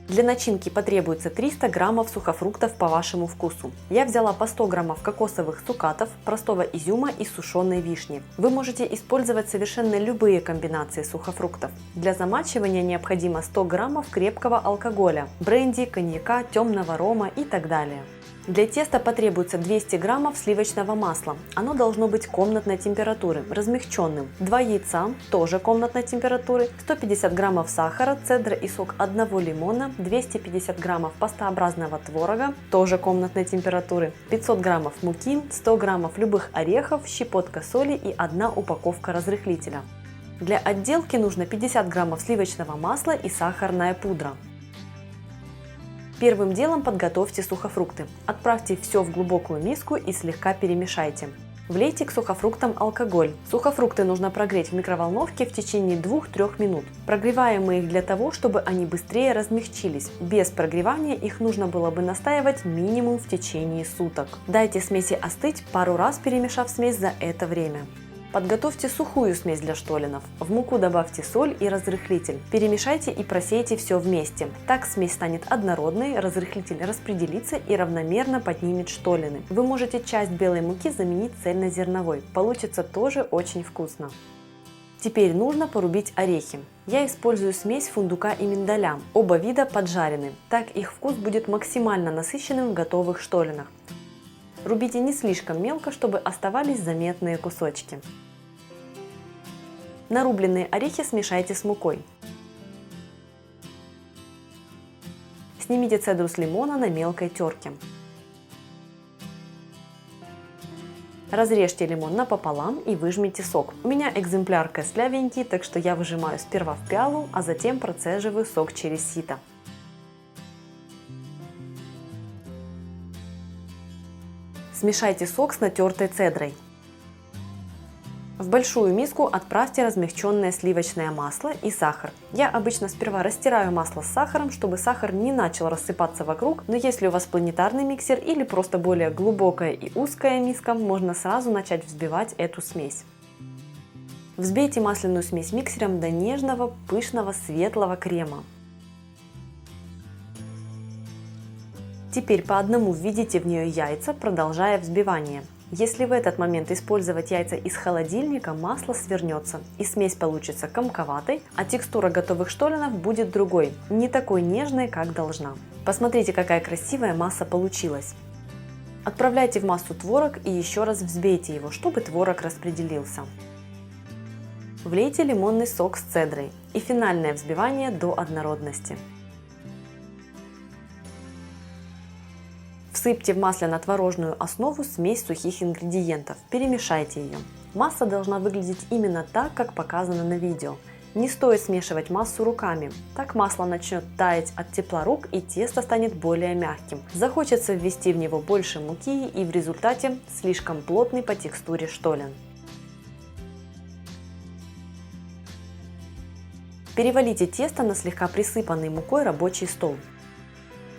Для начинки потребуется 300 граммов сухофруктов по вашему вкусу. Я взяла по 100 граммов кокосовых цукатов, простого изюма и сушеной вишни. Вы можете использовать совершенно любые комбинации сухофруктов. Для замачивания необходимо 100 граммов крепкого алкоголя, бренди, коньяка, темного рома и так далее. Для теста потребуется 200 граммов сливочного масла. Оно должно быть комнатной температуры, размягченным. 2 яйца, тоже комнатной температуры, 150 граммов сахара, цедра и сок одного лимона, 250 граммов пастообразного творога, тоже комнатной температуры, 500 граммов муки, 100 граммов любых орехов, щепотка соли и 1 упаковка разрыхлителя. Для отделки нужно 50 граммов сливочного масла и сахарная пудра. Первым делом подготовьте сухофрукты. Отправьте все в глубокую миску и слегка перемешайте. Влейте к сухофруктам алкоголь. Сухофрукты нужно прогреть в микроволновке в течение 2-3 минут. Прогреваем мы их для того, чтобы они быстрее размягчились. Без прогревания их нужно было бы настаивать минимум в течение суток. Дайте смеси остыть, пару раз перемешав смесь за это время. Подготовьте сухую смесь для штолленов. В муку добавьте соль и разрыхлитель. Перемешайте и просейте все вместе. Так смесь станет однородной, разрыхлитель распределится и равномерно поднимет штоллены. Вы можете часть белой муки заменить цельнозерновой. Получится тоже очень вкусно. Теперь нужно порубить орехи. Я использую смесь фундука и миндаля. Оба вида поджарены. Так их вкус будет максимально насыщенным в готовых штолленах. Рубите не слишком мелко, чтобы оставались заметные кусочки. Нарубленные орехи смешайте с мукой. Снимите цедру с лимона на мелкой терке. Разрежьте лимон напополам и выжмите сок. У меня экземпляр костлявенький, так что я выжимаю сперва в пиалу, а затем процеживаю сок через сито. Смешайте сок с натертой цедрой. В большую миску отправьте размягченное сливочное масло и сахар. Я обычно сперва растираю масло с сахаром, чтобы сахар не начал рассыпаться вокруг, но если у вас планетарный миксер или просто более глубокая и узкая миска, можно сразу начать взбивать эту смесь. Взбейте масляную смесь миксером до нежного, пышного, светлого крема. Теперь по одному введите в нее яйца, продолжая взбивание. Если в этот момент использовать яйца из холодильника, масло свернется и смесь получится комковатой, а текстура готовых штолленов будет другой, не такой нежной, как должна. Посмотрите, какая красивая масса получилась. Отправляйте в массу творог и еще раз взбейте его, чтобы творог распределился. Влейте лимонный сок с цедрой и финальное взбивание до однородности. Всыпьте в масляно-творожную основу смесь сухих ингредиентов, перемешайте ее. Масса должна выглядеть именно так, как показано на видео. Не стоит смешивать массу руками, так масло начнет таять от тепла рук и тесто станет более мягким. Захочется ввести в него больше муки и в результате слишком плотный по текстуре штоллен. Перевалите тесто на слегка присыпанный мукой рабочий стол.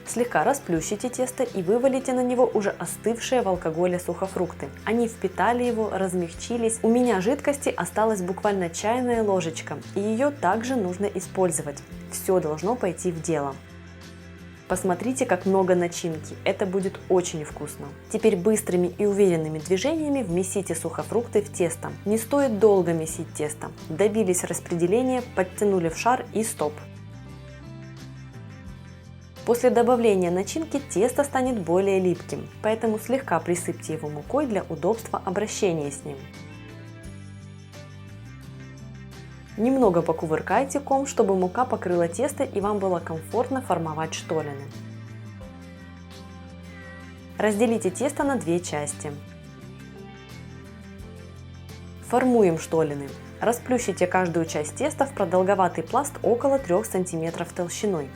Слегка расплющите тесто и вывалите на него уже остывшие в алкоголе сухофрукты. Они впитали его, размягчились. У меня жидкости осталась буквально чайная ложечка, и ее также нужно использовать. Все должно пойти в дело. Посмотрите, как много начинки, это будет очень вкусно. Теперь быстрыми и уверенными движениями вместите сухофрукты в тесто. Не стоит долго месить тесто. Добились распределения, подтянули в шар и стоп. После добавления начинки тесто станет более липким, поэтому слегка присыпьте его мукой для удобства обращения с ним. Немного покувыркайте ком, чтобы мука покрыла тесто и вам было комфортно формовать штоллены. Разделите тесто на две части. Формуем штоллены. Расплющите каждую часть теста в продолговатый пласт около 3 см толщиной.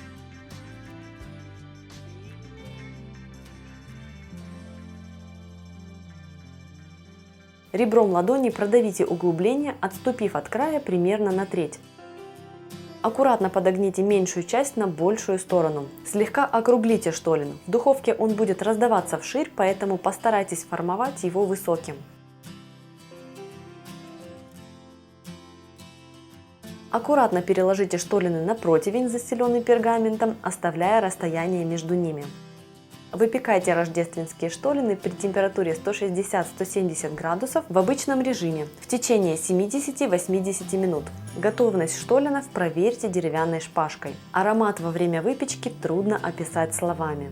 Ребром ладони продавите углубление, отступив от края примерно на треть. Аккуратно подогните меньшую часть на большую сторону. Слегка округлите штоллен. В духовке он будет раздаваться вширь, поэтому постарайтесь формовать его высоким. Аккуратно переложите штоллины на противень, застеленный пергаментом, оставляя расстояние между ними. Выпекайте рождественские штоллины при температуре 160-170 градусов в обычном режиме в течение 70-80 минут. Готовность штоллинов проверьте деревянной шпажкой. Аромат во время выпечки трудно описать словами.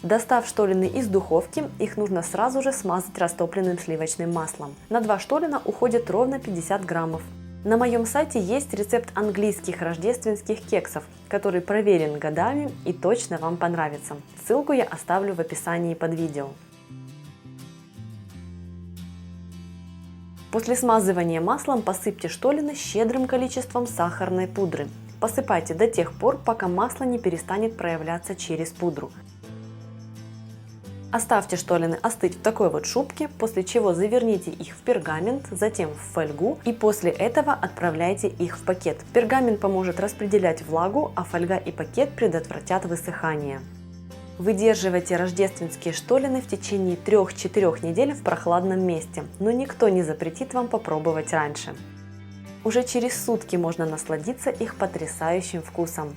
Достав штоллины из духовки, их нужно сразу же смазать растопленным сливочным маслом. На 2 штоллина уходит ровно 50 граммов. На моем сайте есть рецепт английских рождественских кексов, который проверен годами и точно вам понравится. Ссылку я оставлю в описании под видео. После смазывания маслом посыпьте штоллины щедрым количеством сахарной пудры. Посыпайте до тех пор, пока масло не перестанет проявляться через пудру. Оставьте штоллины остыть в такой вот шубке, после чего заверните их в пергамент, затем в фольгу и после этого отправляйте их в пакет. Пергамент поможет распределять влагу, а фольга и пакет предотвратят высыхание. Выдерживайте рождественские штоллины в течение 3-4 недель в прохладном месте, но никто не запретит вам попробовать раньше. Уже через сутки можно насладиться их потрясающим вкусом.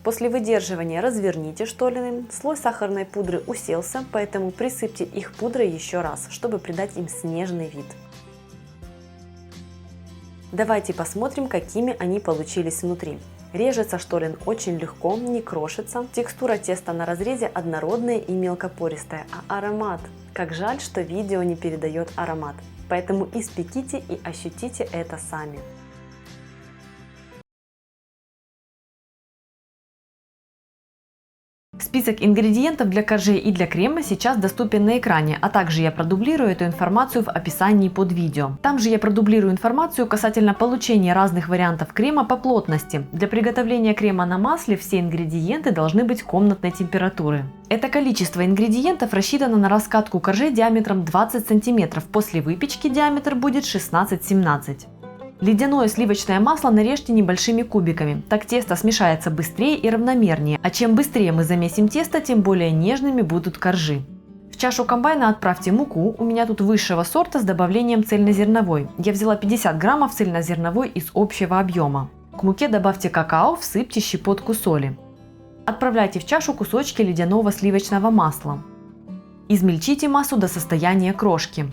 После выдерживания разверните штоллины, слой сахарной пудры уселся, поэтому присыпьте их пудрой еще раз, чтобы придать им снежный вид. Давайте посмотрим, какими они получились внутри. Режется штоллин очень легко, не крошится, текстура теста на разрезе однородная и мелкопористая, а аромат! Как жаль, что видео не передает аромат, поэтому испеките и ощутите это сами. Список ингредиентов для коржей и для крема сейчас доступен на экране, а также я продублирую эту информацию в описании под видео. Там же я продублирую информацию касательно получения разных вариантов крема по плотности. Для приготовления крема на масле все ингредиенты должны быть комнатной температуры. Это количество ингредиентов рассчитано на раскатку коржей диаметром 20 см, после выпечки диаметр будет 16-17 см. Ледяное сливочное масло нарежьте небольшими кубиками, так тесто смешается быстрее и равномернее, а чем быстрее мы замесим тесто, тем более нежными будут коржи. В чашу комбайна отправьте муку, у меня тут высшего сорта с добавлением цельнозерновой. Я взяла 50 граммов цельнозерновой из общего объема. К муке добавьте какао, всыпьте щепотку соли. Отправляйте в чашу кусочки ледяного сливочного масла. Измельчите массу до состояния крошки.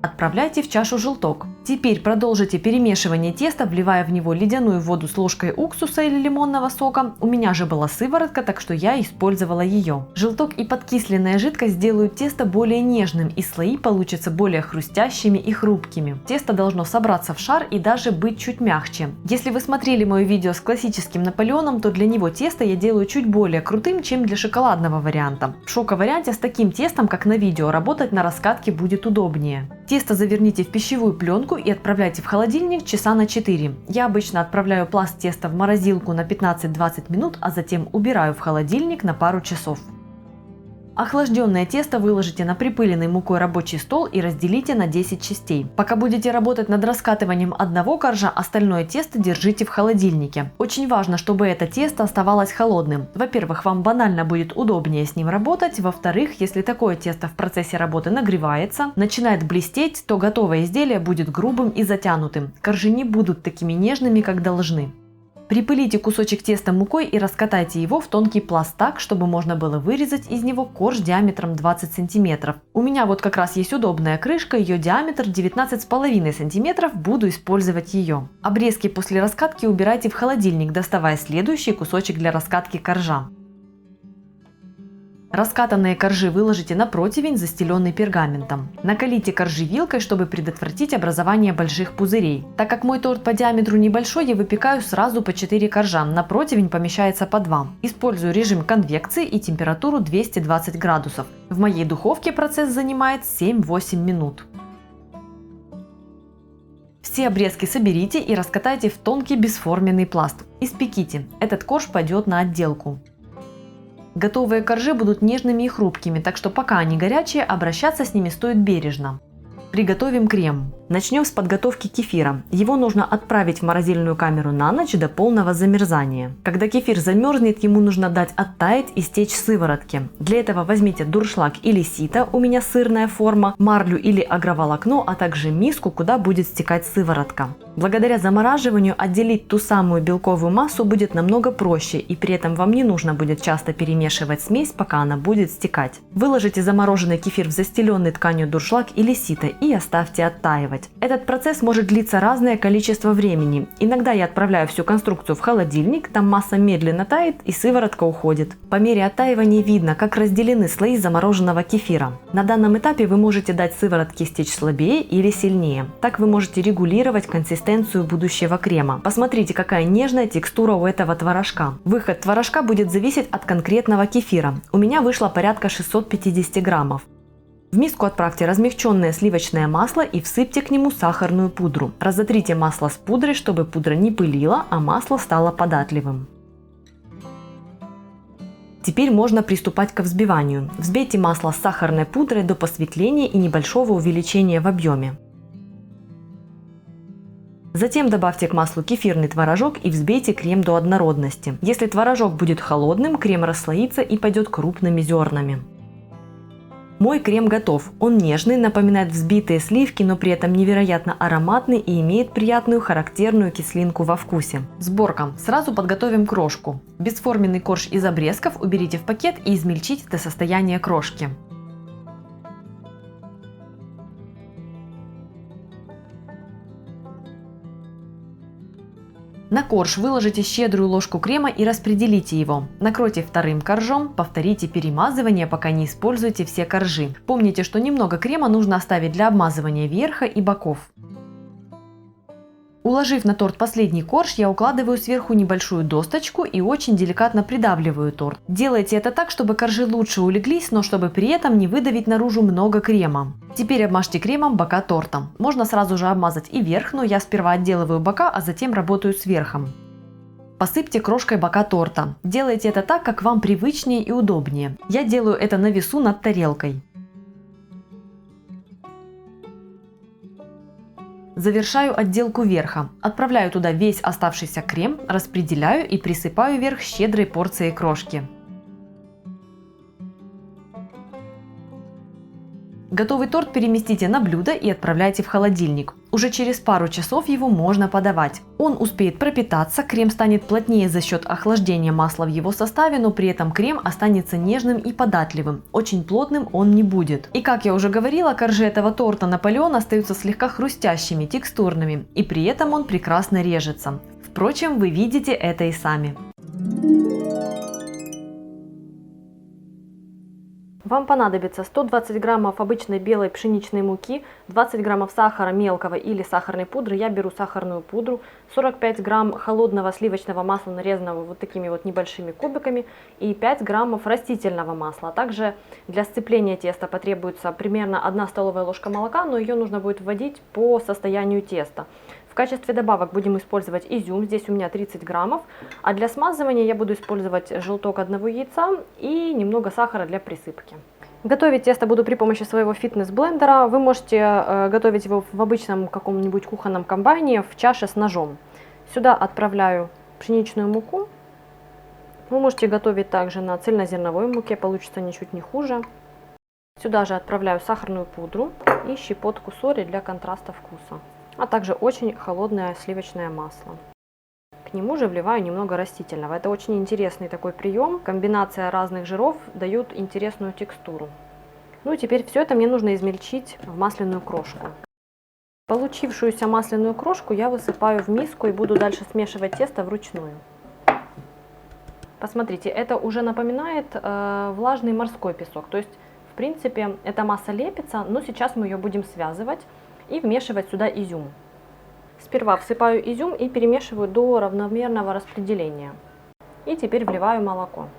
Отправляйте в чашу желток. Теперь продолжите перемешивание теста, вливая в него ледяную воду с ложкой уксуса или лимонного сока. У меня же была сыворотка, так что я использовала ее. Желток и подкисленная жидкость сделают тесто более нежным, и слои получатся более хрустящими и хрупкими. Тесто должно собраться в шар и даже быть чуть мягче. Если вы смотрели мое видео с классическим Наполеоном, то для него тесто я делаю чуть более крутым, чем для шоколадного варианта. В шоко-варианте с таким тестом, как на видео, работать на раскатке будет удобнее. Тесто заверните в пищевую пленку и отправляйте в холодильник часа на 4. Я обычно отправляю пласт теста в морозилку на 15-20 минут, а затем убираю в холодильник на пару часов. Охлажденное тесто выложите на припыленный мукой рабочий стол и разделите на 10 частей. Пока будете работать над раскатыванием одного коржа, остальное тесто держите в холодильнике. Очень важно, чтобы это тесто оставалось холодным. Во-первых, вам банально будет удобнее с ним работать. Во-вторых, если такое тесто в процессе работы нагревается, начинает блестеть, то готовое изделие будет грубым и затянутым. Коржи не будут такими нежными, как должны. Припылите кусочек теста мукой и раскатайте его в тонкий пласт так, чтобы можно было вырезать из него корж диаметром 20 см. У меня вот как раз есть удобная крышка, ее диаметр 19,5 см, буду использовать ее. Обрезки после раскатки убирайте в холодильник, доставая следующий кусочек для раскатки коржа. Раскатанные коржи выложите на противень, застеленный пергаментом. Накалите коржи вилкой, чтобы предотвратить образование больших пузырей. Так как мой торт по диаметру небольшой, я выпекаю сразу по 4 коржа, на противень помещается по 2. Использую режим конвекции и температуру 220 градусов. В моей духовке процесс занимает 7-8 минут. Все обрезки соберите и раскатайте в тонкий бесформенный пласт. Испеките. Этот корж пойдет на отделку. Готовые коржи будут нежными и хрупкими, так что пока они горячие, обращаться с ними стоит бережно. Приготовим крем. Начнем с подготовки кефира. Его нужно отправить в морозильную камеру на ночь до полного замерзания. Когда кефир замерзнет, ему нужно дать оттаять и стечь в сыворотке. Для этого возьмите дуршлаг или сито, у меня сырная форма, марлю или агроволокно, а также миску, куда будет стекать сыворотка. Благодаря замораживанию отделить ту самую белковую массу будет намного проще, и при этом вам не нужно будет часто перемешивать смесь, пока она будет стекать. Выложите замороженный кефир в застеленный тканью дуршлаг или сито и оставьте оттаивать. Этот процесс может длиться разное количество времени. Иногда я отправляю всю конструкцию в холодильник, там масса медленно тает и сыворотка уходит. По мере оттаивания видно, как разделены слои замороженного кефира. На данном этапе вы можете дать сыворотке стечь слабее или сильнее. Так вы можете регулировать консистенцию будущего крема. Посмотрите, какая нежная текстура у этого творожка. Выход творожка будет зависеть от конкретного кефира. У меня вышло порядка 650 граммов. В миску отправьте размягченное сливочное масло и всыпьте к нему сахарную пудру. Разотрите масло с пудрой, чтобы пудра не пылила, а масло стало податливым. Теперь можно приступать к взбиванию. Взбейте масло с сахарной пудрой до посветления и небольшого увеличения в объеме. Затем добавьте к маслу кефирный творожок и взбейте крем до однородности. Если творожок будет холодным, крем расслоится и пойдет крупными зернами. Мой крем готов. Он нежный, напоминает взбитые сливки, но при этом невероятно ароматный и имеет приятную характерную кислинку во вкусе. Сборка. Сразу подготовим крошку. Бесформенный корж из обрезков уберите в пакет и измельчите до состояния крошки. На корж выложите щедрую ложку крема и распределите его. Накройте вторым коржом, повторите перемазывание, пока не используете все коржи. Помните, что немного крема нужно оставить для обмазывания верха и боков. Уложив на торт последний корж, я укладываю сверху небольшую досточку и очень деликатно придавливаю торт. Делайте это так, чтобы коржи лучше улеглись, но чтобы при этом не выдавить наружу много крема. Теперь обмажьте кремом бока торта. Можно сразу же обмазать и верх, но я сперва отделываю бока, а затем работаю с верхом. Посыпьте крошкой бока торта. Делайте это так, как вам привычнее и удобнее. Я делаю это на весу над тарелкой. Завершаю отделку верха. Отправляю туда весь оставшийся крем, распределяю и присыпаю верх щедрой порцией крошки. Готовый торт переместите на блюдо и отправляйте в холодильник. Уже через пару часов его можно подавать. Он успеет пропитаться, крем станет плотнее за счет охлаждения масла в его составе, но при этом крем останется нежным и податливым. Очень плотным он не будет. И как я уже говорила, коржи этого торта Наполеон остаются слегка хрустящими, текстурными, и при этом он прекрасно режется. Впрочем, вы видите это и сами. Вам понадобится 120 граммов обычной белой пшеничной муки, 20 граммов сахара мелкого или сахарной пудры, я беру сахарную пудру, 45 грамм холодного сливочного масла, нарезанного вот такими вот небольшими кубиками, и 5 граммов растительного масла. Также для сцепления теста потребуется примерно 1 столовая ложка молока, но ее нужно будет вводить по состоянию теста. В качестве добавок будем использовать изюм, здесь у меня 30 граммов, а для смазывания я буду использовать желток одного яйца и немного сахара для присыпки. Готовить тесто буду при помощи своего фитнес-блендера. Вы можете готовить его в обычном каком-нибудь кухонном комбайне в чаше с ножом. Сюда отправляю пшеничную муку. Вы можете готовить также на цельнозерновой муке, получится ничуть не хуже. Сюда же отправляю сахарную пудру и щепотку соли для контраста вкуса, а также очень холодное сливочное масло. К нему же вливаю немного растительного. Это очень интересный такой прием. Комбинация разных жиров дает интересную текстуру. Ну и теперь все это мне нужно измельчить в масляную крошку. Получившуюся масляную крошку я высыпаю в миску и буду дальше смешивать тесто вручную. Посмотрите, это уже напоминает влажный морской песок. То есть, в принципе, эта масса лепится, но сейчас мы ее будем связывать и вмешивать сюда изюм. Сперва всыпаю изюм и перемешиваю до равномерного распределения. И теперь вливаю молоко.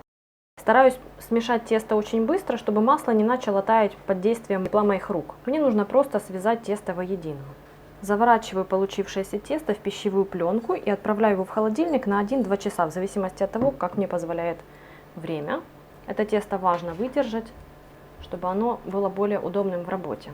Стараюсь смешать тесто очень быстро, чтобы масло не начало таять под действием тепла моих рук. Мне нужно просто связать тесто воедино. Заворачиваю получившееся тесто в пищевую пленку и отправляю его в холодильник на 1-2 часа, в зависимости от того, как мне позволяет время. Это тесто важно выдержать, чтобы оно было более удобным в работе.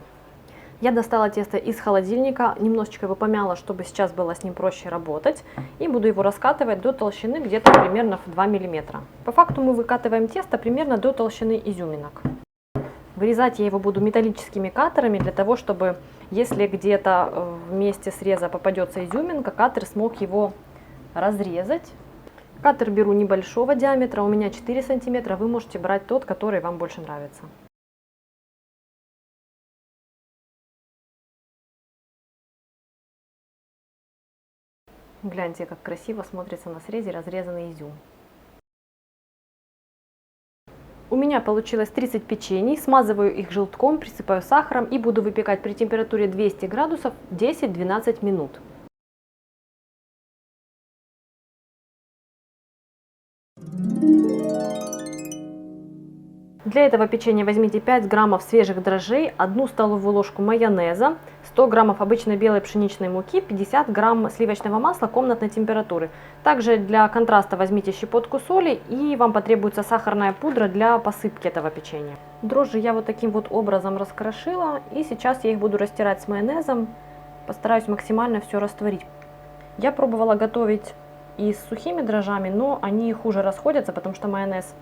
Я достала тесто из холодильника, немножечко его помяла, чтобы сейчас было с ним проще работать. И буду его раскатывать до толщины где-то примерно в 2 мм. По факту мы выкатываем тесто примерно до толщины изюминок. Вырезать я его буду металлическими катерами, для того, чтобы, если где-то в месте среза попадется изюминка, катер смог его разрезать. Катер беру небольшого диаметра, у меня 4 см, вы можете брать тот, который вам больше нравится. Гляньте, как красиво смотрится на срезе разрезанный изюм. У меня получилось 30 печений, смазываю их желтком, присыпаю сахаром и буду выпекать при температуре 200 градусов 10-12 минут. Для этого печенья возьмите 5 граммов свежих дрожжей, 1 столовую ложку майонеза, 100 граммов обычной белой пшеничной муки, 50 грамм сливочного масла комнатной температуры. Также для контраста возьмите щепотку соли, и вам потребуется сахарная пудра для посыпки этого печенья. Дрожжи я вот таким вот образом раскрошила, и сейчас я их буду растирать с майонезом. Постараюсь максимально все растворить. Я пробовала готовить и с сухими дрожжами, но они хуже расходятся, потому что майонез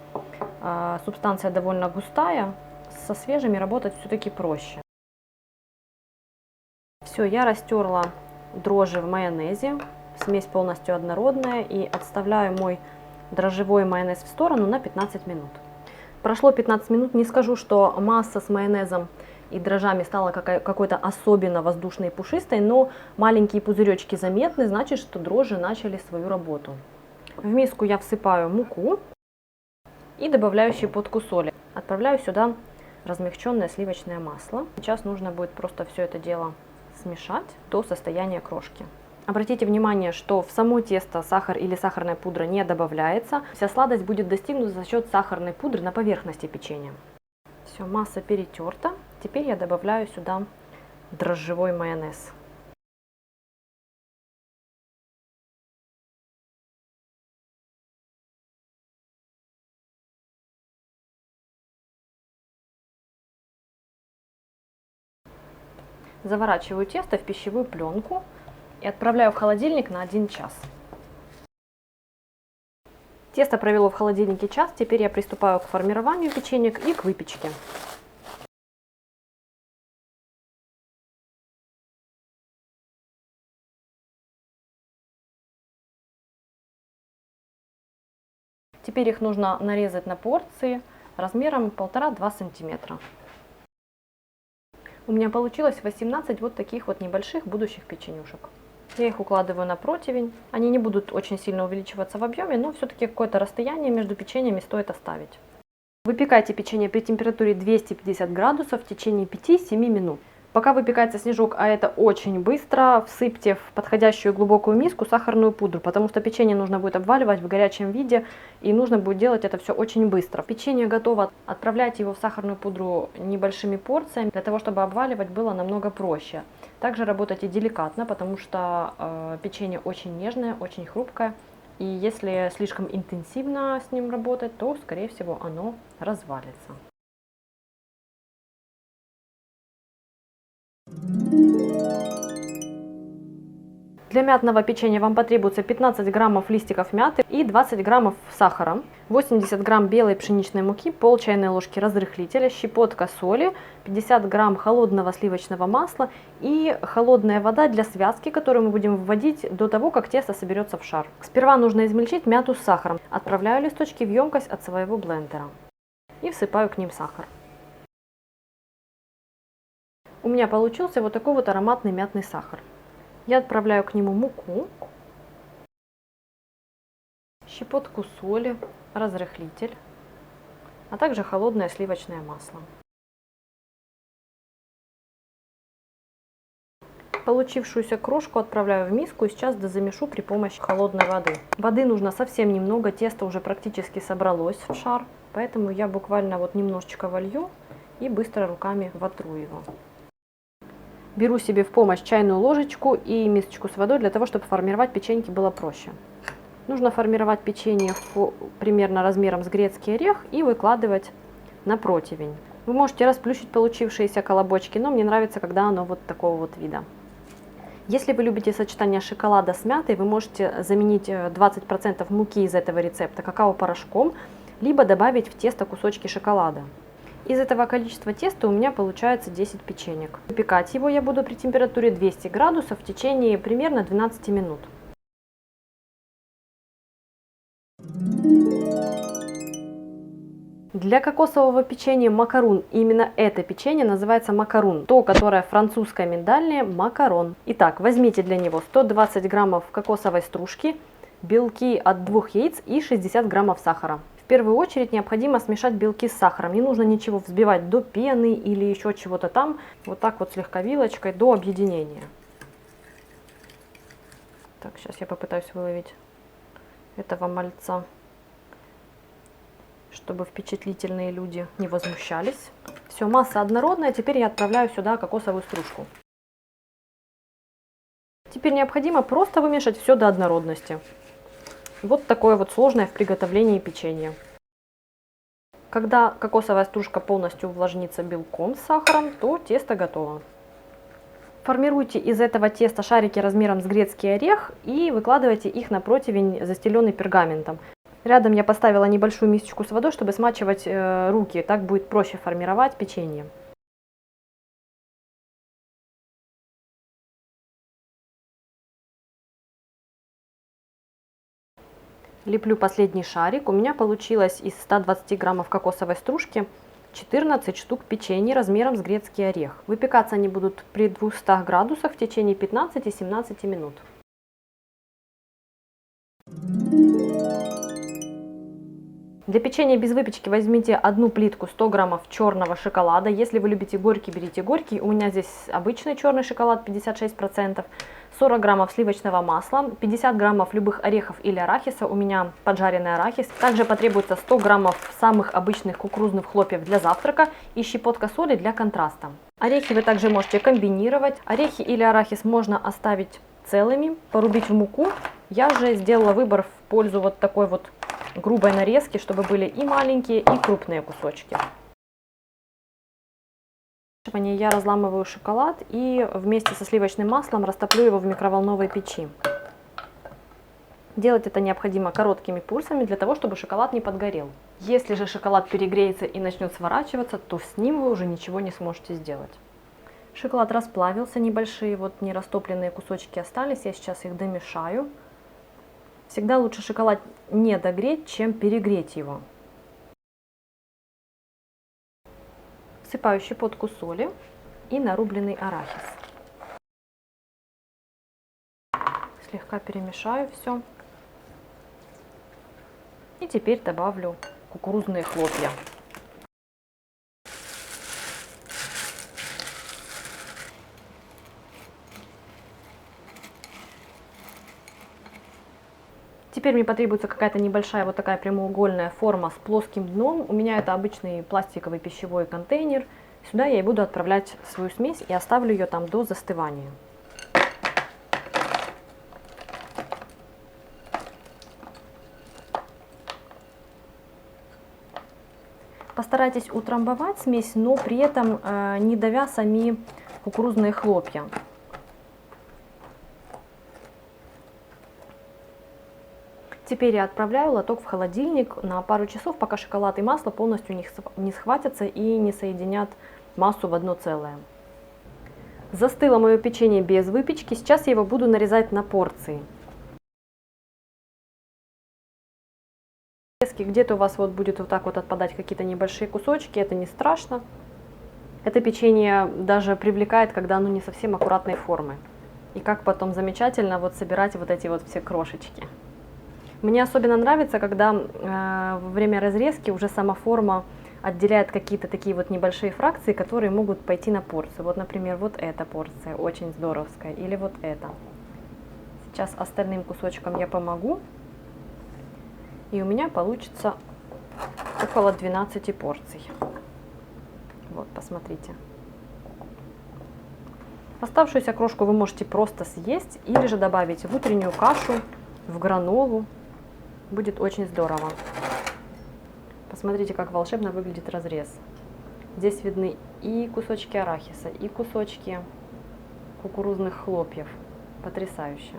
субстанция довольно густая, со свежими работать все-таки проще. Все, я растерла дрожжи в майонезе, смесь полностью однородная, и отставляю мой дрожжевой майонез в сторону на 15 минут. Прошло 15 минут, не скажу, что масса с майонезом и дрожжами стала какой-то особенно воздушной и пушистой, но маленькие пузыречки заметны, значит, что дрожжи начали свою работу. В миску я всыпаю муку и добавляю щепотку соли. Отправляю сюда размягченное сливочное масло. Сейчас нужно будет просто все это дело смешать до состояния крошки. Обратите внимание, что в само тесто сахар или сахарная пудра не добавляется. Вся сладость будет достигнута за счет сахарной пудры на поверхности печенья. Все, масса перетерта. Теперь я добавляю сюда дрожжевой майонез. Заворачиваю тесто в пищевую пленку и отправляю в холодильник на 1 час. Тесто провело в холодильнике час, теперь я приступаю к формированию печенек и к выпечке. Теперь их нужно нарезать на порции размером 1,5-2 см. У меня получилось 18 вот таких вот небольших будущих печенюшек. Я их укладываю на противень. Они не будут очень сильно увеличиваться в объеме, но все-таки какое-то расстояние между печеньями стоит оставить. Выпекайте печенье при температуре 250 градусов в течение 5-7 минут. Пока выпекается снежок, а это очень быстро, всыпьте в подходящую глубокую миску сахарную пудру, потому что печенье нужно будет обваливать в горячем виде, и нужно будет делать это все очень быстро. Печенье готово, отправляйте его в сахарную пудру небольшими порциями, для того, чтобы обваливать было намного проще. Также работайте деликатно, потому что печенье очень нежное, очень хрупкое, и если слишком интенсивно с ним работать, то, скорее всего, оно развалится. Для мятного печенья вам потребуется 15 граммов листиков мяты и 20 граммов сахара, 80 грамм белой пшеничной муки, пол чайной ложки разрыхлителя, щепотка соли, 50 грамм холодного сливочного масла и холодная вода для связки, которую мы будем вводить до того, как тесто соберется в шар. Сперва нужно измельчить мяту с сахаром. Отправляю листочки в емкость от своего блендера и всыпаю к ним сахар. У меня получился вот такой вот ароматный мятный сахар. Я отправляю к нему муку, щепотку соли, разрыхлитель, а также холодное сливочное масло. Получившуюся крошку отправляю в миску и сейчас дозамешу при помощи холодной воды. Воды нужно совсем немного, тесто уже практически собралось в шар, поэтому я буквально вот немножечко волью и быстро руками вотру его. Беру себе в помощь чайную ложечку и мисочку с водой, для того, чтобы формировать печеньки было проще. Нужно формировать печенье примерно размером с грецкий орех и выкладывать на противень. Вы можете расплющить получившиеся колобочки, но мне нравится, когда оно вот такого вот вида. Если вы любите сочетание шоколада с мятой, вы можете заменить 20% муки из этого рецепта какао-порошком, либо добавить в тесто кусочки шоколада. Из этого количества теста у меня получается 10 печенек. Выпекать его я буду при температуре 200 градусов в течение примерно 12 минут. Для кокосового печенья макарун, именно это печенье называется макарун, то, которое французское миндальное, макарон. Итак, возьмите для него 120 граммов кокосовой стружки, белки от 2 яиц и 60 граммов сахара. В первую очередь необходимо смешать белки с сахаром. Не нужно ничего взбивать до пены или еще чего-то там. Вот так вот слегка вилочкой до объединения. Так, сейчас я попытаюсь выловить этого мальца, чтобы впечатлительные люди не возмущались. Все, масса однородная. Теперь я отправляю сюда кокосовую стружку. Теперь необходимо просто вымешать все до однородности. Вот такое вот сложное в приготовлении печенье. Когда кокосовая стружка полностью увлажнится белком с сахаром, то тесто готово. Формируйте из этого теста шарики размером с грецкий орех и выкладывайте их на противень, застеленный пергаментом. Рядом я поставила небольшую мисочку с водой, чтобы смачивать руки, так будет проще формировать печенье. Леплю последний шарик. У меня получилось из 120 граммов кокосовой стружки 14 штук печенья размером с грецкий орех. Выпекаться они будут при 200 градусах в течение 15-17 минут. Для печенья без выпечки возьмите одну плитку 100 граммов черного шоколада. Если вы любите горький, берите горький. У меня здесь обычный черный шоколад 56%. 40 граммов сливочного масла, 50 граммов любых орехов или арахиса, у меня поджаренный арахис. Также потребуется 100 граммов самых обычных кукурузных хлопьев для завтрака и щепотка соли для контраста. Орехи вы также можете комбинировать. Орехи или арахис можно оставить целыми, порубить в муку. Я же сделала выбор в пользу вот такой вот грубой нарезки, чтобы были и маленькие, и крупные кусочки. Я разламываю шоколад и вместе со сливочным маслом растоплю его в микроволновой печи. Делать это необходимо короткими пульсами, для того, чтобы шоколад не подгорел. Если же шоколад перегреется и начнет сворачиваться, то с ним вы уже ничего не сможете сделать. Шоколад расплавился, небольшие вот нерастопленные кусочки остались, я сейчас их домешаю. Всегда лучше шоколад не догреть, чем перегреть его. Всыпаю щепотку соли и нарубленный арахис. Слегка перемешаю все. И теперь добавлю кукурузные хлопья. Теперь мне потребуется какая-то небольшая вот такая прямоугольная форма с плоским дном. У меня это обычный пластиковый пищевой контейнер. Сюда я и буду отправлять свою смесь и оставлю ее там до застывания. Постарайтесь утрамбовать смесь, но при этом не давя сами кукурузные хлопья. Теперь я отправляю лоток в холодильник на пару часов, пока шоколад и масло полностью не схватятся и не соединят массу в одно целое. Застыло мое печенье без выпечки, сейчас я его буду нарезать на порции. Где-то у вас вот будет вот так вот отпадать какие-то небольшие кусочки, это не страшно. Это печенье даже привлекает, когда оно не совсем аккуратной формы. И как потом замечательно вот собирать вот эти вот все крошечки. Мне особенно нравится, когда во время разрезки уже сама форма отделяет какие-то такие вот небольшие фракции, которые могут пойти на порцию. Вот, например, вот эта порция очень здоровская, или вот эта. Сейчас остальным кусочкам я помогу, и у меня получится около 12 порций. Вот, посмотрите. Оставшуюся крошку вы можете просто съесть или же добавить в утреннюю кашу, в гранолу. Будет очень здорово. Посмотрите, как волшебно выглядит разрез. Здесь видны и кусочки арахиса, и кусочки кукурузных хлопьев. Потрясающе!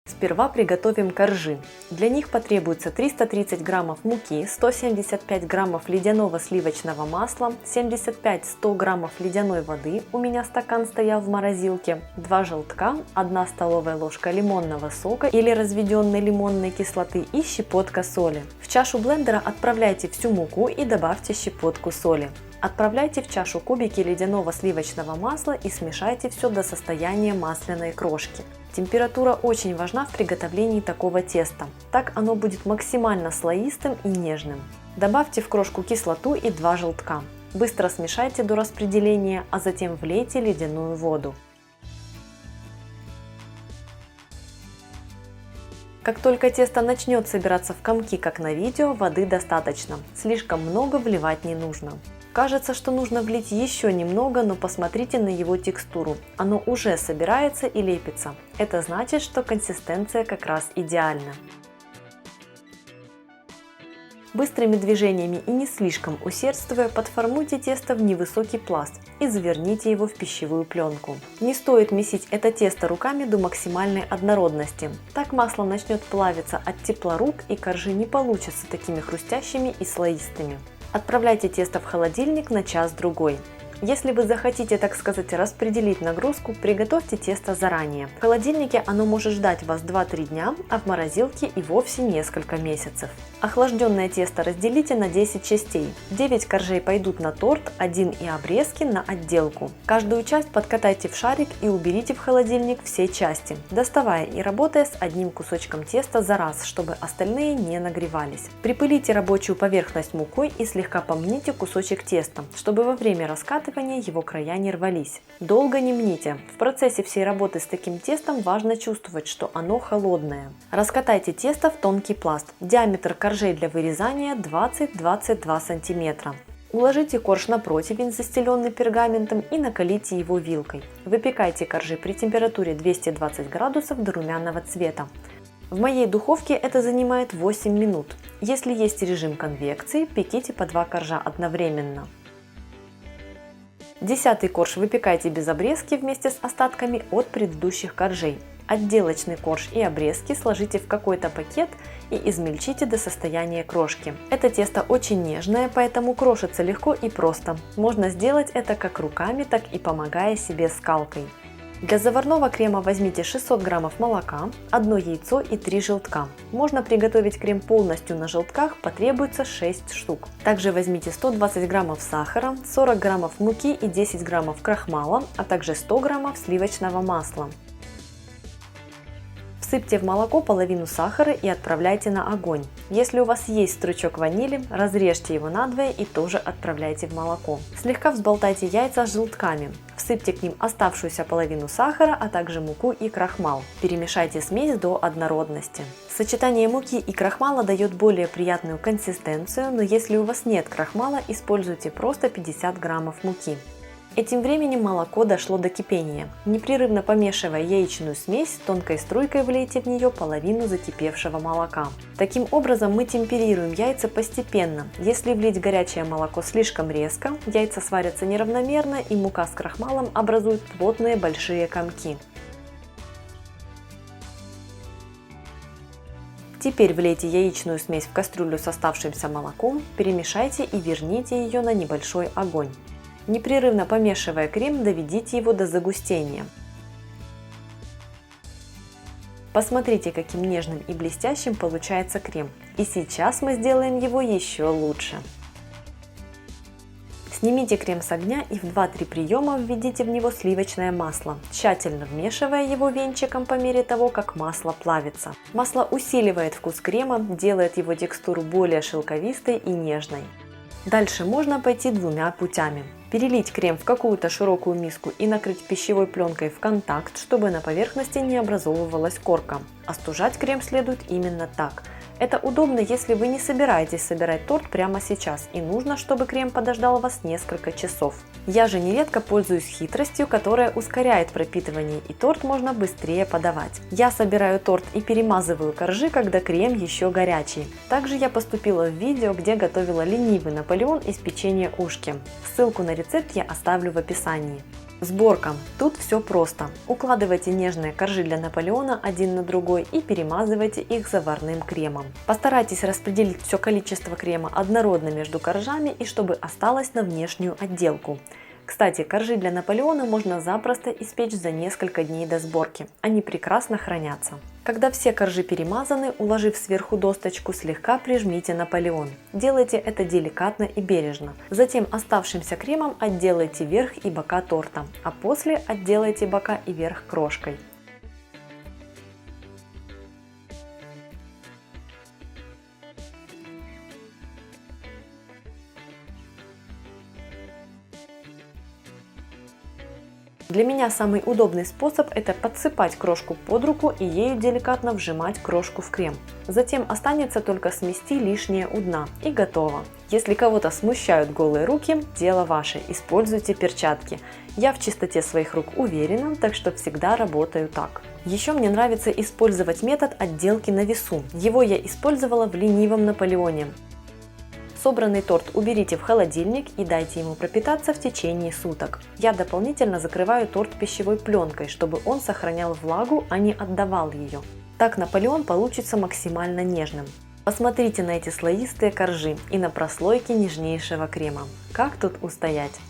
Сперва приготовим коржи. Для них потребуется 330 граммов муки, 175 граммов ледяного сливочного масла, 75-100 граммов ледяной воды, у меня стакан стоял в морозилке, 2 желтка, 1 столовая ложка лимонного сока или разведенной лимонной кислоты и щепотка соли. В чашу блендера отправляйте всю муку и добавьте щепотку соли. Отправляйте в чашу кубики ледяного сливочного масла и смешайте все до состояния масляной крошки. Температура очень важна в приготовлении такого теста, так оно будет максимально слоистым и нежным. Добавьте в крошку кислоту и 2 желтка. Быстро смешайте до распределения, а затем влейте ледяную воду. Как только тесто начнет собираться в комки, как на видео, воды достаточно, слишком много вливать не нужно. Кажется, что нужно влить еще немного, но посмотрите на его текстуру. Оно уже собирается и лепится. Это значит, что консистенция как раз идеальна. Быстрыми движениями и не слишком усердствуя, подформуйте тесто в невысокий пласт и заверните его в пищевую пленку. Не стоит месить это тесто руками до максимальной однородности. Так масло начнет плавиться от тепла рук и коржи не получатся такими хрустящими и слоистыми. Отправляйте тесто в холодильник на час-другой. Если вы захотите, так сказать, распределить нагрузку, приготовьте тесто заранее. В холодильнике оно может ждать вас 2-3 дня, а в морозилке и вовсе несколько месяцев. Охлажденное тесто разделите на 10 частей. 9 коржей пойдут на торт, 1 и обрезки на отделку. Каждую часть подкатайте в шарик и уберите в холодильник все части, доставая и работая с одним кусочком теста за раз, чтобы остальные не нагревались. Припылите рабочую поверхность мукой и слегка помните кусочек теста, чтобы во время раскатывания его края не рвались. Долго не мните. В процессе всей работы с таким тестом важно чувствовать, что оно холодное. Раскатайте тесто в тонкий пласт. Диаметр коржей для вырезания 20-22 см. Уложите корж на противень, застеленный пергаментом, и накалите его вилкой. Выпекайте коржи при температуре 220 градусов до румяного цвета. В моей духовке это занимает 8 минут. Если есть режим конвекции, пеките по 2 коржа одновременно. 10-й корж выпекайте без обрезки вместе с остатками от предыдущих коржей. Отделочный корж и обрезки сложите в какой-то пакет и измельчите до состояния крошки. Это тесто очень нежное, поэтому крошится легко и просто. Можно сделать это как руками, так и помогая себе скалкой. Для заварного крема возьмите 600 граммов молока, 1 яйцо и 3 желтка. Можно приготовить крем полностью на желтках, потребуется 6 штук. Также возьмите 120 граммов сахара, 40 граммов муки и 10 граммов крахмала, а также 100 граммов сливочного масла. Всыпьте в молоко половину сахара и отправляйте на огонь. Если у вас есть стручок ванили, разрежьте его надвое и тоже отправляйте в молоко. Слегка взболтайте яйца с желтками. Всыпьте к ним оставшуюся половину сахара, а также муку и крахмал. Перемешайте смесь до однородности. Сочетание муки и крахмала дает более приятную консистенцию, но если у вас нет крахмала, используйте просто 50 граммов муки. Этим временем молоко дошло до кипения. Непрерывно помешивая яичную смесь, тонкой струйкой влейте в нее половину закипевшего молока. Таким образом мы темперируем яйца постепенно. Если влить горячее молоко слишком резко, яйца сварятся неравномерно и мука с крахмалом образуют плотные большие комки. Теперь влейте яичную смесь в кастрюлю с оставшимся молоком, перемешайте и верните ее на небольшой огонь. Непрерывно помешивая крем, доведите его до загустения. Посмотрите, каким нежным и блестящим получается крем. И сейчас мы сделаем его еще лучше. Снимите крем с огня и в 2-3 приема введите в него сливочное масло, тщательно вмешивая его венчиком по мере того, как масло плавится. Масло усиливает вкус крема, делает его текстуру более шелковистой и нежной. Дальше можно пойти двумя путями. Перелить крем в какую-то широкую миску и накрыть пищевой пленкой в контакт, чтобы на поверхности не образовывалась корка. Остужать крем следует именно так. Это удобно, если вы не собираетесь собирать торт прямо сейчас и нужно, чтобы крем подождал вас несколько часов. Я же нередко пользуюсь хитростью, которая ускоряет пропитывание, и торт можно быстрее подавать. Я собираю торт и перемазываю коржи, когда крем еще горячий. Также я поступила в видео, где готовила ленивый Наполеон из печенья ушки. Ссылку на рецепт я оставлю в описании. Сборка. Тут все просто. Укладывайте нежные коржи для Наполеона один на другой и перемазывайте их заварным кремом. Постарайтесь распределить все количество крема однородно между коржами и чтобы осталось на внешнюю отделку. Кстати, коржи для Наполеона можно запросто испечь за несколько дней до сборки. Они прекрасно хранятся. Когда все коржи перемазаны, уложив сверху досточку, слегка прижмите Наполеон. Делайте это деликатно и бережно. Затем оставшимся кремом отделайте верх и бока торта, а после отделайте бока и верх крошкой. Для меня самый удобный способ – это подсыпать крошку под руку и ею деликатно вжимать крошку в крем. Затем останется только смести лишнее у дна и готово. Если кого-то смущают голые руки, дело ваше, используйте перчатки. Я в чистоте своих рук уверена, так что всегда работаю так. Еще мне нравится использовать метод отделки на весу. Его я использовала в ленивом Наполеоне. Собранный торт уберите в холодильник и дайте ему пропитаться в течение суток. Я дополнительно закрываю торт пищевой пленкой, чтобы он сохранял влагу, а не отдавал ее. Так Наполеон получится максимально нежным. Посмотрите на эти слоистые коржи и на прослойки нежнейшего крема. Как тут устоять?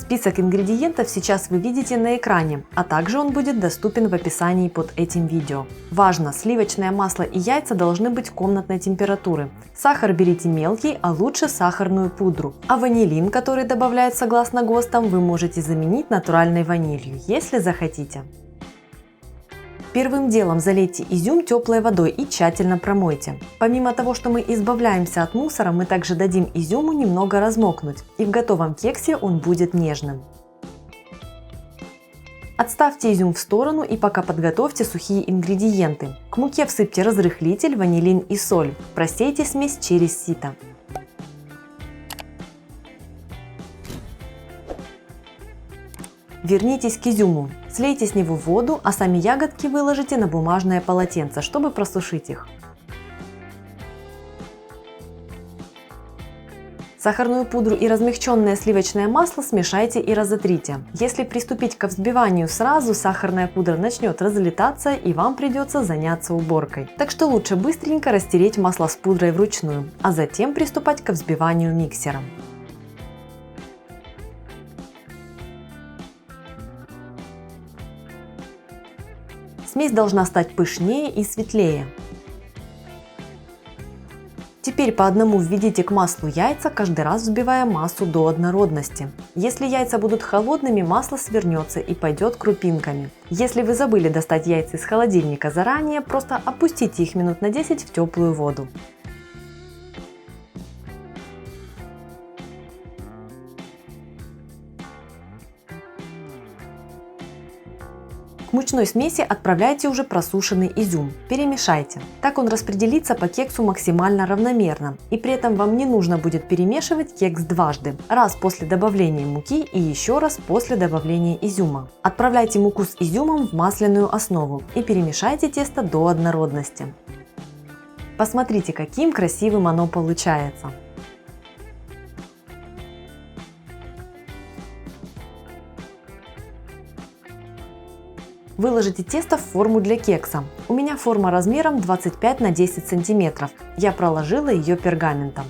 Список ингредиентов сейчас вы видите на экране, а также он будет доступен в описании под этим видео. Важно! Сливочное масло и яйца должны быть комнатной температуры. Сахар берите мелкий, а лучше сахарную пудру. А ванилин, который добавляют согласно ГОСТам, вы можете заменить натуральной ванилью, если захотите. Первым делом залейте изюм теплой водой и тщательно промойте. Помимо того, что мы избавляемся от мусора, мы также дадим изюму немного размокнуть, и в готовом кексе он будет нежным. Отставьте изюм в сторону и пока подготовьте сухие ингредиенты. К муке всыпьте разрыхлитель, ванилин и соль. Просейте смесь через сито. Вернитесь к изюму. Слейте с него воду, а сами ягодки выложите на бумажное полотенце, чтобы просушить их. Сахарную пудру и размягченное сливочное масло смешайте и разотрите. Если приступить к взбиванию сразу, сахарная пудра начнет разлетаться и вам придется заняться уборкой. Так что лучше быстренько растереть масло с пудрой вручную, а затем приступать к взбиванию миксером. Смесь должна стать пышнее и светлее. Теперь по одному введите к маслу яйца, каждый раз взбивая массу до однородности. Если яйца будут холодными, масло свернется и пойдет крупинками. Если вы забыли достать яйца из холодильника заранее, просто опустите их минут на 10 в теплую воду. К мучной смеси отправляйте уже просушенный изюм. Перемешайте. Так он распределится по кексу максимально равномерно. И при этом вам не нужно будет перемешивать кекс дважды. Раз после добавления муки и еще раз после добавления изюма. Отправляйте муку с изюмом в масляную основу и перемешайте тесто до однородности. Посмотрите, каким красивым оно получается. Выложите тесто в форму для кекса. У меня форма размером 25 на 10 см. Я проложила ее пергаментом.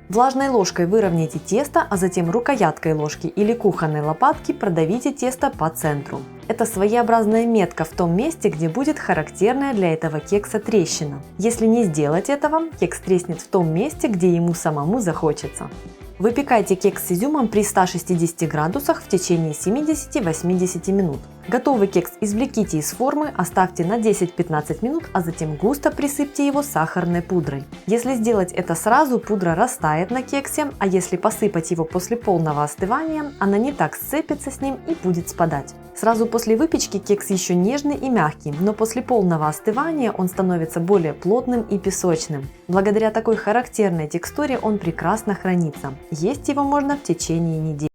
Влажной ложкой выровняйте тесто, а затем рукояткой ложки или кухонной лопатки продавите тесто по центру. Это своеобразная метка в том месте, где будет характерная для этого кекса трещина. Если не сделать этого, кекс треснет в том месте, где ему самому захочется. Выпекайте кекс с изюмом при 160 градусах в течение 70-80 минут. Готовый кекс извлеките из формы, оставьте на 10-15 минут, а затем густо присыпьте его сахарной пудрой. Если сделать это сразу, пудра растает на кексе, а если посыпать его после полного остывания, она не так сцепится с ним и будет спадать. Сразу после выпечки кекс еще нежный и мягкий, но после полного остывания он становится более плотным и песочным. Благодаря такой характерной текстуре он прекрасно хранится. Есть его можно в течение недели.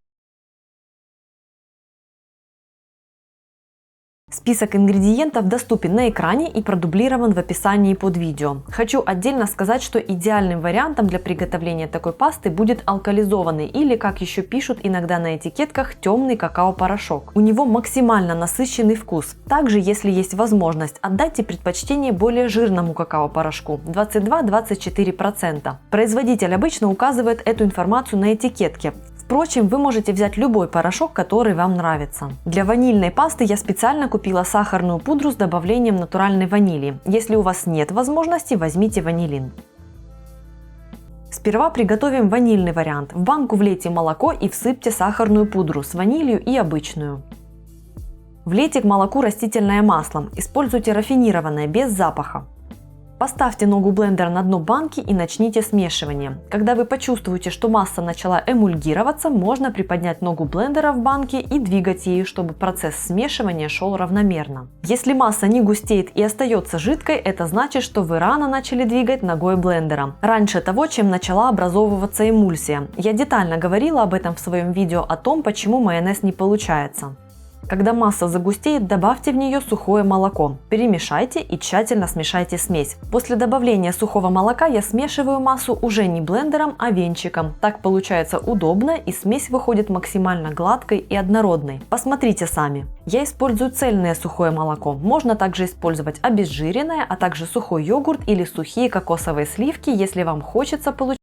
Список ингредиентов доступен на экране и продублирован в описании под видео. Хочу отдельно сказать, что идеальным вариантом для приготовления такой пасты будет алкализованный или, как еще пишут иногда на этикетках, темный какао-порошок. У него максимально насыщенный вкус. Также, если есть возможность, отдайте предпочтение более жирному какао-порошку 22-24%. Производитель обычно указывает эту информацию на этикетке. Впрочем, вы можете взять любой порошок, который вам нравится. Для ванильной пасты я специально купила сахарную пудру с добавлением натуральной ванили. Если у вас нет возможности, возьмите ванилин. Сперва приготовим ванильный вариант. В банку влейте молоко и всыпьте сахарную пудру с ванилью и обычную. Влейте к молоку растительное масло. Используйте рафинированное, без запаха. Поставьте ногу блендера на дно банки и начните смешивание. Когда вы почувствуете, что масса начала эмульгироваться, можно приподнять ногу блендера в банке и двигать ею, чтобы процесс смешивания шел равномерно. Если масса не густеет и остается жидкой, это значит, что вы рано начали двигать ногой блендера, раньше того, чем начала образовываться эмульсия. Я детально говорила об этом в своем видео о том, почему майонез не получается. Когда масса загустеет, добавьте в нее сухое молоко. Перемешайте и тщательно смешайте смесь. После добавления сухого молока я смешиваю массу уже не блендером, а венчиком. Так получается удобно и смесь выходит максимально гладкой и однородной. Посмотрите сами. Я использую цельное сухое молоко. Можно также использовать обезжиренное, а также сухой йогурт или сухие кокосовые сливки, если вам хочется получить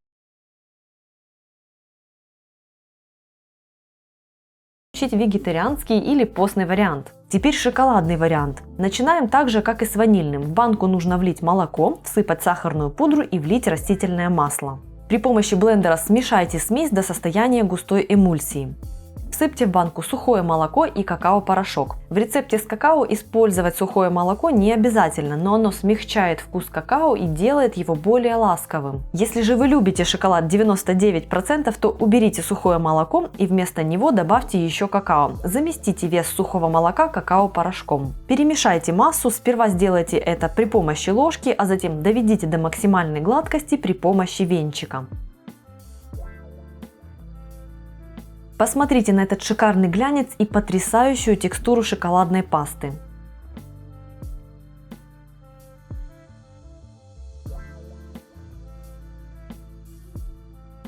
вегетарианский или постный вариант. Теперь шоколадный вариант. Начинаем так же, как и с ванильным. В банку нужно влить молоко, всыпать сахарную пудру и влить растительное масло. При помощи блендера смешайте смесь до состояния густой эмульсии. Всыпьте в банку сухое молоко и какао-порошок. В рецепте с какао использовать сухое молоко не обязательно, но оно смягчает вкус какао и делает его более ласковым. Если же вы любите шоколад 99%, то уберите сухое молоко и вместо него добавьте еще какао. Заместите вес сухого молока какао-порошком. Перемешайте массу, сперва сделайте это при помощи ложки, а затем доведите до максимальной гладкости при помощи венчика. Посмотрите на этот шикарный глянец и потрясающую текстуру шоколадной пасты.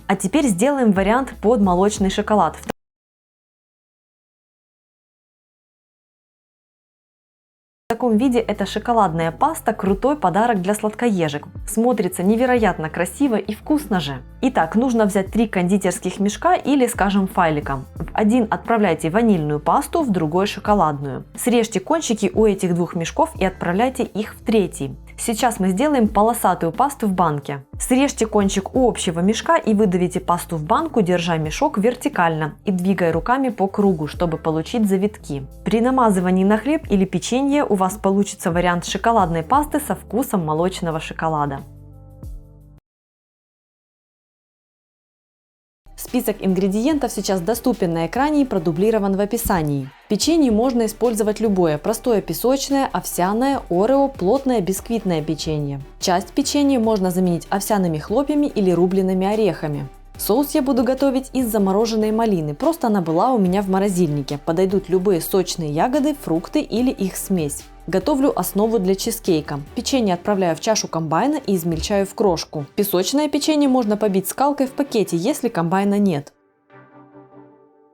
А теперь сделаем вариант под молочный шоколад. В таком виде эта шоколадная паста – крутой подарок для сладкоежек. Смотрится невероятно красиво и вкусно же. Итак, нужно взять 3 кондитерских мешка или, скажем, файлика. В один отправляйте ванильную пасту, в другой шоколадную. Срежьте кончики у этих 2 мешков и отправляйте их в третий. Сейчас мы сделаем полосатую пасту в банке. Срежьте кончик у общего мешка и выдавите пасту в банку, держа мешок вертикально и двигая руками по кругу, чтобы получить завитки. При намазывании на хлеб или печенье у вас получится вариант шоколадной пасты со вкусом молочного шоколада. Список ингредиентов сейчас доступен на экране и продублирован в описании. В печенье можно использовать любое: простое песочное, овсяное, орео, плотное бисквитное печенье. Часть печенья можно заменить овсяными хлопьями или рубленными орехами. Соус я буду готовить из замороженной малины, просто она была у меня в морозильнике. Подойдут любые сочные ягоды, фрукты или их смесь. Готовлю основу для чизкейка. Печенье отправляю в чашу комбайна и измельчаю в крошку. Песочное печенье можно побить скалкой в пакете, если комбайна нет.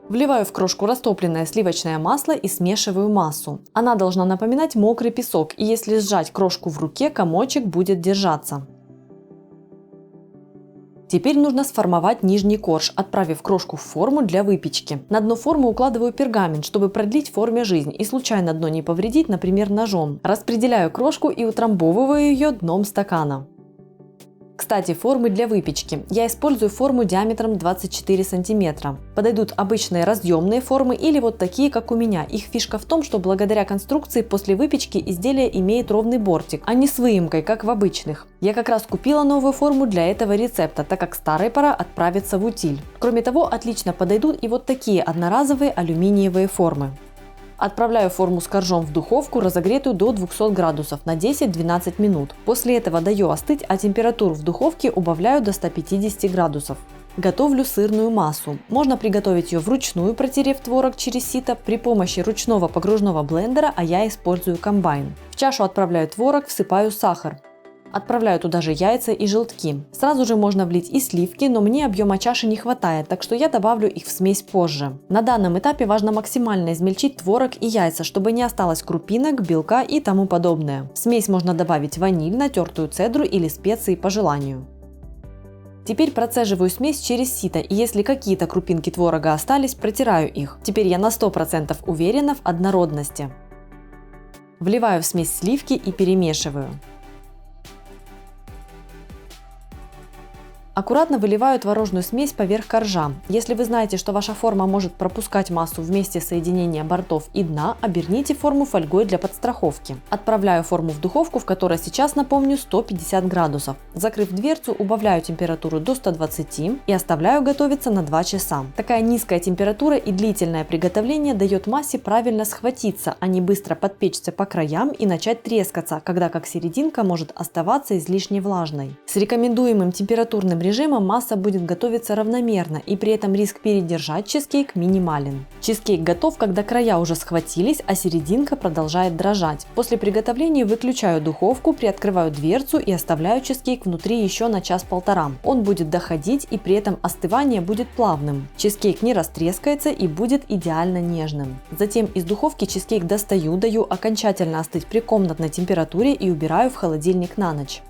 Вливаю в крошку растопленное сливочное масло и смешиваю массу. Она должна напоминать мокрый песок, и если сжать крошку в руке, комочек будет держаться. Теперь нужно сформовать нижний корж, отправив крошку в форму для выпечки. На дно формы укладываю пергамент, чтобы продлить форме жизнь и случайно дно не повредить, например, ножом. Распределяю крошку и утрамбовываю ее дном стакана. Кстати, формы для выпечки. Я использую форму диаметром 24 см. Подойдут обычные разъемные формы или вот такие, как у меня. Их фишка в том, что благодаря конструкции после выпечки изделие имеет ровный бортик, а не с выемкой, как в обычных. Я как раз купила новую форму для этого рецепта, так как старой пора отправиться в утиль. Кроме того, отлично подойдут и вот такие одноразовые алюминиевые формы. Отправляю форму с коржом в духовку, разогретую до 200 градусов на 10-12 минут. После этого даю остыть, а температуру в духовке убавляю до 150 градусов. Готовлю сырную массу. Можно приготовить ее вручную, протерев творог через сито при помощи ручного погружного блендера, а я использую комбайн. В чашу отправляю творог, всыпаю сахар. Отправляю туда же яйца и желтки. Сразу же можно влить и сливки, но мне объема чаши не хватает, так что я добавлю их в смесь позже. На данном этапе важно максимально измельчить творог и яйца, чтобы не осталось крупинок, белка и тому подобное. В смесь можно добавить ваниль, натертую цедру или специи по желанию. Теперь процеживаю смесь через сито, и если какие-то крупинки творога остались, протираю их. Теперь я на 100% уверена в однородности. Вливаю в смесь сливки и перемешиваю. Аккуратно выливаю творожную смесь поверх коржа. Если вы знаете, что ваша форма может пропускать массу вместе соединения бортов и дна, оберните форму фольгой для подстраховки. Отправляю форму в духовку, в которой сейчас, напомню, 150 градусов. Закрыв дверцу, убавляю температуру до 120 и оставляю готовиться на 2 часа. Такая низкая температура и длительное приготовление дает массе правильно схватиться, а не быстро подпечься по краям и начать трескаться, когда как серединка может оставаться излишне влажной. С рекомендуемым температурным режимом масса будет готовиться равномерно, и при этом риск передержать чизкейк минимален. Чизкейк готов, когда края уже схватились, а серединка продолжает дрожать. После приготовления выключаю духовку, приоткрываю дверцу и оставляю чизкейк внутри еще на час-полтора. Он будет доходить, и при этом остывание будет плавным. Чизкейк не растрескается и будет идеально нежным. Затем из духовки чизкейк достаю, даю окончательно остыть при комнатной температуре и убираю в холодильник на ночь.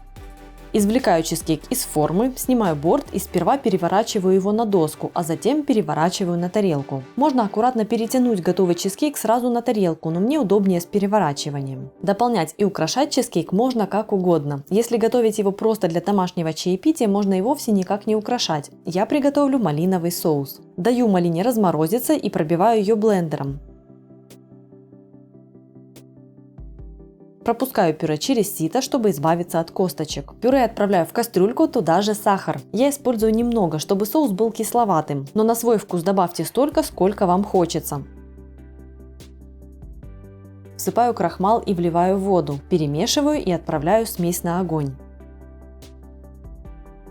Извлекаю чизкейк из формы, снимаю борт и сперва переворачиваю его на доску, а затем переворачиваю на тарелку. Можно аккуратно перетянуть готовый чизкейк сразу на тарелку, но мне удобнее с переворачиванием. Дополнять и украшать чизкейк можно как угодно. Если готовить его просто для домашнего чаепития, можно и вовсе никак не украшать. Я приготовлю малиновый соус. Даю малине разморозиться и пробиваю ее блендером. Пропускаю пюре через сито, чтобы избавиться от косточек. Пюре отправляю в кастрюльку, туда же сахар. Я использую немного, чтобы соус был кисловатым, но на свой вкус добавьте столько, сколько вам хочется. Всыпаю крахмал и вливаю в воду. Перемешиваю и отправляю смесь на огонь.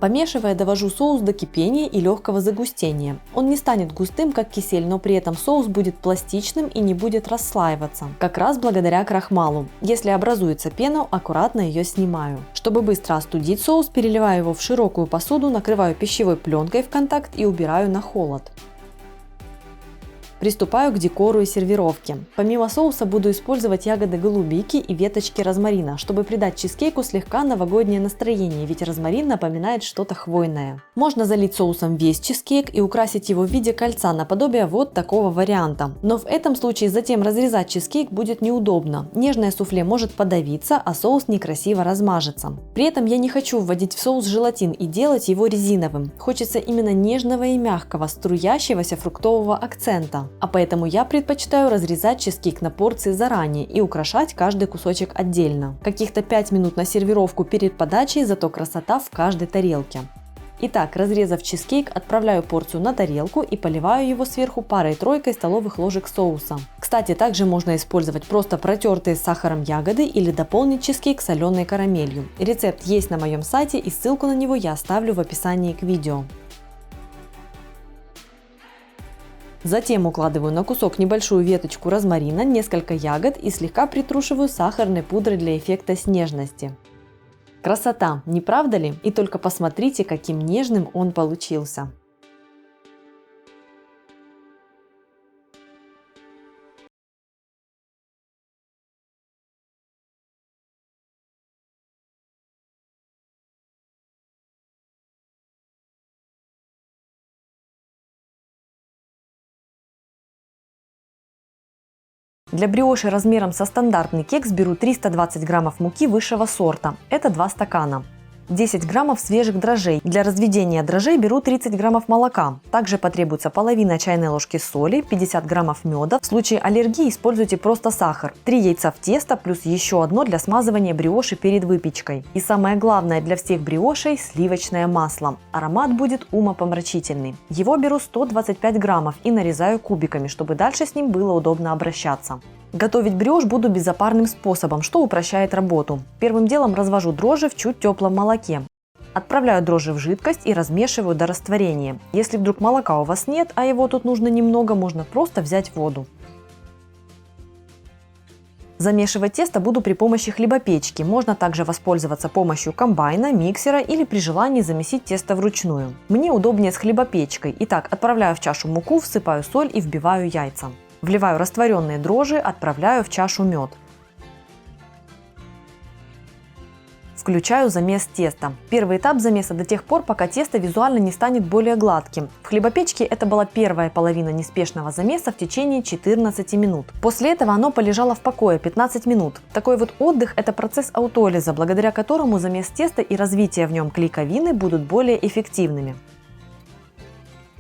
Помешивая, довожу соус до кипения и легкого загустения. Он не станет густым, как кисель, но при этом соус будет пластичным и не будет расслаиваться. Как раз благодаря крахмалу. Если образуется пена, аккуратно ее снимаю. Чтобы быстро остудить соус, переливаю его в широкую посуду, накрываю пищевой пленкой в контакт и убираю на холод. Приступаю к декору и сервировке. Помимо соуса буду использовать ягоды голубики и веточки розмарина, чтобы придать чизкейку слегка новогоднее настроение, ведь розмарин напоминает что-то хвойное. Можно залить соусом весь чизкейк и украсить его в виде кольца наподобие вот такого варианта. Но в этом случае затем разрезать чизкейк будет неудобно. Нежное суфле может подавиться, а соус некрасиво размажется. При этом я не хочу вводить в соус желатин и делать его резиновым. Хочется именно нежного и мягкого, струящегося фруктового акцента. А поэтому я предпочитаю разрезать чизкейк на порции заранее и украшать каждый кусочек отдельно. Каких-то 5 минут на сервировку перед подачей, зато красота в каждой тарелке. Итак, разрезав чизкейк, отправляю порцию на тарелку и поливаю его сверху парой-тройкой столовых ложек соуса. Кстати, также можно использовать просто протертые с сахаром ягоды или дополнить чизкейк соленой карамелью. Рецепт есть на моем сайте, и ссылку на него я оставлю в описании к видео. Затем укладываю на кусок небольшую веточку розмарина, несколько ягод и слегка притрушиваю сахарной пудрой для эффекта снежности. Красота, не правда ли? И только посмотрите, каким нежным он получился. Для брioche размером со стандартный кекс беру 320 граммов муки высшего сорта, это 2 стакана. 10 граммов свежих дрожжей. Для разведения дрожжей беру 30 граммов молока. Также потребуется половина чайной ложки соли, 50 граммов меда. В случае аллергии используйте просто сахар. 3 яйца в тесто плюс еще одно для смазывания брioche перед выпечкой. И самое главное для всех бриошей – сливочное масло. Аромат будет умопомрачительный. Его беру 125 граммов и нарезаю кубиками, чтобы дальше с ним было удобно обращаться. Готовить брioche буду безопарным способом, что упрощает работу. Первым делом развожу дрожжи в чуть теплом молоке. Отправляю дрожжи в жидкость и размешиваю до растворения. Если вдруг молока у вас нет, а его тут нужно немного, можно просто взять воду. Замешивать тесто буду при помощи хлебопечки. Можно также воспользоваться помощью комбайна, миксера или при желании замесить тесто вручную. Мне удобнее с хлебопечкой. Итак, отправляю в чашу муку, всыпаю соль и вбиваю яйца. Вливаю растворенные дрожжи, отправляю в чашу мед. Включаю замес теста. Первый этап замеса до тех пор, пока тесто визуально не станет более гладким. В хлебопечке это была первая половина неспешного замеса в течение 14 минут. После этого оно полежало в покое 15 минут. Такой вот отдых – это процесс аутолиза, благодаря которому замес теста и развитие в нем клейковины будут более эффективными.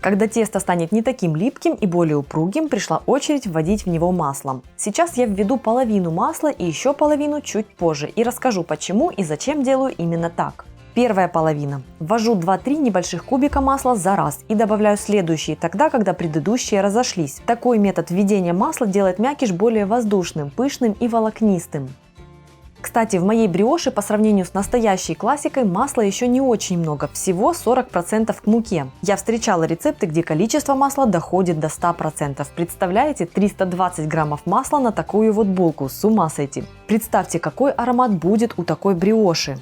Когда тесто станет не таким липким и более упругим, пришла очередь вводить в него масло. Сейчас я введу половину масла и еще половину чуть позже и расскажу, почему и зачем делаю именно так. Первая половина. Ввожу 2-3 небольших кубика масла за раз и добавляю следующие тогда, когда предыдущие разошлись. Такой метод введения масла делает мякиш более воздушным, пышным и волокнистым. Кстати, в моей брioche по сравнению с настоящей классикой масла еще не очень много, всего 40% к муке. Я встречала рецепты, где количество масла доходит до 100%. Представляете, 320 граммов масла на такую вот булку, с ума сойти. Представьте, какой аромат будет у такой брioche.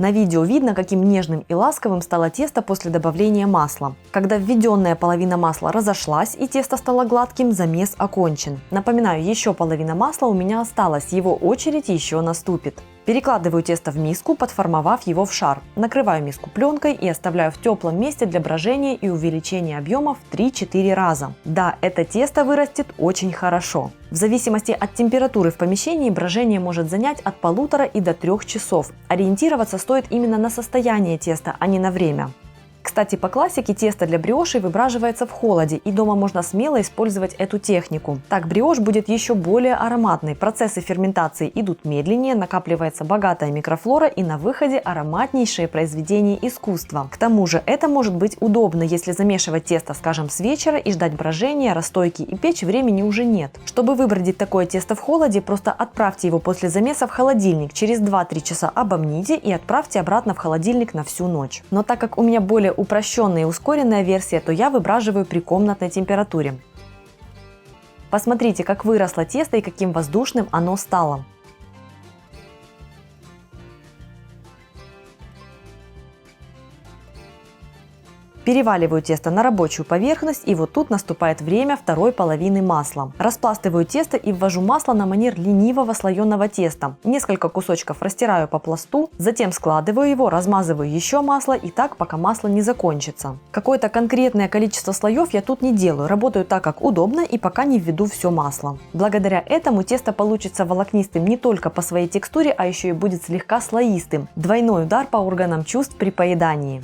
На видео видно, каким нежным и ласковым стало тесто после добавления масла. Когда введенная половина масла разошлась и тесто стало гладким, замес окончен. Напоминаю, еще половина масла у меня осталась, его очередь еще наступит. Перекладываю тесто в миску, подформовав его в шар. Накрываю миску пленкой и оставляю в теплом месте для брожения и увеличения объема в 3-4 раза. Да, это тесто вырастет очень хорошо. В зависимости от температуры в помещении брожение может занять от 1,5 и до 3 часов. Ориентироваться стоит именно на состояние теста, а не на время. Кстати, по классике тесто для брioche выбраживается в холоде, и дома можно смело использовать эту технику. Так брioche будет еще более ароматной, процессы ферментации идут медленнее, накапливается богатая микрофлора и на выходе ароматнейшее произведение искусства. К тому же это может быть удобно, если замешивать тесто, скажем, с вечера и ждать брожения, расстойки и печь времени уже нет. Чтобы выбродить такое тесто в холоде, просто отправьте его после замеса в холодильник, через 2-3 часа обомните и отправьте обратно в холодильник на всю ночь. Но так как у меня более упрощенная и ускоренная версия, то я выбраживаю при комнатной температуре. Посмотрите, как выросло тесто и каким воздушным оно стало. Переваливаю тесто на рабочую поверхность, и вот тут наступает время второй половины масла. Распластываю тесто и ввожу масло на манер ленивого слоеного теста. Несколько кусочков растираю по пласту, затем складываю его, размазываю еще масло и так, пока масло не закончится. Какое-то конкретное количество слоев я тут не делаю, работаю так, как удобно и пока не введу все масло. Благодаря этому тесто получится волокнистым не только по своей текстуре, а еще и будет слегка слоистым. Двойной удар по органам чувств при поедании.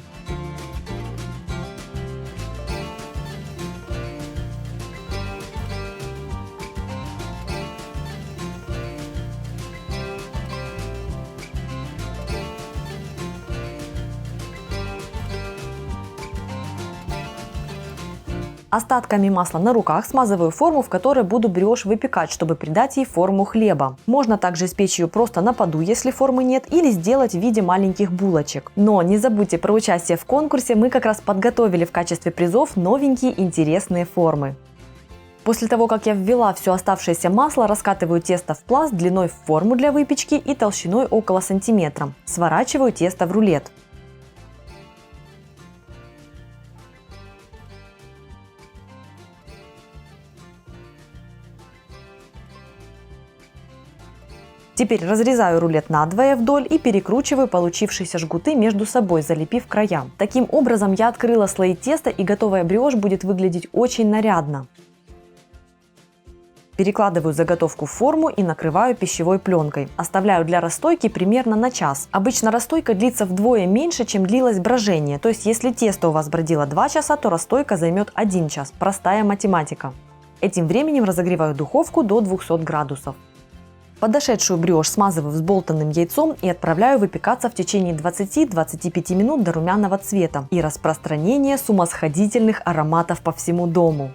Остатками масла на руках смазываю форму, в которой буду брioche выпекать, чтобы придать ей форму хлеба. Можно также испечь ее просто на поду, если формы нет, или сделать в виде маленьких булочек. Но не забудьте про участие в конкурсе, мы как раз подготовили в качестве призов новенькие интересные формы. После того, как я ввела все оставшееся масло, раскатываю тесто в пласт длиной в форму для выпечки и толщиной около сантиметра. Сворачиваю тесто в рулет. Теперь разрезаю рулет надвое вдоль и перекручиваю получившиеся жгуты между собой, залепив края. Таким образом я открыла слои теста, и готовая брioche будет выглядеть очень нарядно. Перекладываю заготовку в форму и накрываю пищевой пленкой. Оставляю для расстойки примерно на час. Обычно расстойка длится вдвое меньше, чем длилось брожение. То есть если тесто у вас бродило 2 часа, то расстойка займет 1 час. Простая математика. Этим временем разогреваю духовку до 200 градусов. Подошедшую брioche смазываю взболтанным яйцом и отправляю выпекаться в течение 20-25 минут до румяного цвета и распространения с умосходительных ароматов по всему дому.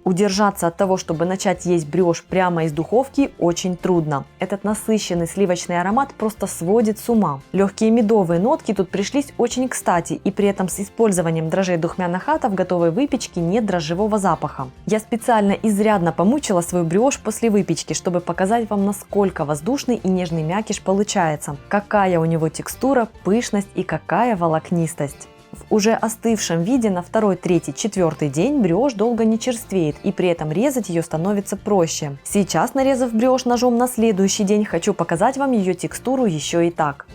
Удержаться от того, чтобы начать есть брioche прямо из духовки, очень трудно. Этот насыщенный сливочный аромат просто сводит с ума. Легкие медовые нотки тут пришлись очень кстати, и при этом с использованием дрожжей духмяных ата в готовой выпечке нет дрожжевого запаха. Я специально изрядно помучила свою брioche после выпечки, чтобы показать вам, насколько воздушный и нежный мякиш получается, какая у него текстура, пышность и какая волокнистость. В уже остывшем виде на 2-й, 3-й, 4-й день брioche долго не черствеет, и при этом резать ее становится проще. Сейчас, нарезав брioche ножом на следующий день, хочу показать вам ее текстуру еще и так.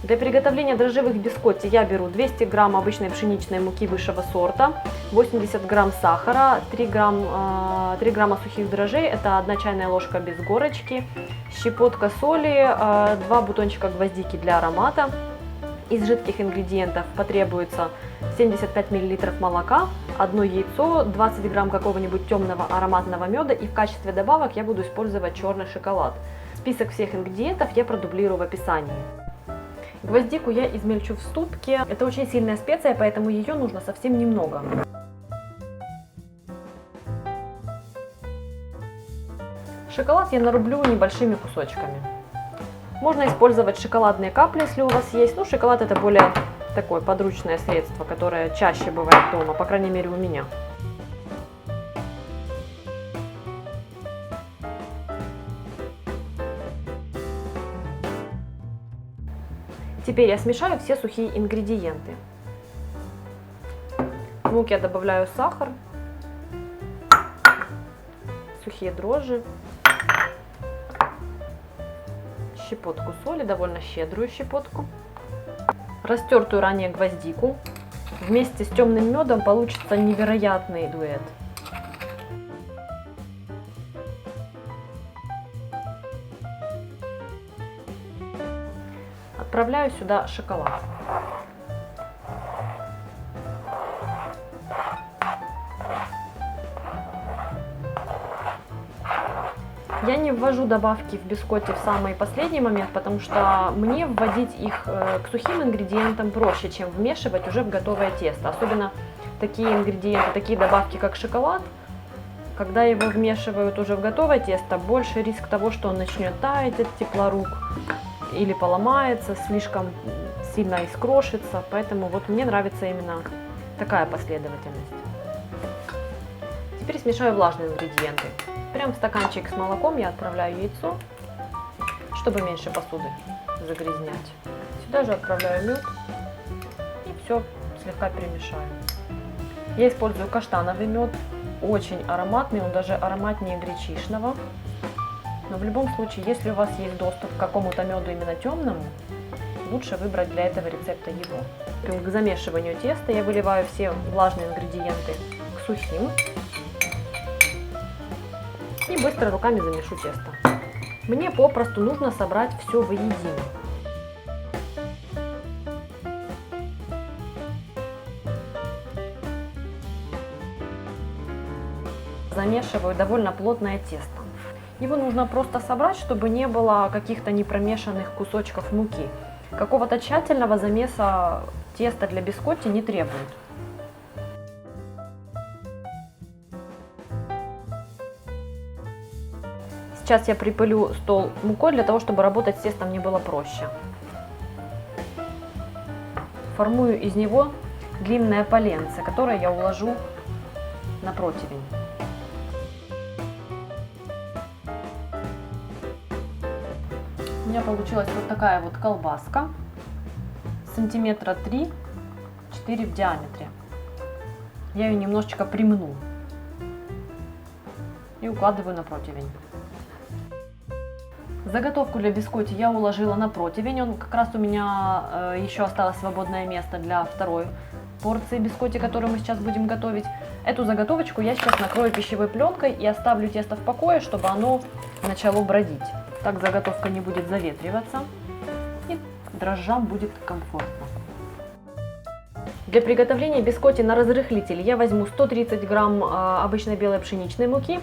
Для приготовления дрожжевых бискотти я беру 200 грамм обычной пшеничной муки высшего сорта, 80 грамм сахара, 3 грамма сухих дрожжей, это 1 чайная ложка без горочки, щепотка соли, 2 бутончика гвоздики для аромата. Из жидких ингредиентов потребуется 75 мл молока, 1 яйцо, 20 грамм какого-нибудь темного ароматного меда, и в качестве добавок я буду использовать черный шоколад. Список всех ингредиентов я продублирую в описании. Гвоздику я измельчу в ступке. Это очень сильная специя, поэтому ее нужно совсем немного. Шоколад я нарублю небольшими кусочками. Можно использовать шоколадные капли, если у вас есть. Но шоколад это более такое подручное средство, которое чаще бывает дома, по крайней мере у меня. Теперь я смешаю все сухие ингредиенты. В муку я добавляю сахар, сухие дрожжи, щепотку соли, довольно щедрую щепотку, растертую ранее гвоздику. Вместе с темным медом получится невероятный дуэт. Отправляю сюда шоколад. Я не ввожу добавки в бискотти в самый последний момент, потому что мне вводить их к сухим ингредиентам проще, чем вмешивать уже в готовое тесто. Особенно такие ингредиенты, такие добавки, как шоколад, когда его вмешивают уже в готовое тесто, больше риск того, что он начнет таять от тепла рук или поломается, слишком сильно искрошится. Поэтому вот мне нравится именно такая последовательность. Теперь смешаю влажные ингредиенты. Прям в стаканчик с молоком я отправляю яйцо, чтобы меньше посуды загрязнять. Сюда же отправляю мед и все слегка перемешаю. Я использую каштановый мед, очень ароматный, он даже ароматнее гречишного. Но в любом случае, если у вас есть доступ к какому-то меду именно темному, лучше выбрать для этого рецепта его. К замешиванию теста я выливаю все влажные ингредиенты к сухим. И быстро руками замешу тесто. Мне попросту нужно собрать все воедино. Замешиваю довольно плотное тесто. Его нужно просто собрать, чтобы не было каких-то непромешанных кусочков муки. Какого-то тщательного замеса теста для бискотти не требует. Сейчас я припылю стол мукой для того, чтобы работать с тестом мне было проще. Формую из него длинное поленце, которое я уложу на противень. меня получилась вот такая вот колбаска, сантиметра 3-4 в диаметре. Я ее немножечко примну и укладываю на противень. Заготовку для бискотти я уложила на противень, он как раз у меня еще осталось свободное место для второй порции бискотти, которую мы сейчас будем готовить. Эту заготовочку я сейчас накрою пищевой пленкой и оставлю тесто в покое, чтобы оно начало бродить. Так заготовка не будет заветриваться и дрожжам будет комфортно. Для приготовления бискотти на разрыхлитель я возьму 130 грамм обычной белой пшеничной муки,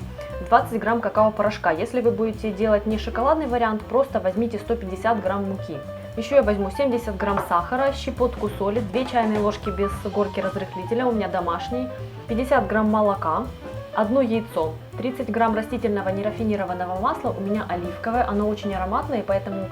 20 грамм какао-порошка. Если вы будете делать не шоколадный вариант, просто возьмите 150 грамм муки. Еще я возьму 70 грамм сахара, щепотку соли, 2 чайные ложки без горки разрыхлителя, у меня домашний, 50 грамм молока, 1 яйцо, 30 грамм растительного нерафинированного масла, у меня оливковое, оно очень ароматное, поэтому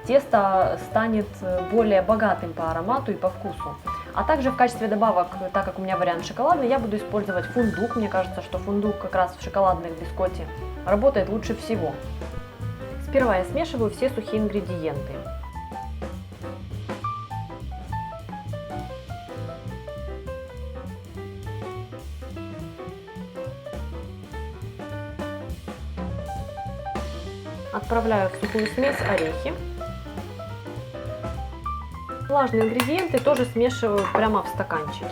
тесто станет более богатым по аромату и по вкусу. А также в качестве добавок, так как у меня вариант шоколадный, я буду использовать фундук. Мне кажется, что фундук как раз в шоколадных бискотти работает лучше всего. Сперва я смешиваю все сухие ингредиенты. Отправляю в сухую смесь орехи. Влажные ингредиенты тоже смешиваю прямо в стаканчике.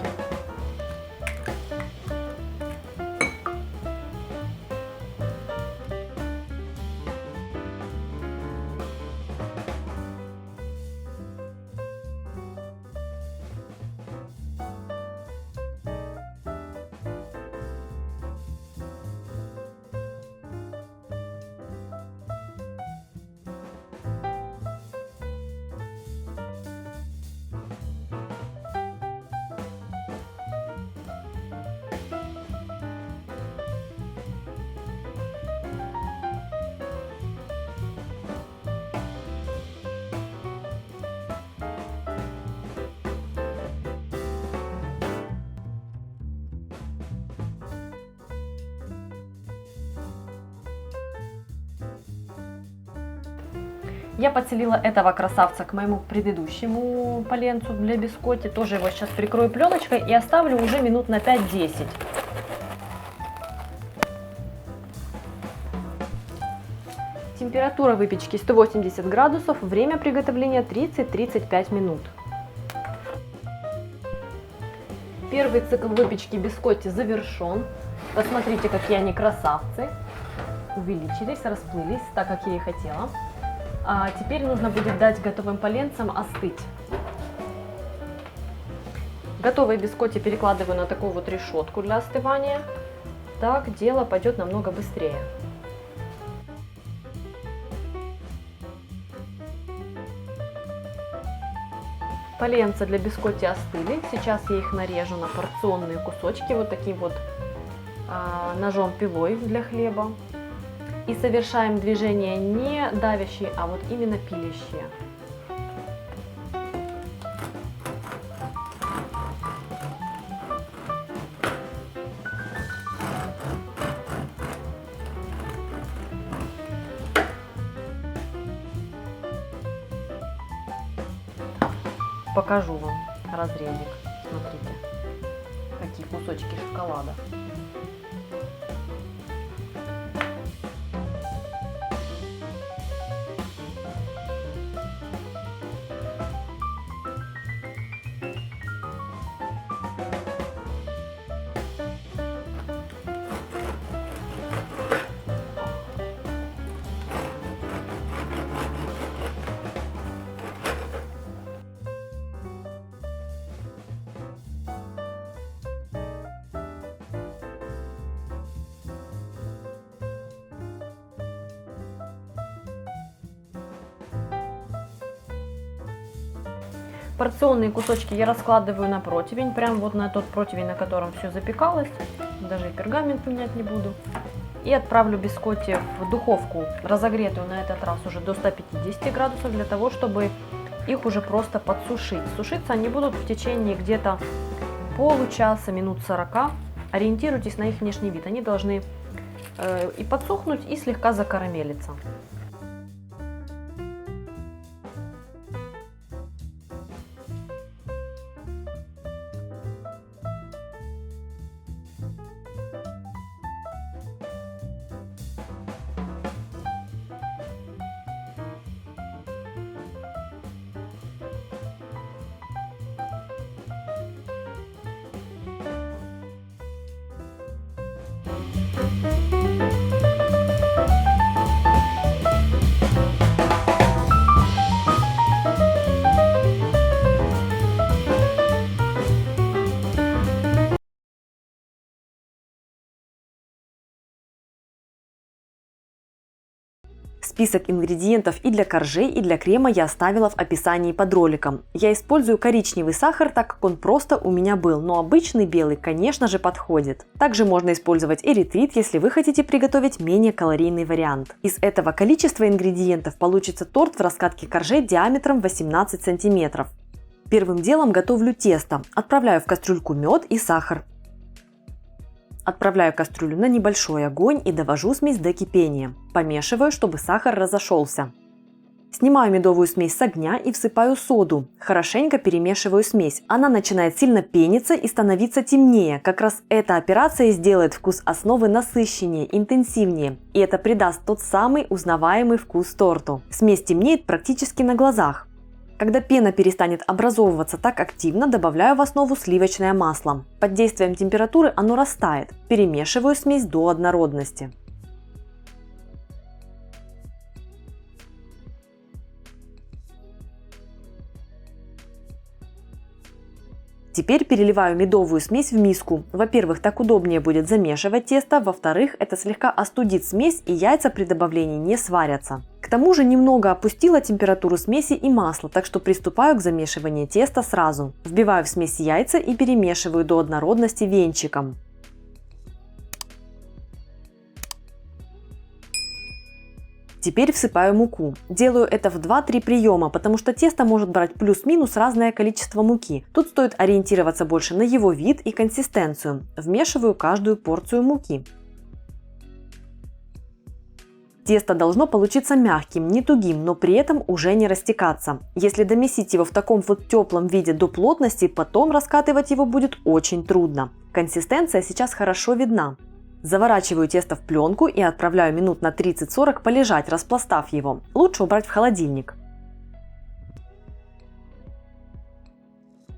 Я подселила этого красавца к моему предыдущему поленцу для бискотти. Тоже его сейчас прикрою пленочкой и оставлю уже минут на 5-10. Температура выпечки 180 градусов, время приготовления 30-35 минут. Первый цикл выпечки бискотти завершен. Посмотрите, какие они красавцы. Увеличились, расплылись, так как я и хотела. А теперь нужно будет дать готовым поленцам остыть. Готовые бискотти перекладываю на такую вот решетку для остывания. Так дело пойдет намного быстрее. Поленца для бискотти остыли. Сейчас я их нарежу на порционные кусочки, вот таким вот ножом-пилой для хлеба. И совершаем движения не давящие, а вот именно пилящие. Покажу вам разрезик. Смотрите, какие кусочки шоколада. Порционные кусочки я раскладываю на противень, прям вот на тот противень, на котором все запекалось. Даже и пергамент менять не буду. И отправлю бискотти в духовку, разогретую на этот раз уже до 150 градусов, для того, чтобы их уже просто подсушить. Сушиться они будут в течение где-то получаса, минут 40. Ориентируйтесь на их внешний вид. Они должны и подсохнуть, и слегка закарамелиться. Список ингредиентов и для коржей, и для крема я оставила в описании под роликом. Я использую коричневый сахар, так как он просто у меня был, но обычный белый, конечно же, подходит. Также можно использовать эритрит, если вы хотите приготовить менее калорийный вариант. Из этого количества ингредиентов получится торт в раскатке коржей диаметром 18 см. Первым делом готовлю тесто. Отправляю в кастрюльку мед и сахар. Отправляю кастрюлю на небольшой огонь и довожу смесь до кипения. Помешиваю, чтобы сахар разошелся. Снимаю медовую смесь с огня и всыпаю соду. Хорошенько перемешиваю смесь. Она начинает сильно пениться и становиться темнее. Как раз эта операция сделает вкус основы насыщеннее, интенсивнее. И это придаст тот самый узнаваемый вкус торту. Смесь темнеет практически на глазах. Когда пена перестанет образовываться так активно, добавляю в основу сливочное масло. Под действием температуры оно растает. Перемешиваю смесь до однородности. Теперь переливаю медовую смесь в миску. Во-первых, так удобнее будет замешивать тесто. Во-вторых, это слегка остудит смесь, и яйца при добавлении не сварятся. К тому же немного опустила температуру смеси и масла, так что приступаю к замешиванию теста сразу. Вбиваю в смесь яйца и перемешиваю до однородности венчиком. Теперь всыпаю муку. Делаю это в 2-3 приема, потому что тесто может брать плюс-минус разное количество муки. Тут стоит ориентироваться больше на его вид и консистенцию. Вмешиваю каждую порцию муки. Тесто должно получиться мягким, не тугим, но при этом уже не растекаться. Если домесить его в таком вот теплом виде до плотности, потом раскатывать его будет очень трудно. Консистенция сейчас хорошо видна. Заворачиваю тесто в пленку и отправляю минут на 30-40 полежать, распластав его. Лучше убрать в холодильник.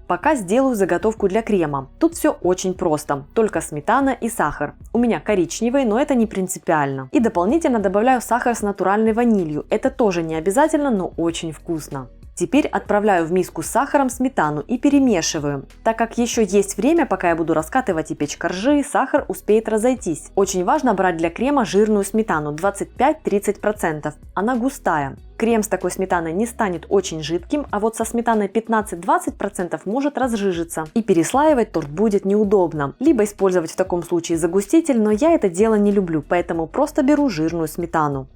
Пока сделаю заготовку для крема. Тут все очень просто, только сметана и сахар. У меня коричневый, но это не принципиально. И дополнительно добавляю сахар с натуральной ванилью. Это тоже не обязательно, но очень вкусно. Теперь отправляю в миску с сахаром сметану и перемешиваю. Так как еще есть время, пока я буду раскатывать и печь коржи, сахар успеет разойтись. Очень важно брать для крема жирную сметану 25-30%. Она густая. Крем с такой сметаной не станет очень жидким, а вот со сметаной 15-20% может разжижиться. И переслаивать торт будет неудобно. Либо использовать в таком случае загуститель, но я это дело не люблю, поэтому просто беру жирную сметану.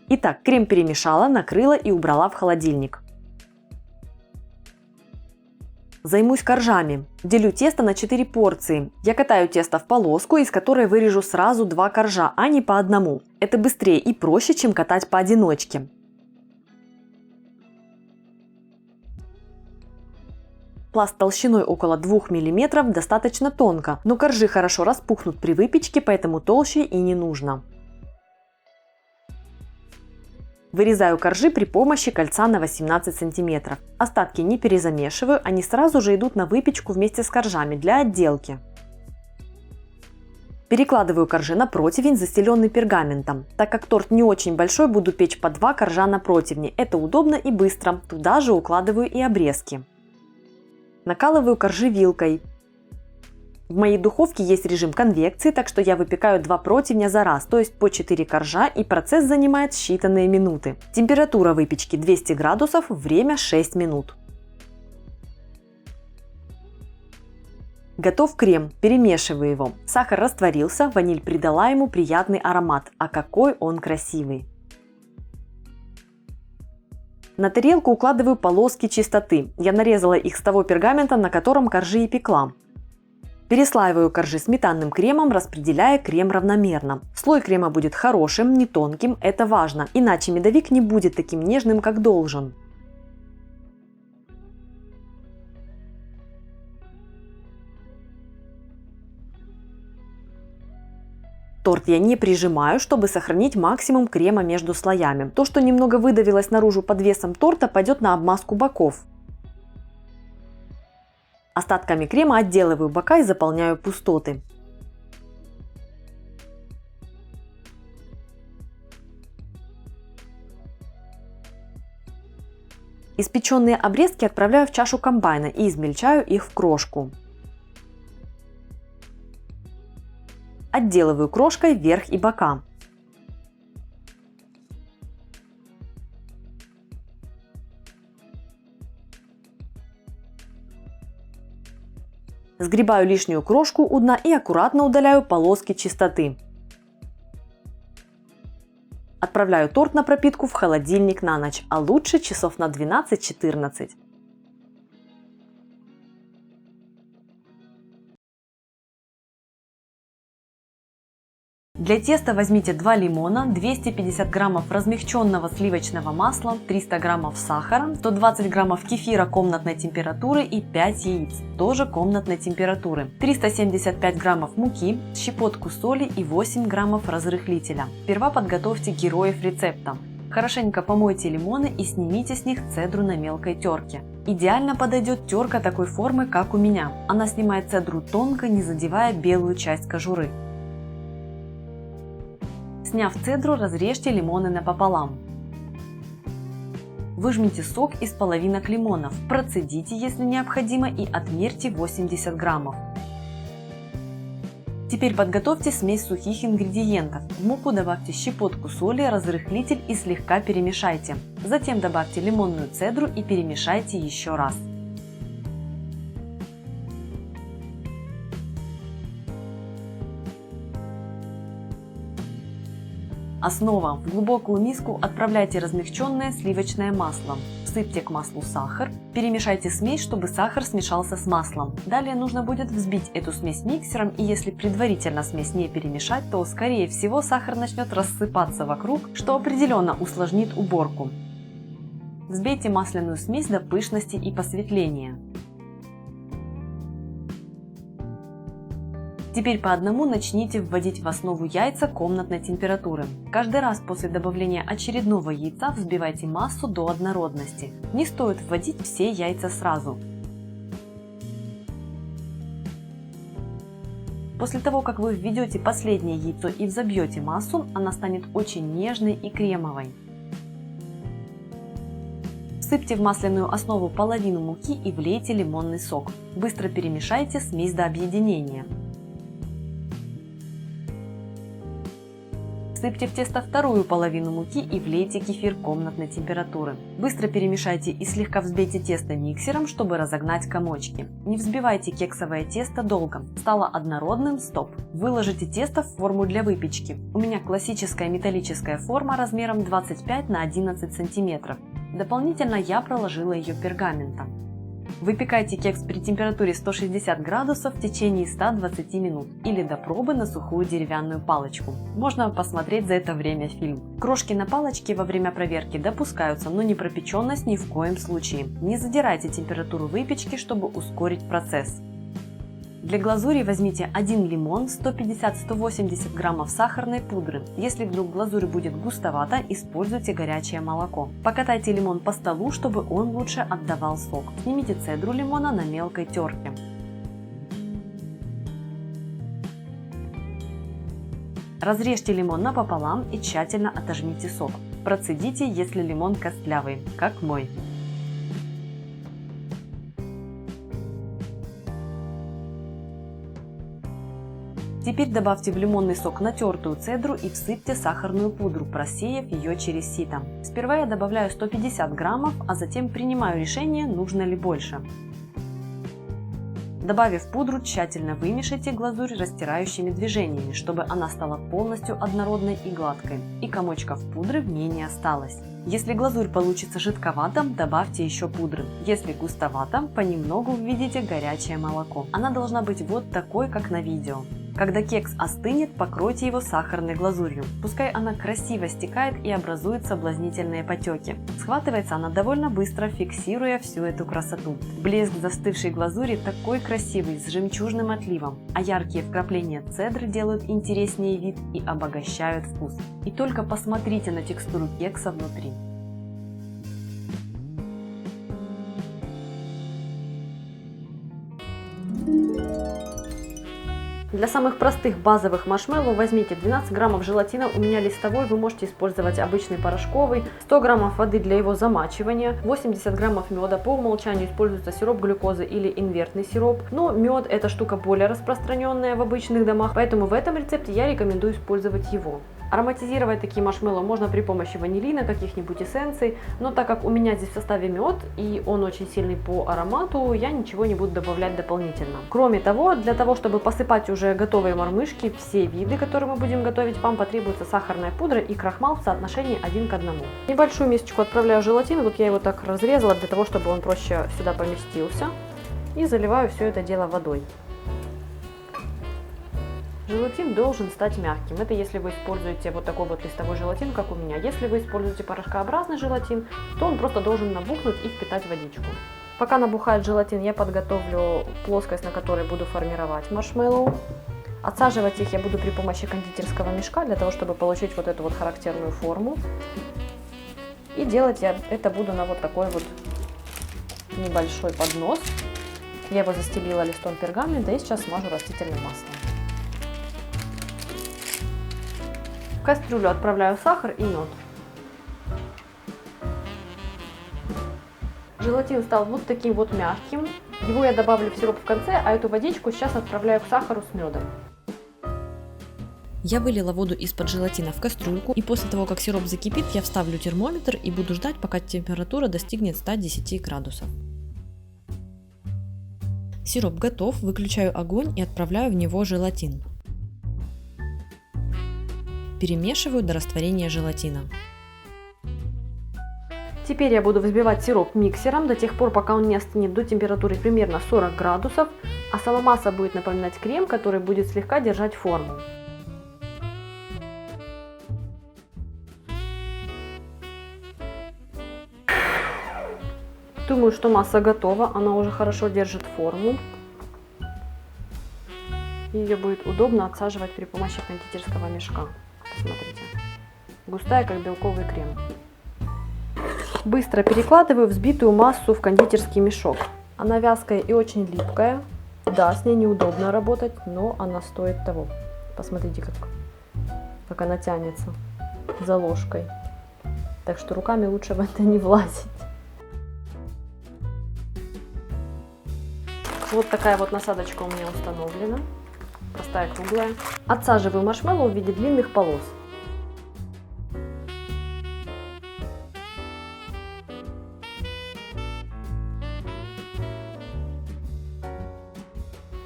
Итак, крем перемешала, накрыла и убрала в холодильник. Займусь коржами. Делю тесто на 4 порции. Я катаю тесто в полоску, из которой вырежу сразу 2 коржа, а не по одному. Это быстрее и проще, чем катать поодиночке. Пласт толщиной около 2 мм достаточно тонко, но коржи хорошо распухнут при выпечке, поэтому толще и не нужно. Вырезаю коржи при помощи кольца на 18 см. Остатки не перезамешиваю, они сразу же идут на выпечку вместе с коржами для отделки. Перекладываю коржи на противень, застеленный пергаментом. Так как торт не очень большой, буду печь по 2 коржа на противне. Это удобно и быстро. Туда же укладываю и обрезки. Накалываю коржи вилкой. В моей духовке есть режим конвекции, так что я выпекаю 2 противня за раз, то есть по 4 коржа, и процесс занимает считанные минуты. Температура выпечки 200 градусов, время 6 минут. Готов крем, перемешиваю его. Сахар растворился, ваниль придала ему приятный аромат, а какой он красивый. На тарелку укладываю полоски чистоты. Я нарезала их с того пергамента, на котором коржи и пекла. Переслаиваю коржи сметанным кремом, распределяя крем равномерно. Слой крема будет хорошим, не тонким, это важно, иначе медовик не будет таким нежным, как должен. Торт я не прижимаю, чтобы сохранить максимум крема между слоями. То, что немного выдавилось наружу под весом торта, пойдет на обмазку боков. Остатками крема отделываю бока и заполняю пустоты. Испеченные обрезки отправляю в чашу комбайна и измельчаю их в крошку. Отделываю крошкой верх и бока. Сгребаю лишнюю крошку у дна и аккуратно удаляю полоски чистоты. Отправляю торт на пропитку в холодильник на ночь, а лучше часов на 12-14. Для теста возьмите 2 лимона, 250 граммов размягченного сливочного масла, 300 граммов сахара, 120 граммов кефира комнатной температуры и 5 яиц, тоже комнатной температуры, 375 граммов муки, щепотку соли и 8 граммов разрыхлителя. Сперва подготовьте героев рецепта. Хорошенько помойте лимоны и снимите с них цедру на мелкой терке. Идеально подойдет терка такой формы, как у меня. Она снимает цедру тонко, не задевая белую часть кожуры. Сняв цедру, разрежьте лимоны напополам. Выжмите сок из половинок лимонов, процедите, если необходимо, и отмерьте 80 граммов. Теперь подготовьте смесь сухих ингредиентов. В муку добавьте щепотку соли, разрыхлитель и слегка перемешайте. Затем добавьте лимонную цедру и перемешайте еще раз. Основа. В глубокую миску отправляйте размягченное сливочное масло. Всыпьте к маслу сахар. Перемешайте смесь, чтобы сахар смешался с маслом. Далее нужно будет взбить эту смесь миксером, и если предварительно смесь не перемешать, то скорее всего сахар начнет рассыпаться вокруг, что определенно усложнит уборку. Взбейте масляную смесь до пышности и посветления. Теперь по одному начните вводить в основу яйца комнатной температуры. Каждый раз после добавления очередного яйца взбивайте массу до однородности. Не стоит вводить все яйца сразу. После того, как вы введете последнее яйцо и взобьете массу, она станет очень нежной и кремовой. Всыпьте в масляную основу половину муки и влейте лимонный сок. Быстро перемешайте смесь до объединения. Всыпьте в тесто вторую половину муки и влейте кефир комнатной температуры. Быстро перемешайте и слегка взбейте тесто миксером, чтобы разогнать комочки. Не взбивайте кексовое тесто долго. Стало однородным – стоп. Выложите тесто в форму для выпечки. У меня классическая металлическая форма размером 25 на 11 см. Дополнительно я проложила ее пергаментом. Выпекайте кекс при температуре 160 градусов в течение 120 минут или до пробы на сухую деревянную палочку. Можно посмотреть за это время фильм. Крошки на палочке во время проверки допускаются, но непропеченность ни в коем случае. Не задирайте температуру выпечки, чтобы ускорить процесс. Для глазури возьмите 1 лимон, 150-180 граммов сахарной пудры. Если вдруг глазурь будет густовата, используйте горячее молоко. Покатайте лимон по столу, чтобы он лучше отдавал сок. Снимите цедру лимона на мелкой терке. Разрежьте лимон напополам и тщательно отожмите сок. Процедите, если лимон костлявый, как мой. Теперь добавьте в лимонный сок натертую цедру и всыпьте сахарную пудру, просеяв ее через сито. Сперва я добавляю 150 граммов, а затем принимаю решение, нужно ли больше. Добавив пудру, тщательно вымешайте глазурь растирающими движениями, чтобы она стала полностью однородной и гладкой, и комочков пудры в ней не осталось. Если глазурь получится жидковата, добавьте еще пудры. Если густовато, понемногу введите горячее молоко. Она должна быть вот такой, как на видео. Когда кекс остынет, покройте его сахарной глазурью. Пускай она красиво стекает и образует соблазнительные потеки. Схватывается она довольно быстро, фиксируя всю эту красоту. Блеск застывшей глазури такой красивый, с жемчужным отливом, а яркие вкрапления цедры делают интереснее вид и обогащают вкус. И только посмотрите на текстуру кекса внутри. Для самых простых базовых маршмеллоу возьмите 12 граммов желатина, у меня листовой, вы можете использовать обычный порошковый, 100 граммов воды для его замачивания, 80 граммов меда, по умолчанию используется сироп глюкозы или инвертный сироп, но мед это штука более распространенная в обычных домах, поэтому в этом рецепте я рекомендую использовать его. Ароматизировать такие маршмеллоу можно при помощи ванилина, каких-нибудь эссенций, но так как у меня здесь в составе мед и он очень сильный по аромату, я ничего не буду добавлять дополнительно. Кроме того, для того, чтобы посыпать уже готовые мормышки, все виды, которые мы будем готовить, вам потребуется сахарная пудра и крахмал в соотношении 1 к 1. В небольшую мисочку отправляю желатин, вот я его так разрезала для того, чтобы он проще сюда поместился, и заливаю все это дело водой. Желатин должен стать мягким. Это если вы используете вот такой вот листовой желатин, как у меня. Если вы используете порошкообразный желатин, то он просто должен набухнуть и впитать водичку. Пока набухает желатин, я подготовлю плоскость, на которой буду формировать маршмеллоу. Отсаживать их я буду при помощи кондитерского мешка, для того, чтобы получить вот эту вот характерную форму. И делать я это буду на вот такой вот небольшой поднос. Я его застелила листом пергамента и сейчас смажу растительным маслом. В кастрюлю отправляю сахар и мед. Желатин стал вот таким вот мягким. Его я добавлю в сироп в конце, а эту водичку сейчас отправляю к сахару с медом. Я вылила воду из-под желатина в кастрюльку, и после того, как сироп закипит, я вставлю термометр и буду ждать, пока температура достигнет 110 градусов. Сироп готов, выключаю огонь и отправляю в него желатин. Перемешиваю до растворения желатина. Теперь я буду взбивать сироп миксером до тех пор, пока он не остынет до температуры примерно 40 градусов, а сама масса будет напоминать крем, который будет слегка держать форму. Думаю, что масса готова, она уже хорошо держит форму. Ее будет удобно отсаживать при помощи кондитерского мешка. Посмотрите, густая, как белковый крем. Быстро перекладываю взбитую массу в кондитерский мешок. Она вязкая и очень липкая. Да, с ней неудобно работать, но она стоит того. Посмотрите, как она тянется за ложкой. Так что руками лучше в это не влазить. Вот такая вот насадочка у меня установлена. Простая, круглая. Отсаживаю маршмеллоу в виде длинных полос.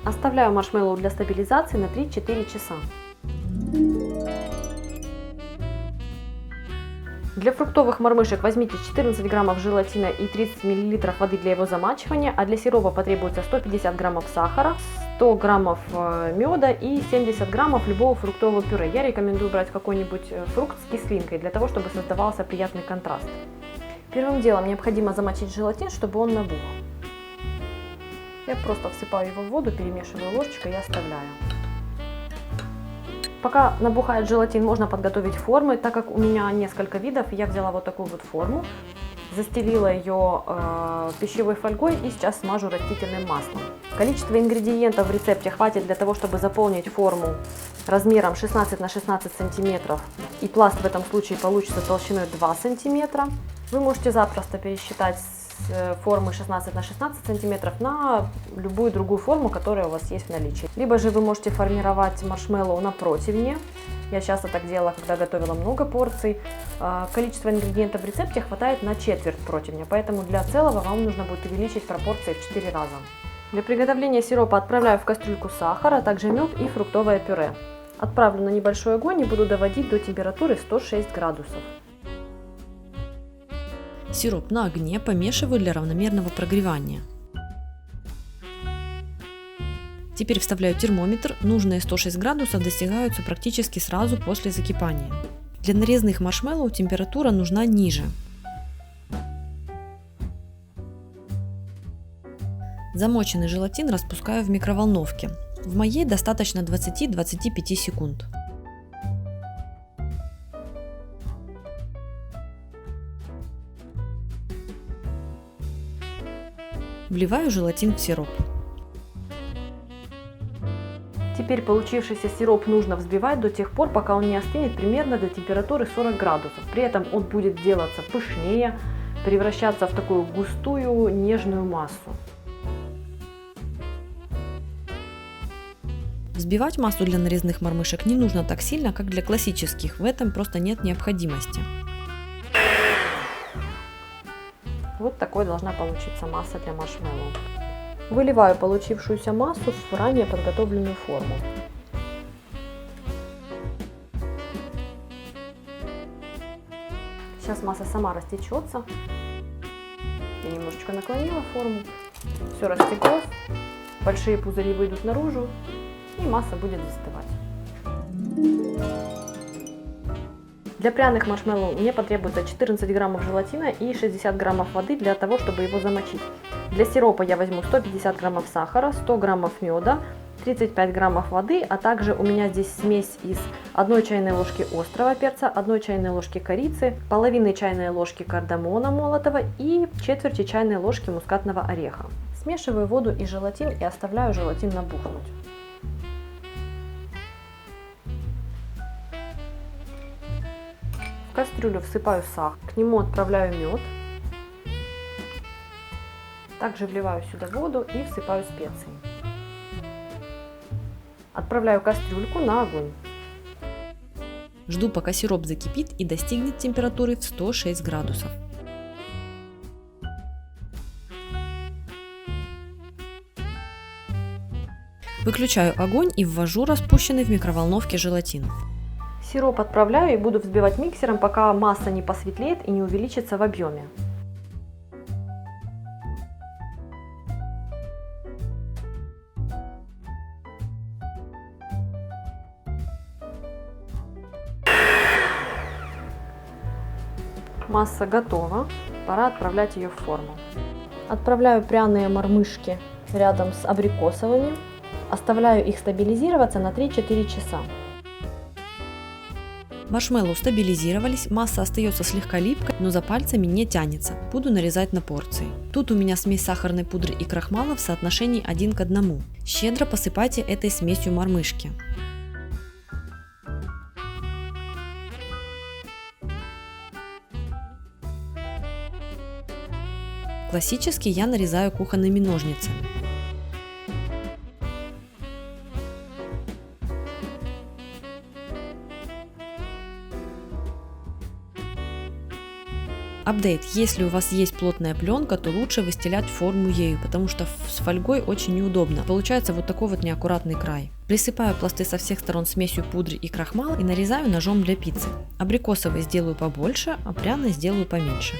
Оставляю маршмеллоу для стабилизации на 3-4 часа. Для фруктовых мормышек возьмите 14 граммов желатина и 30 мл воды для его замачивания, а для сиропа потребуется 150 граммов сахара, 100 граммов меда и 70 граммов любого фруктового пюре. Я рекомендую брать какой-нибудь фрукт с кислинкой, для того, чтобы создавался приятный контраст. Первым делом необходимо замочить желатин, чтобы он набух. Я просто всыпаю его в воду, перемешиваю ложечкой и оставляю. Пока набухает желатин, можно подготовить формы. Так как у меня несколько видов, я взяла вот такую вот форму, застелила ее пищевой фольгой и сейчас смажу растительным маслом. Количество ингредиентов в рецепте хватит для того, чтобы заполнить форму размером 16 на 16 сантиметров. И пласт в этом случае получится толщиной 2 сантиметра. Вы можете запросто пересчитать с формы 16 на 16 сантиметров на любую другую форму, которая у вас есть в наличии. Либо же вы можете формировать маршмеллоу на противне. Я часто так делала, когда готовила много порций. Количество ингредиентов в рецепте хватает на четверть противня, поэтому для целого вам нужно будет увеличить пропорции в 4 раза. Для приготовления сиропа отправляю в кастрюльку сахар, а также мед и фруктовое пюре. Отправлю на небольшой огонь и буду доводить до температуры 106 градусов. Сироп на огне помешиваю для равномерного прогревания. Теперь вставляю термометр, нужные 106 градусов достигаются практически сразу после закипания. Для нарезных маршмеллоу температура нужна ниже. Замоченный желатин распускаю в микроволновке. В моей достаточно 20-25 секунд. Вливаю желатин в сироп. Теперь получившийся сироп нужно взбивать до тех пор, пока он не остынет примерно до температуры 40 градусов. При этом он будет делаться пышнее, превращаться в такую густую, нежную массу. Взбивать массу для нарезных мормышек не нужно так сильно, как для классических, в этом просто нет необходимости. Вот такой должна получиться масса для маршмеллоу. Выливаю получившуюся массу в ранее подготовленную форму. Сейчас масса сама растечется. Я немножечко наклонила форму. Все растеклось. Большие пузыри выйдут наружу. И масса будет застывать. Для пряных маршмеллоу мне потребуется 14 граммов желатина и 60 граммов воды для того, чтобы его замочить. Для сиропа я возьму 150 граммов сахара, 100 граммов меда, 35 граммов воды, а также у меня здесь смесь из 1 чайной ложки острого перца, 1 чайной ложки корицы, половины чайной ложки кардамона молотого и четверти чайной ложки мускатного ореха. Смешиваю воду и желатин и оставляю желатин набухнуть. В кастрюлю всыпаю сахар, к нему отправляю мед. Также вливаю сюда воду и всыпаю специи. Отправляю кастрюльку на огонь. Жду, пока сироп закипит и достигнет температуры в 106 градусов. Выключаю огонь и ввожу распущенный в микроволновке желатин. Сироп отправляю и буду взбивать миксером, пока масса не посветлеет и не увеличится в объеме. Масса готова, пора отправлять ее в форму. Отправляю пряные мормышки рядом с абрикосовыми, оставляю их стабилизироваться на 3-4 часа. Маршмеллоу стабилизировались, масса остается слегка липкой, но за пальцами не тянется. Буду нарезать на порции. Тут у меня смесь сахарной пудры и крахмала в соотношении 1 к 1. Щедро посыпайте этой смесью мормышки. Классически я нарезаю кухонными ножницами. Апдейт: если у вас есть плотная пленка, то лучше выстилать форму ею, потому что с фольгой очень неудобно. Получается вот такой вот неаккуратный край. Присыпаю пласты со всех сторон смесью пудры и крахмала и нарезаю ножом для пиццы. Абрикосовый сделаю побольше, а пряный сделаю поменьше.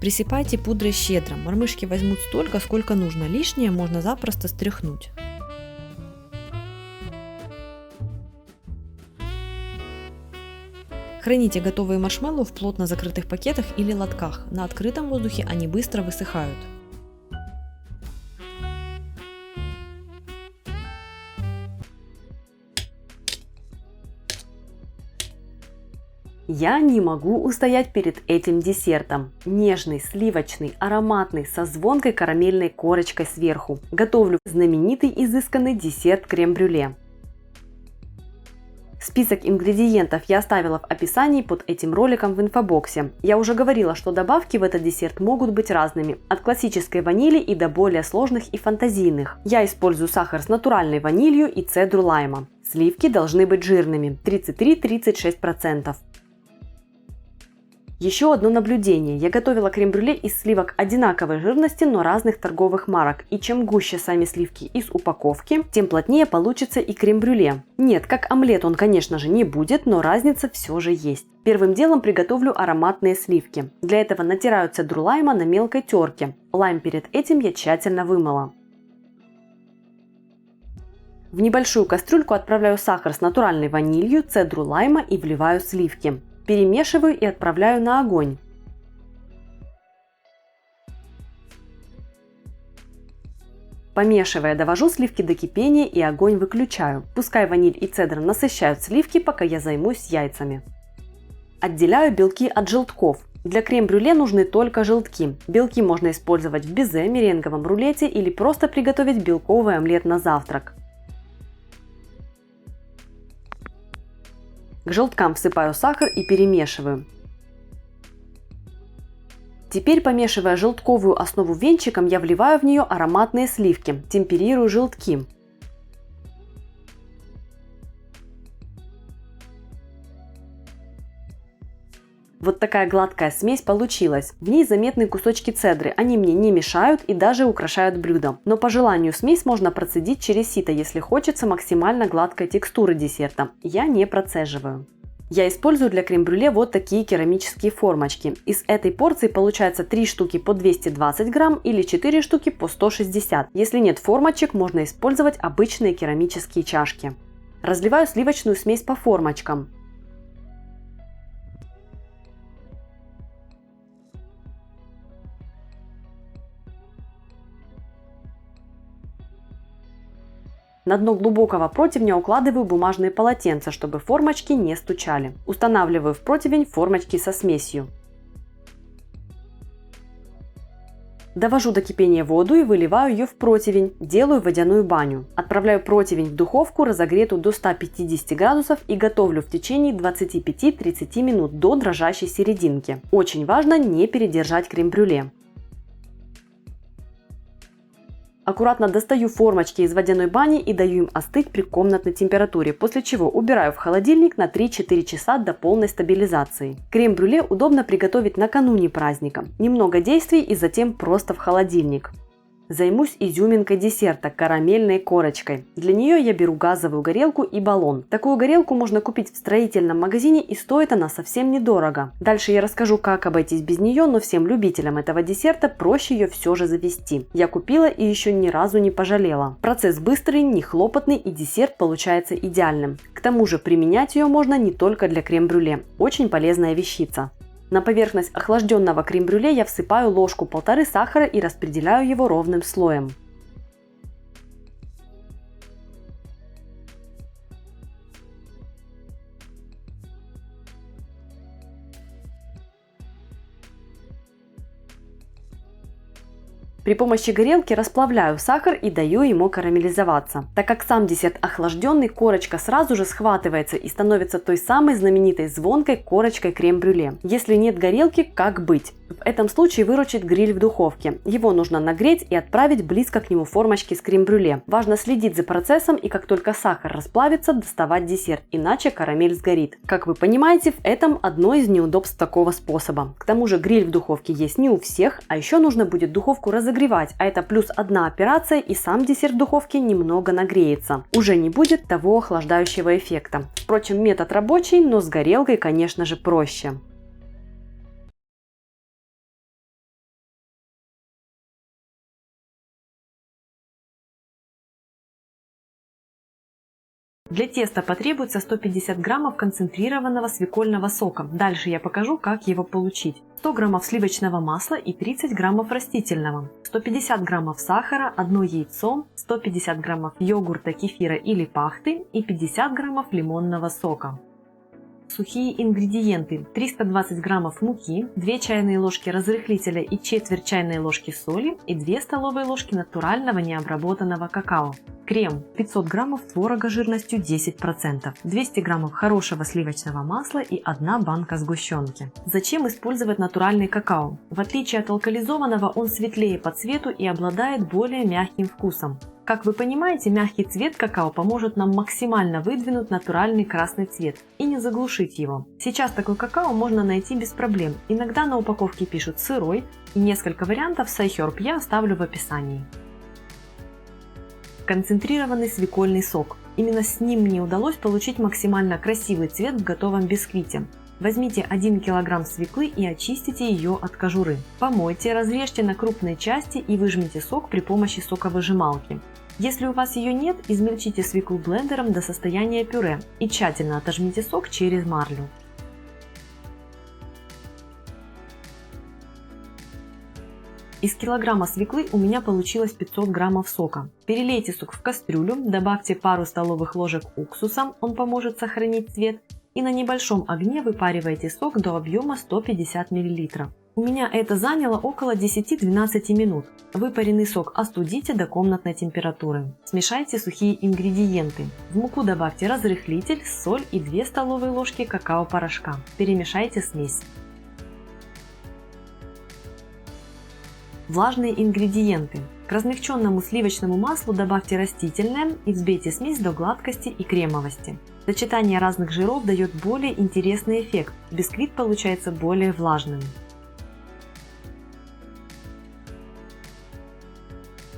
Присыпайте пудрой щедро, мормышки возьмут столько, сколько нужно, лишнее можно запросто стряхнуть. Храните готовые маршмеллоу в плотно закрытых пакетах или лотках, на открытом воздухе они быстро высыхают. Я не могу устоять перед этим десертом. Нежный, сливочный, ароматный, со звонкой карамельной корочкой сверху. Готовлю знаменитый изысканный десерт крем-брюле. Список ингредиентов я оставила в описании под этим роликом в инфобоксе. Я уже говорила, что добавки в этот десерт могут быть разными, от классической ванили и до более сложных и фантазийных. Я использую сахар с натуральной ванилью и цедру лайма. Сливки должны быть жирными, 33-36%. Еще одно наблюдение. Я готовила крем-брюле из сливок одинаковой жирности, но разных торговых марок. И чем гуще сами сливки из упаковки, тем плотнее получится и крем-брюле. Нет, как омлет он, конечно же, не будет, но разница все же есть. Первым делом приготовлю ароматные сливки. Для этого натираю цедру лайма на мелкой терке. Лайм перед этим я тщательно вымыла. В небольшую кастрюльку отправляю сахар с натуральной ванилью, цедру лайма и вливаю сливки. Перемешиваю и отправляю на огонь. Помешивая, довожу сливки до кипения и огонь выключаю. Пускай ваниль и цедра насыщают сливки, пока я займусь яйцами. Отделяю белки от желтков. Для крем-брюле нужны только желтки. Белки можно использовать в безе, меренговом рулете или просто приготовить белковый омлет на завтрак. К желткам всыпаю сахар и перемешиваю. Теперь, помешивая желтковую основу венчиком, я вливаю в нее ароматные сливки, темперирую желтки. Вот такая гладкая смесь получилась. В ней заметны кусочки цедры, они мне не мешают и даже украшают блюдо. Но по желанию смесь можно процедить через сито, если хочется максимально гладкой текстуры десерта. Я не процеживаю. Я использую для крем-брюле вот такие керамические формочки. Из этой порции получается 3 штуки по 220 грамм или 4 штуки по 160. Если нет формочек, можно использовать обычные керамические чашки. Разливаю сливочную смесь по формочкам. На дно глубокого противня укладываю бумажные полотенца, чтобы формочки не стучали. Устанавливаю в противень формочки со смесью. Довожу до кипения воду и выливаю ее в противень. Делаю водяную баню. Отправляю противень в духовку, разогретую до 150 градусов, и готовлю в течение 25-30 минут до дрожащей серединки. Очень важно не передержать крем-брюле. Аккуратно достаю формочки из водяной бани и даю им остыть при комнатной температуре, после чего убираю в холодильник на 3-4 часа до полной стабилизации. Крем-брюле удобно приготовить накануне праздника. Немного действий и затем просто в холодильник. Займусь изюминкой десерта – карамельной корочкой. Для нее я беру газовую горелку и баллон. Такую горелку можно купить в строительном магазине, и стоит она совсем недорого. Дальше я расскажу, как обойтись без нее, но всем любителям этого десерта проще ее все же завести. Я купила и еще ни разу не пожалела. Процесс быстрый, не хлопотный, и десерт получается идеальным. К тому же применять ее можно не только для крем-брюле. Очень полезная вещица. На поверхность охлажденного крем-брюле я всыпаю ложку-полторы сахара и распределяю его ровным слоем. При помощи горелки расплавляю сахар и даю ему карамелизоваться. Так как сам десерт охлажденный, корочка сразу же схватывается и становится той самой знаменитой звонкой корочкой крем-брюле. Если нет горелки, как быть? В этом случае выручит гриль в духовке. Его нужно нагреть и отправить близко к нему формочки с крем-брюле. Важно следить за процессом, и как только сахар расплавится, доставать десерт, иначе карамель сгорит. Как вы понимаете, в этом одно из неудобств такого способа. К тому же гриль в духовке есть не у всех, а еще нужно будет духовку разогревать, а это плюс одна операция, и сам десерт в духовке немного нагреется. Уже не будет того охлаждающего эффекта. Впрочем, метод рабочий, но с горелкой, конечно же, проще. Для теста потребуется 150 граммов концентрированного свекольного сока. Дальше я покажу, как его получить. 100 граммов сливочного масла и 30 граммов растительного, 150 граммов сахара, 1 яйцо, 150 граммов йогурта, кефира или пахты и 50 граммов лимонного сока. Сухие ингредиенты: 320 граммов муки, 2 чайные ложки разрыхлителя и четверть чайной ложки соли и 2 столовые ложки натурального необработанного какао. Крем: 500 граммов творога жирностью 10%, 200 граммов хорошего сливочного масла и 1 банка сгущенки. Зачем использовать натуральный какао? В отличие от алкализованного, он светлее по цвету и обладает более мягким вкусом. Как вы понимаете, мягкий цвет какао поможет нам максимально выдвинуть натуральный красный цвет и не заглушить его. Сейчас такой какао можно найти без проблем. Иногда на упаковке пишут сырой, и несколько вариантов сайхерб я оставлю в описании. Концентрированный свекольный сок. Именно с ним мне удалось получить максимально красивый цвет в готовом бисквите. Возьмите 1 кг свеклы и очистите ее от кожуры. Помойте, разрежьте на крупные части и выжмите сок при помощи соковыжималки. Если у вас ее нет, измельчите свеклу блендером до состояния пюре и тщательно отожмите сок через марлю. Из килограмма свеклы у меня получилось 500 граммов сока. Перелейте сок в кастрюлю, добавьте пару столовых ложек уксуса, он поможет сохранить цвет, и на небольшом огне выпариваете сок до объема 150 мл. У меня это заняло около 10-12 минут. Выпаренный сок остудите до комнатной температуры. Смешайте сухие ингредиенты. В муку добавьте разрыхлитель, соль и 2 столовые ложки какао-порошка. Перемешайте смесь. Влажные ингредиенты. К размягченному сливочному маслу добавьте растительное и взбейте смесь до гладкости и кремовости. Сочетание разных жиров дает более интересный эффект. Бисквит получается более влажным.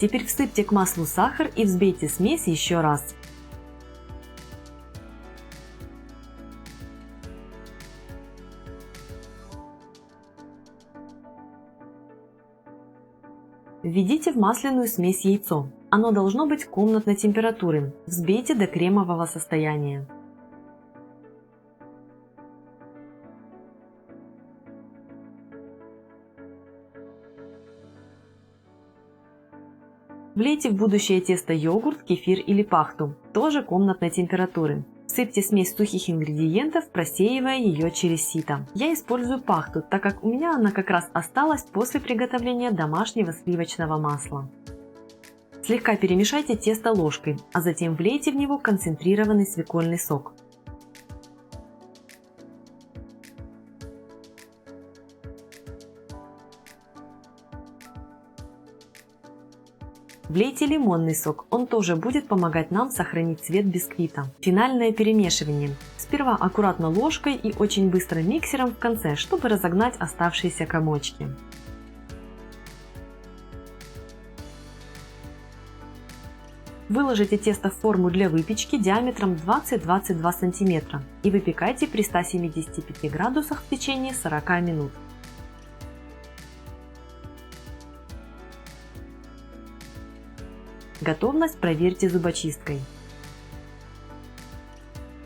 Теперь всыпьте к маслу сахар и взбейте смесь еще раз. Введите в масляную смесь яйцо. Оно должно быть комнатной температуры. Взбейте до кремового состояния. Влейте в будущее тесто йогурт, кефир или пахту, тоже комнатной температуры. Всыпьте смесь сухих ингредиентов, просеивая ее через сито. Я использую пахту, так как у меня она как раз осталась после приготовления домашнего сливочного масла. Слегка перемешайте тесто ложкой, а затем влейте в него концентрированный свекольный сок. Влейте лимонный сок, он тоже будет помогать нам сохранить цвет бисквита. Финальное перемешивание. Сперва аккуратно ложкой и очень быстро миксером в конце, чтобы разогнать оставшиеся комочки. Выложите тесто в форму для выпечки диаметром 20-22 см и выпекайте при 175 градусах в течение 40 минут. Готовность проверьте зубочисткой.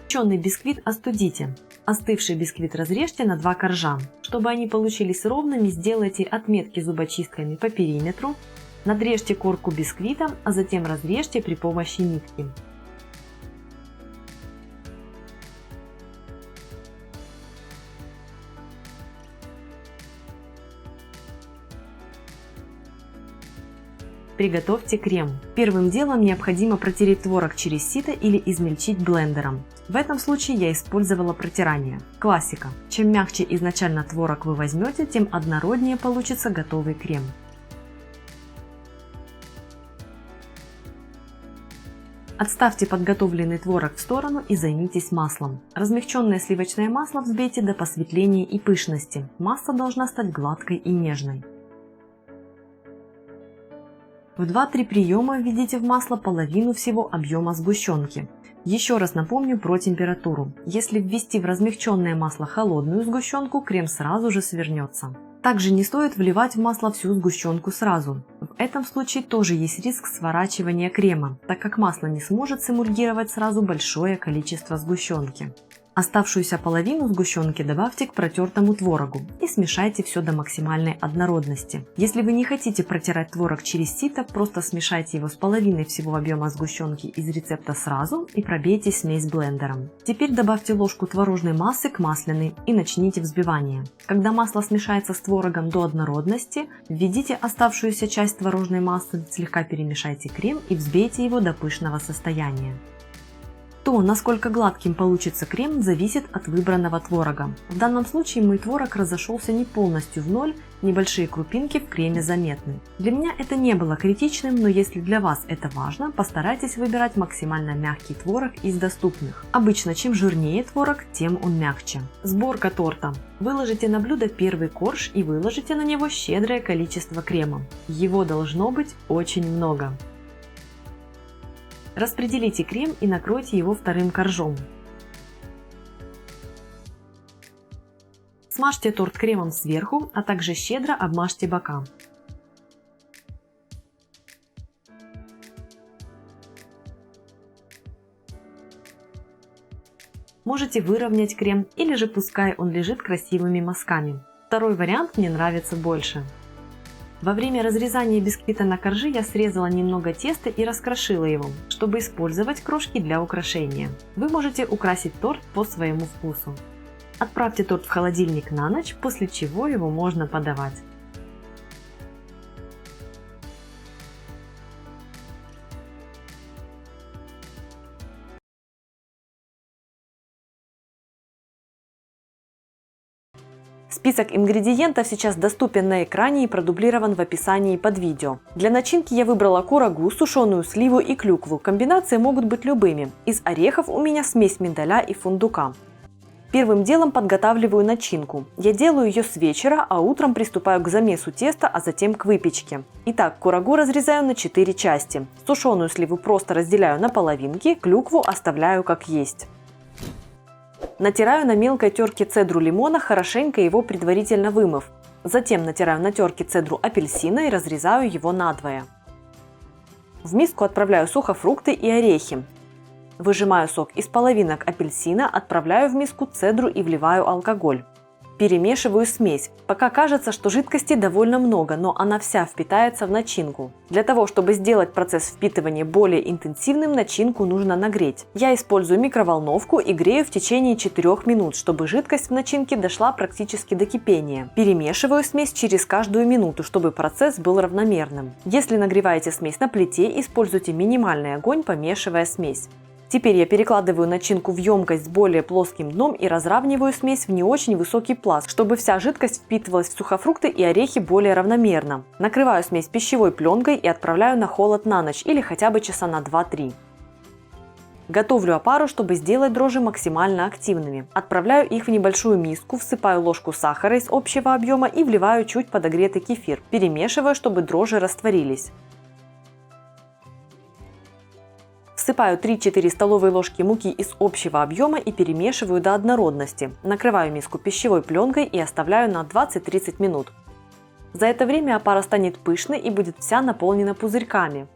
Испеченный бисквит остудите. Остывший бисквит разрежьте на 2 коржа. Чтобы они получились ровными, сделайте отметки зубочистками по периметру. Надрежьте корку бисквита, а затем разрежьте при помощи нитки. Приготовьте крем. Первым делом необходимо протереть творог через сито или измельчить блендером. В этом случае я использовала протирание. Классика. Чем мягче изначально творог вы возьмете, тем однороднее получится готовый крем. Отставьте подготовленный творог в сторону и займитесь маслом. Размягченное сливочное масло взбейте до посветления и пышности. Масса должна стать гладкой и нежной. В 2-3 приема введите в масло половину всего объема сгущенки. Еще раз напомню про температуру. Если ввести в размягченное масло холодную сгущенку, крем сразу же свернется. Также не стоит вливать в масло всю сгущенку сразу. В этом случае тоже есть риск сворачивания крема, так как масло не сможет сэмульгировать сразу большое количество сгущенки. Оставшуюся половину сгущенки добавьте к протертому творогу и смешайте все до максимальной однородности. Если вы не хотите протирать творог через сито, просто смешайте его с половиной всего объема сгущенки из рецепта сразу и пробейте смесь блендером. Теперь добавьте ложку творожной массы к масляной и начните взбивание. Когда масло смешается с творогом до однородности, введите оставшуюся часть творожной массы, слегка перемешайте крем и взбейте его до пышного состояния. То, насколько гладким получится крем, зависит от выбранного творога. В данном случае мой творог разошелся не полностью в ноль, небольшие крупинки в креме заметны. Для меня это не было критичным, но если для вас это важно, постарайтесь выбирать максимально мягкий творог из доступных. Обычно чем жирнее творог, тем он мягче. Сборка торта. Выложите на блюдо первый корж и выложите на него щедрое количество крема. Его должно быть очень много. Распределите крем и накройте его вторым коржом. Смажьте торт кремом сверху, а также щедро обмажьте бока. Можете выровнять крем или же пускай он лежит красивыми мазками. Второй вариант мне нравится больше. Во время разрезания бисквита на коржи я срезала немного теста и раскрошила его, чтобы использовать крошки для украшения. Вы можете украсить торт по своему вкусу. Отправьте торт в холодильник на ночь, после чего его можно подавать. Список ингредиентов сейчас доступен на экране и продублирован в описании под видео. Для начинки я выбрала курагу, сушеную сливу и клюкву. Комбинации могут быть любыми. Из орехов у меня смесь миндаля и фундука. Первым делом подготавливаю начинку. Я делаю ее с вечера, а утром приступаю к замесу теста, а затем к выпечке. Итак, курагу разрезаю на 4 части. Сушеную сливу просто разделяю на половинки, клюкву оставляю как есть. Натираю на мелкой терке цедру лимона, хорошенько его предварительно вымыв. Затем натираю на терке цедру апельсина и разрезаю его надвое. В миску отправляю сухофрукты и орехи. Выжимаю сок из половинок апельсина, отправляю в миску цедру и вливаю алкоголь. Перемешиваю смесь, пока кажется, что жидкости довольно много, но она вся впитается в начинку. Для того, чтобы сделать процесс впитывания более интенсивным, начинку нужно нагреть. Я использую микроволновку и грею в течение 4 минут, чтобы жидкость в начинке дошла практически до кипения. Перемешиваю смесь через каждую минуту, чтобы процесс был равномерным. Если нагреваете смесь на плите, используйте минимальный огонь, помешивая смесь. Теперь я перекладываю начинку в емкость с более плоским дном и разравниваю смесь в не очень высокий пласт, чтобы вся жидкость впитывалась в сухофрукты и орехи более равномерно. Накрываю смесь пищевой пленкой и отправляю на холод на ночь или хотя бы часа на 2-3. Готовлю опару, чтобы сделать дрожжи максимально активными. Отправляю их в небольшую миску, всыпаю ложку сахара из общего объема и вливаю чуть подогретый кефир. Перемешиваю, чтобы дрожжи растворились. Всыпаю 3-4 столовые ложки муки из общего объема и перемешиваю до однородности. Накрываю миску пищевой пленкой и оставляю на 20-30 минут. За это время опара станет пышной и будет вся наполнена пузырьками.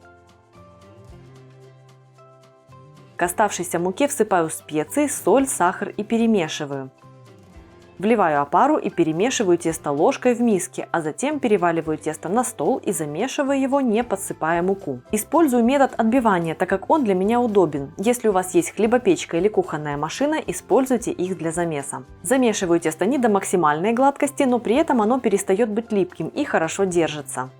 К оставшейся муке всыпаю специи, соль, сахар и перемешиваю. Вливаю опару и перемешиваю тесто ложкой в миске, а затем переваливаю тесто на стол и замешиваю его, не подсыпая муку. Использую метод отбивания, так как он для меня удобен. Если у вас есть хлебопечка или кухонная машина, используйте их для замеса. Замешиваю тесто не до максимальной гладкости, но при этом оно перестает быть липким и хорошо держится.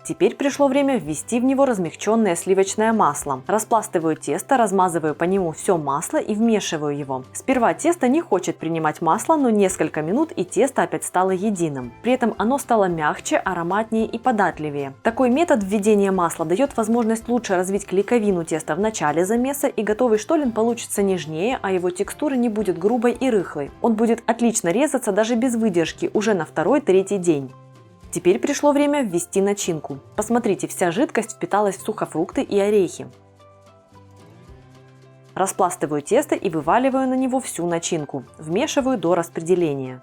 Теперь пришло время ввести в него размягченное сливочное масло. Распластываю тесто, размазываю по нему все масло и вмешиваю его. Сперва тесто не хочет принимать масло, но несколько минут и тесто опять стало единым. При этом оно стало мягче, ароматнее и податливее. Такой метод введения масла дает возможность лучше развить клейковину теста в начале замеса, и готовый штолен получится нежнее, а его текстура не будет грубой и рыхлой. Он будет отлично резаться даже без выдержки уже на 2-3 день. Теперь пришло время ввести начинку. Посмотрите, вся жидкость впиталась в сухофрукты и орехи. Распластываю тесто и вываливаю на него всю начинку. Вмешиваю до распределения.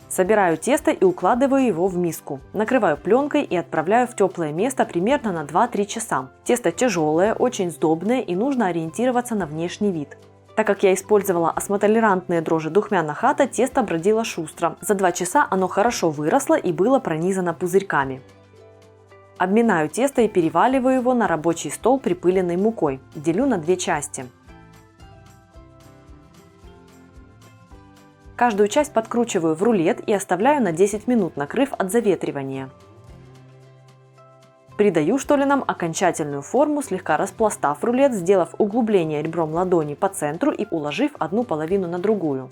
Собираю тесто и укладываю его в миску. Накрываю пленкой и отправляю в теплое место примерно на 2-3 часа. Тесто тяжелое, очень сдобное и нужно ориентироваться на внешний вид. Так как я использовала осмотолерантные дрожжи Духмяна Хата, тесто бродило шустро. За 2 часа оно хорошо выросло и было пронизано пузырьками. Обминаю тесто и переваливаю его на рабочий стол припыленной мукой. Делю на 2 части. Каждую часть подкручиваю в рулет и оставляю на 10 минут, накрыв от заветривания. Придаю штолленам окончательную форму, слегка распластав рулет, сделав углубление ребром ладони по центру и уложив одну половину на другую.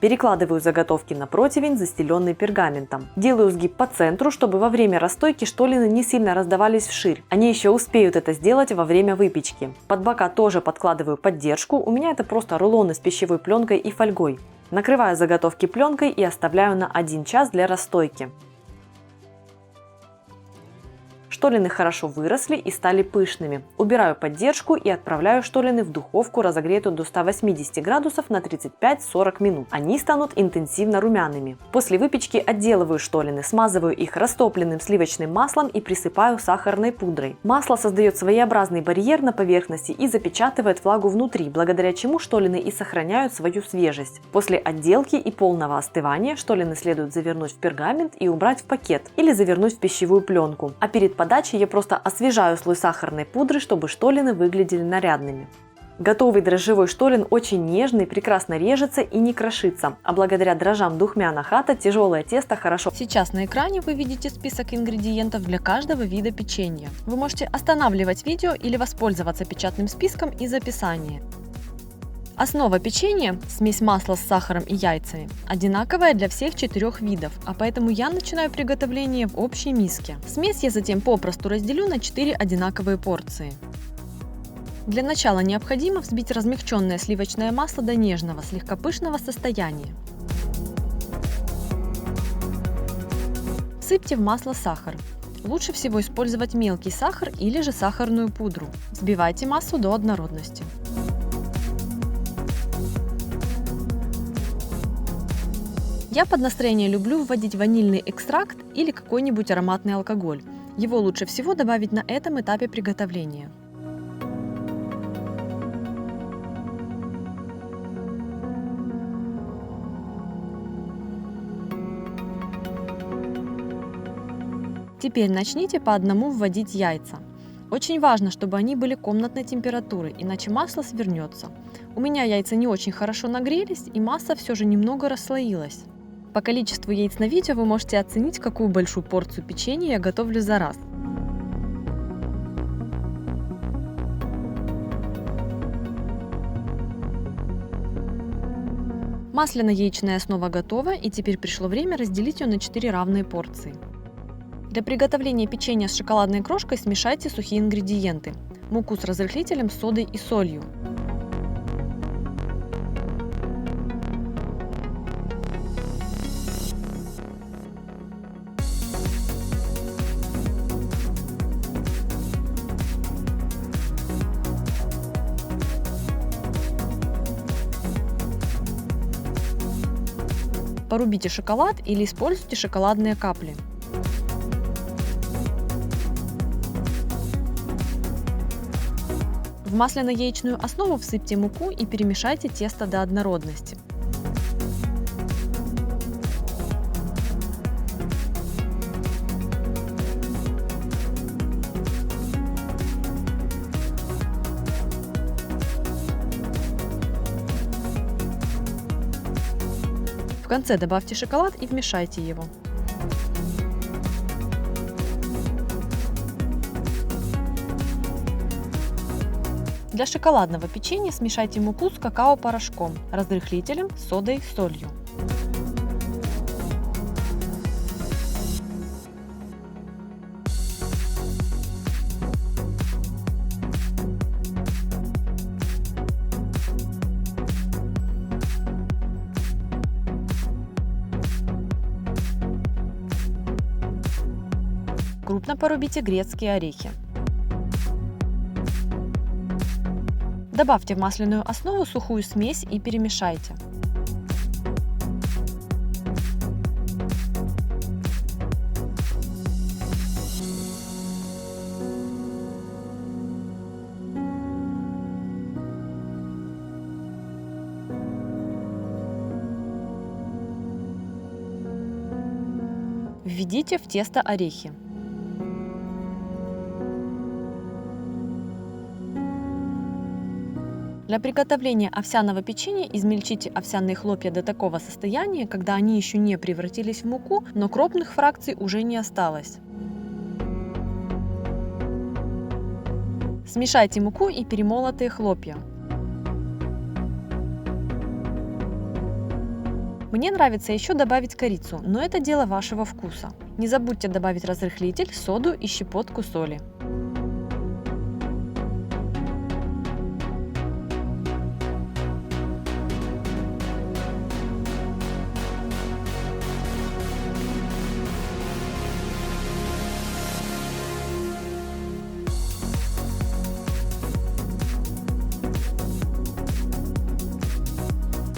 Перекладываю заготовки на противень, застеленный пергаментом. Делаю сгиб по центру, чтобы во время расстойки штоллины не сильно раздавались вширь. Они еще успеют это сделать во время выпечки. Под бока тоже подкладываю поддержку. У меня это просто рулоны с пищевой пленкой и фольгой. Накрываю заготовки пленкой и оставляю на 1 час для расстойки. Штоллины хорошо выросли и стали пышными. Убираю поддержку и отправляю штоллины в духовку, разогретую до 180 градусов на 35-40 минут. Они станут интенсивно румяными. После выпечки отделываю штоллины, смазываю их растопленным сливочным маслом и присыпаю сахарной пудрой. Масло создает своеобразный барьер на поверхности и запечатывает влагу внутри, благодаря чему штоллины и сохраняют свою свежесть. После отделки и полного остывания штоллины следует завернуть в пергамент и убрать в пакет или завернуть в пищевую пленку. А перед подачей я просто освежаю слой сахарной пудры, чтобы штоллины выглядели нарядными. Готовый дрожжевой штоллин очень нежный, прекрасно режется и не крошится, а благодаря дрожжам Духмяна Хата тяжелое тесто хорошо. Сейчас на экране вы видите список ингредиентов для каждого вида печенья. Вы можете останавливать видео или воспользоваться печатным списком из описания. Основа печенья, смесь масла с сахаром и яйцами, одинаковая для всех 4 видов, а поэтому я начинаю приготовление в общей миске. Смесь я затем попросту разделю на 4 одинаковые порции. Для начала необходимо взбить размягченное сливочное масло до нежного, слегка пышного состояния. Всыпьте в масло сахар. Лучше всего использовать мелкий сахар или же сахарную пудру. Взбивайте массу до однородности. Я под настроение люблю вводить ванильный экстракт или какой-нибудь ароматный алкоголь. Его лучше всего добавить на этом этапе приготовления. Теперь начните по одному вводить яйца. Очень важно, чтобы они были комнатной температуры, иначе масло свернется. У меня яйца не очень хорошо нагрелись, и масса все же немного расслоилась. По количеству яиц на видео вы можете оценить, какую большую порцию печенья я готовлю за раз. Масляно-яичная основа готова, и теперь пришло время разделить ее на 4 равные порции. Для приготовления печенья с шоколадной крошкой смешайте сухие ингредиенты: муку с разрыхлителем, содой и солью. Порубите шоколад или используйте шоколадные капли. В масляно-яичную основу всыпьте муку и перемешайте тесто до однородности. В конце добавьте шоколад и вмешайте его. Для шоколадного печенья смешайте муку с какао-порошком, разрыхлителем, содой, солью. Крупно порубите грецкие орехи. Добавьте в масляную основу сухую смесь и перемешайте. Введите в тесто орехи. Для приготовления овсяного печенья измельчите овсяные хлопья до такого состояния, когда они еще не превратились в муку, но крупных фракций уже не осталось. Смешайте муку и перемолотые хлопья. Мне нравится еще добавить корицу, но это дело вашего вкуса. Не забудьте добавить разрыхлитель, соду и щепотку соли.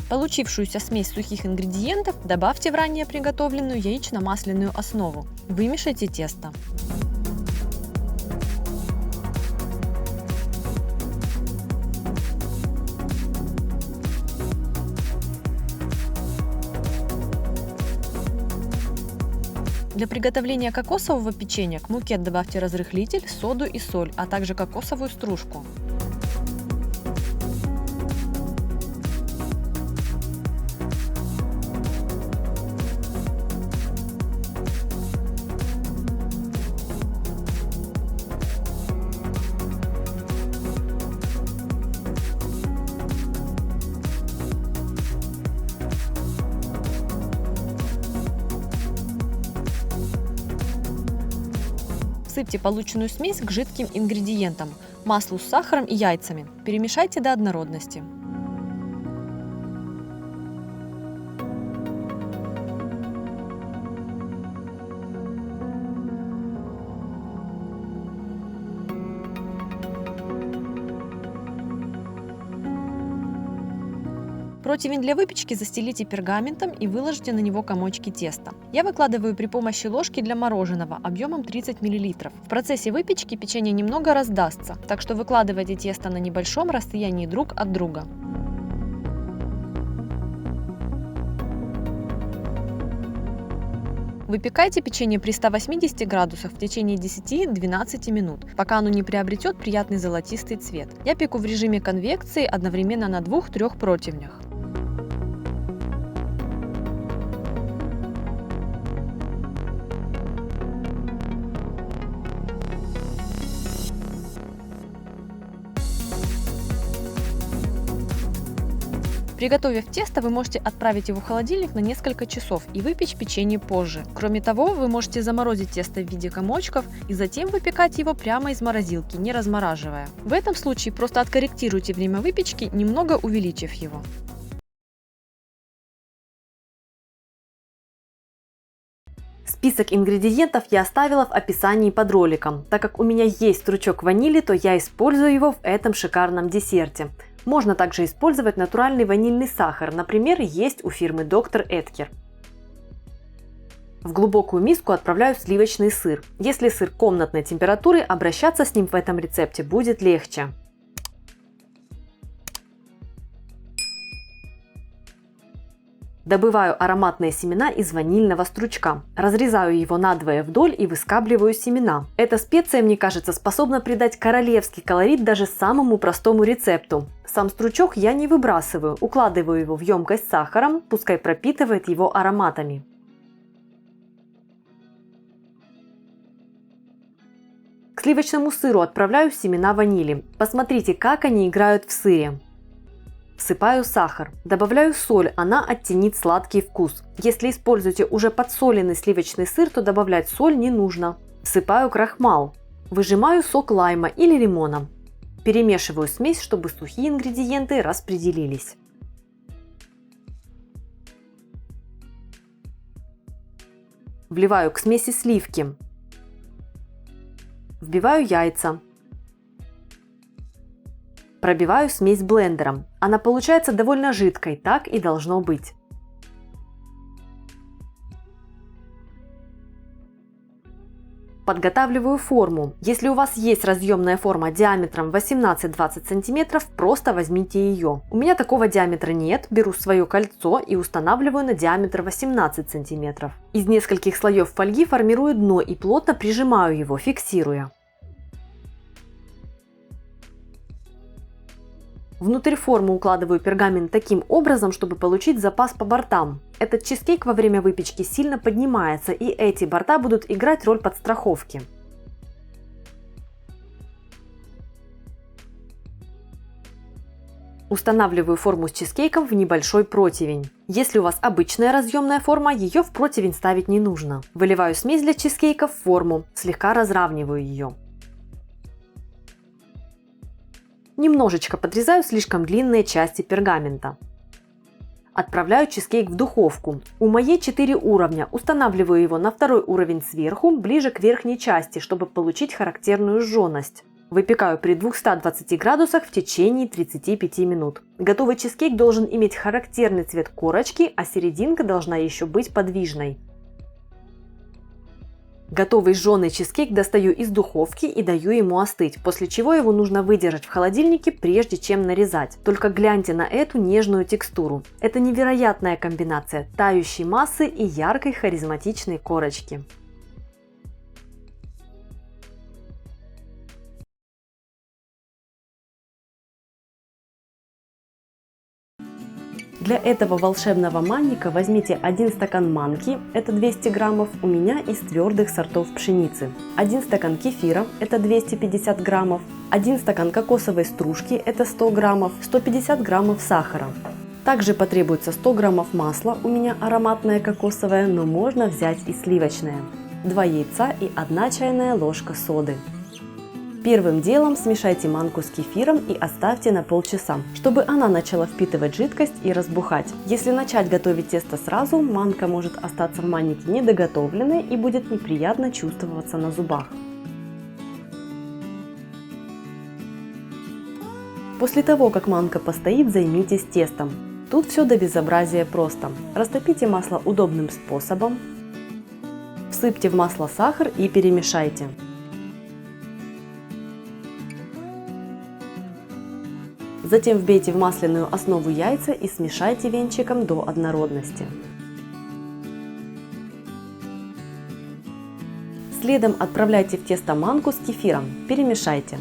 Получившуюся смесь сухих ингредиентов добавьте в ранее приготовленную яично-масляную основу. Вымешайте тесто. Для приготовления кокосового печенья к муке добавьте разрыхлитель, соду и соль, а также кокосовую стружку. Всыпьте полученную смесь к жидким ингредиентам – маслу с сахаром и яйцами. Перемешайте до однородности. Противень для выпечки застелите пергаментом и выложите на него комочки теста. Я выкладываю при помощи ложки для мороженого объемом 30 мл. В процессе выпечки печенье немного раздастся, так что выкладывайте тесто на небольшом расстоянии друг от друга. Выпекайте печенье при 180 градусах в течение 10-12 минут, пока оно не приобретет приятный золотистый цвет. Я пеку в режиме конвекции одновременно на 2-3 противнях. Приготовив тесто, вы можете отправить его в холодильник на несколько часов и выпечь печенье позже. Кроме того, вы можете заморозить тесто в виде комочков и затем выпекать его прямо из морозилки, не размораживая. В этом случае просто откорректируйте время выпечки, немного увеличив его. Список ингредиентов я оставила в описании под роликом. Так как у меня есть стручок ванили, то я использую его в этом шикарном десерте. Можно также использовать натуральный ванильный сахар, например, есть у фирмы Dr. Edgar. В глубокую миску отправляю сливочный сыр. Если сыр комнатной температуры, обращаться с ним в этом рецепте будет легче. Добываю ароматные семена из ванильного стручка. Разрезаю его надвое вдоль и выскабливаю семена. Эта специя, мне кажется, способна придать королевский колорит даже самому простому рецепту. Сам стручок я не выбрасываю, укладываю его в емкость с сахаром, пускай пропитывает его ароматами. К сливочному сыру отправляю семена ванили. Посмотрите, как они играют в сыре. Всыпаю сахар, добавляю соль, она оттенит сладкий вкус. Если используете уже подсоленный сливочный сыр, то добавлять соль не нужно. Всыпаю крахмал. Выжимаю сок лайма или лимона. Перемешиваю смесь, чтобы сухие ингредиенты распределились. Вливаю к смеси сливки. Вбиваю яйца. Пробиваю смесь блендером. Она получается довольно жидкой, так и должно быть. Подготавливаю форму. Если у вас есть разъемная форма диаметром 18-20 см, просто возьмите ее. У меня такого диаметра нет, беру свое кольцо и устанавливаю на диаметр 18 см. Из нескольких слоев фольги формирую дно и плотно прижимаю его, фиксируя. Внутрь формы укладываю пергамент таким образом, чтобы получить запас по бортам. Этот чизкейк во время выпечки сильно поднимается, и эти борта будут играть роль подстраховки. Устанавливаю форму с чизкейком в небольшой противень. Если у вас обычная разъемная форма, ее в противень ставить не нужно. Выливаю смесь для чизкейка в форму, слегка разравниваю ее. Немножечко подрезаю слишком длинные части пергамента. Отправляю чизкейк в духовку. У моей 4 уровня. Устанавливаю его на второй уровень сверху, ближе к верхней части, чтобы получить характерную жженость. Выпекаю при 220 градусах в течение 35 минут. Готовый чизкейк должен иметь характерный цвет корочки, а серединка должна еще быть подвижной. Готовый жженый чизкейк достаю из духовки и даю ему остыть, после чего его нужно выдержать в холодильнике, прежде чем нарезать. Только гляньте на эту нежную текстуру. Это невероятная комбинация тающей массы и яркой харизматичной корочки. Для этого волшебного манника возьмите 1 стакан манки, это 200 граммов, у меня из твердых сортов пшеницы, 1 стакан кефира, это 250 граммов, 1 стакан кокосовой стружки, это 100 граммов, 150 граммов сахара. Также потребуется 100 граммов масла, у меня ароматное кокосовое, но можно взять и сливочное, 2 яйца и 1 чайная ложка соды. Первым делом смешайте манку с кефиром и оставьте на полчаса, чтобы она начала впитывать жидкость и разбухать. Если начать готовить тесто сразу, манка может остаться в маннике недоготовленной и будет неприятно чувствоваться на зубах. После того, как манка постоит, займитесь тестом. Тут все до безобразия просто. Растопите масло удобным способом, всыпьте в масло сахар и перемешайте. Затем вбейте в масляную основу яйца и смешайте венчиком до однородности. Следом отправляйте в тесто манку с кефиром, перемешайте.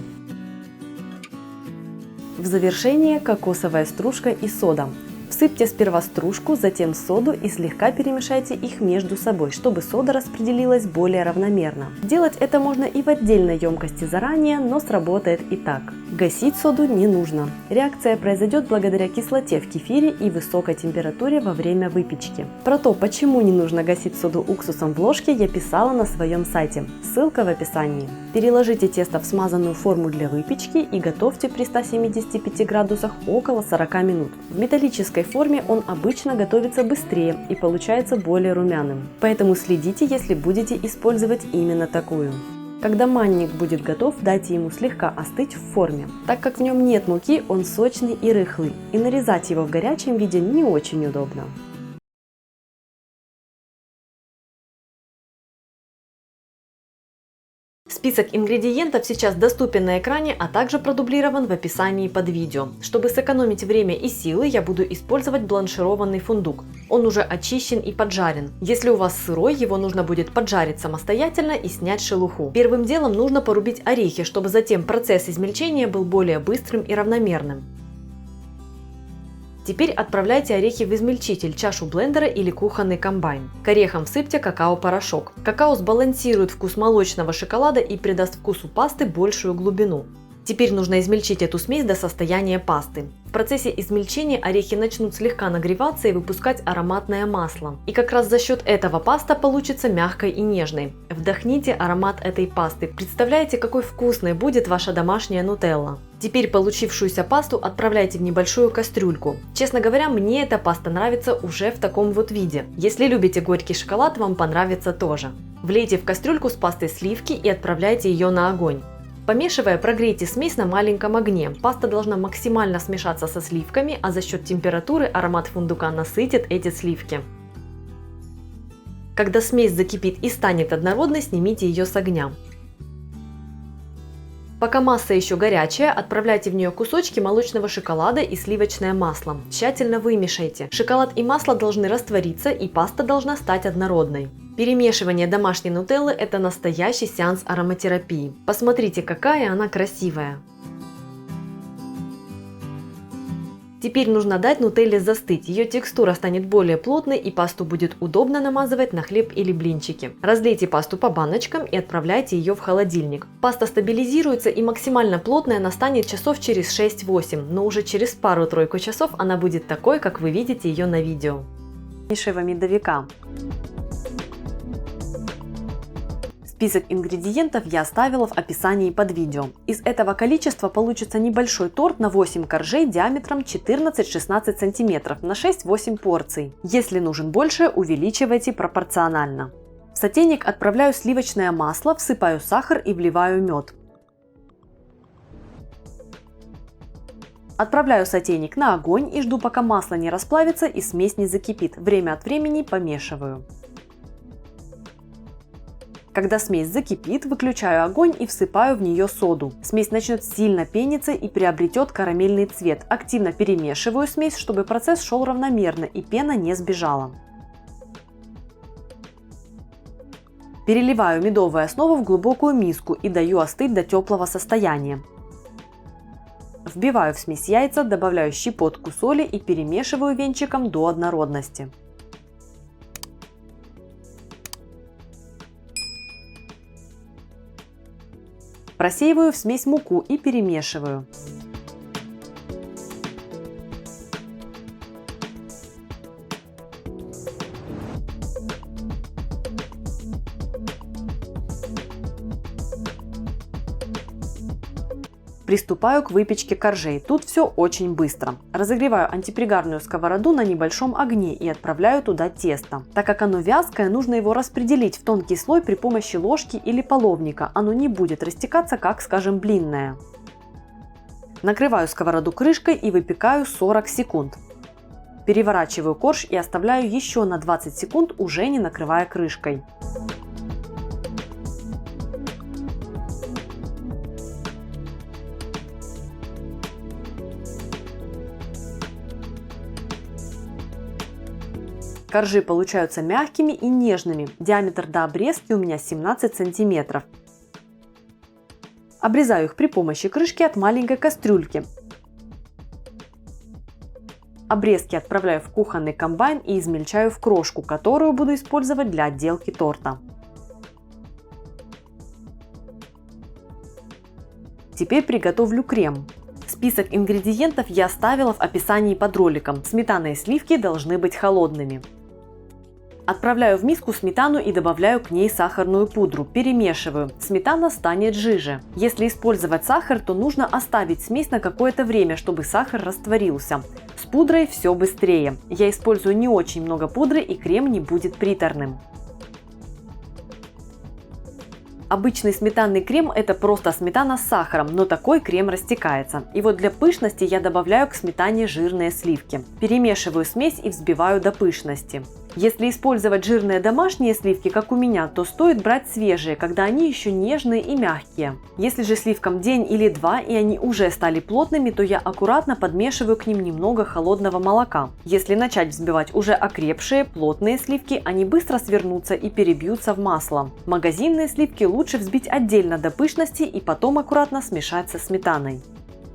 В завершение кокосовая стружка и сода. Всыпьте сперва стружку, затем соду и слегка перемешайте их между собой, чтобы сода распределилась более равномерно. Делать это можно и в отдельной емкости заранее, но сработает и так. Гасить соду не нужно. Реакция произойдет благодаря кислоте в кефире и высокой температуре во время выпечки. Про то, почему не нужно гасить соду уксусом в ложке, я писала на своем сайте. Ссылка в описании. Переложите тесто в смазанную форму для выпечки и готовьте при 175 градусах около 40 минут. В металлической форме он обычно готовится быстрее и получается более румяным. Поэтому следите, если будете использовать именно такую. Когда манник будет готов, дайте ему слегка остыть в форме. Так как в нем нет муки, он сочный и рыхлый, и нарезать его в горячем виде не очень удобно. Список ингредиентов сейчас доступен на экране, а также продублирован в описании под видео. Чтобы сэкономить время и силы, я буду использовать бланшированный фундук. Он уже очищен и поджарен. Если у вас сырой, его нужно будет поджарить самостоятельно и снять шелуху. Первым делом нужно порубить орехи, чтобы затем процесс измельчения был более быстрым и равномерным. Теперь отправляйте орехи в измельчитель, чашу блендера или кухонный комбайн. К орехам всыпьте какао-порошок. Какао сбалансирует вкус молочного шоколада и придаст вкусу пасты большую глубину. Теперь нужно измельчить эту смесь до состояния пасты. В процессе измельчения орехи начнут слегка нагреваться и выпускать ароматное масло. И как раз за счет этого паста получится мягкой и нежной. Вдохните аромат этой пасты. Представляете, какой вкусной будет ваша домашняя нутелла. Теперь получившуюся пасту отправляйте в небольшую кастрюльку. Честно говоря, мне эта паста нравится уже в таком вот виде. Если любите горький шоколад, вам понравится тоже. Влейте в кастрюльку с пастой сливки и отправляйте ее на огонь. Помешивая, прогрейте смесь на маленьком огне. Паста должна максимально смешаться со сливками, а за счет температуры аромат фундука насытит эти сливки. Когда смесь закипит и станет однородной, снимите ее с огня. Пока масса еще горячая, отправляйте в нее кусочки молочного шоколада и сливочное масло. Тщательно вымешайте. Шоколад и масло должны раствориться, и паста должна стать однородной. Перемешивание домашней нутеллы – это настоящий сеанс ароматерапии. Посмотрите, какая она красивая. Теперь нужно дать нутелле застыть, ее текстура станет более плотной и пасту будет удобно намазывать на хлеб или блинчики. Разлейте пасту по баночкам и отправляйте ее в холодильник. Паста стабилизируется и максимально плотная она станет часов через 6-8, но уже через пару-тройку часов она будет такой, как вы видите ее на видео. Медовика. Список ингредиентов я оставила в описании под видео. Из этого количества получится небольшой торт на 8 коржей диаметром 14-16 см на 6-8 порций. Если нужен больше, увеличивайте пропорционально. В сотейник отправляю сливочное масло, всыпаю сахар и вливаю мед. Отправляю сотейник на огонь и жду, пока масло не расплавится и смесь не закипит. Время от времени помешиваю. Когда смесь закипит, выключаю огонь и всыпаю в нее соду. Смесь начнет сильно пениться и приобретет карамельный цвет. Активно перемешиваю смесь, чтобы процесс шел равномерно и пена не сбежала. Переливаю медовую основу в глубокую миску и даю остыть до теплого состояния. Вбиваю в смесь яйца, добавляю щепотку соли и перемешиваю венчиком до однородности. Просеиваю в смесь муку и перемешиваю. Приступаю к выпечке коржей. Тут все очень быстро. Разогреваю антипригарную сковороду на небольшом огне и отправляю туда тесто. Так как оно вязкое, нужно его распределить в тонкий слой при помощи ложки или половника. Оно не будет растекаться, как, скажем, блинное. Накрываю сковороду крышкой и выпекаю 40 секунд. Переворачиваю корж и оставляю еще на 20 секунд, уже не накрывая крышкой. Коржи получаются мягкими и нежными. Диаметр до обрезки у меня 17 см. Обрезаю их при помощи крышки от маленькой кастрюльки. Обрезки отправляю в кухонный комбайн и измельчаю в крошку, которую буду использовать для отделки торта. Теперь приготовлю крем. Список ингредиентов я оставила в описании под роликом. Сметана и сливки должны быть холодными. Отправляю в миску сметану и добавляю к ней сахарную пудру. Перемешиваю. Сметана станет жиже. Если использовать сахар, то нужно оставить смесь на какое-то время, чтобы сахар растворился. С пудрой все быстрее. Я использую не очень много пудры, и крем не будет приторным. Обычный сметанный крем – это просто сметана с сахаром, но такой крем растекается. И вот для пышности я добавляю к сметане жирные сливки. Перемешиваю смесь и взбиваю до пышности. Если использовать жирные домашние сливки, как у меня, то стоит брать свежие, когда они еще нежные и мягкие. Если же сливкам день или два и они уже стали плотными, то я аккуратно подмешиваю к ним немного холодного молока. Если начать взбивать уже окрепшие, плотные сливки, они быстро свернутся и перебьются в масло. Магазинные сливки лучше взбить отдельно до пышности и потом аккуратно смешать со сметаной.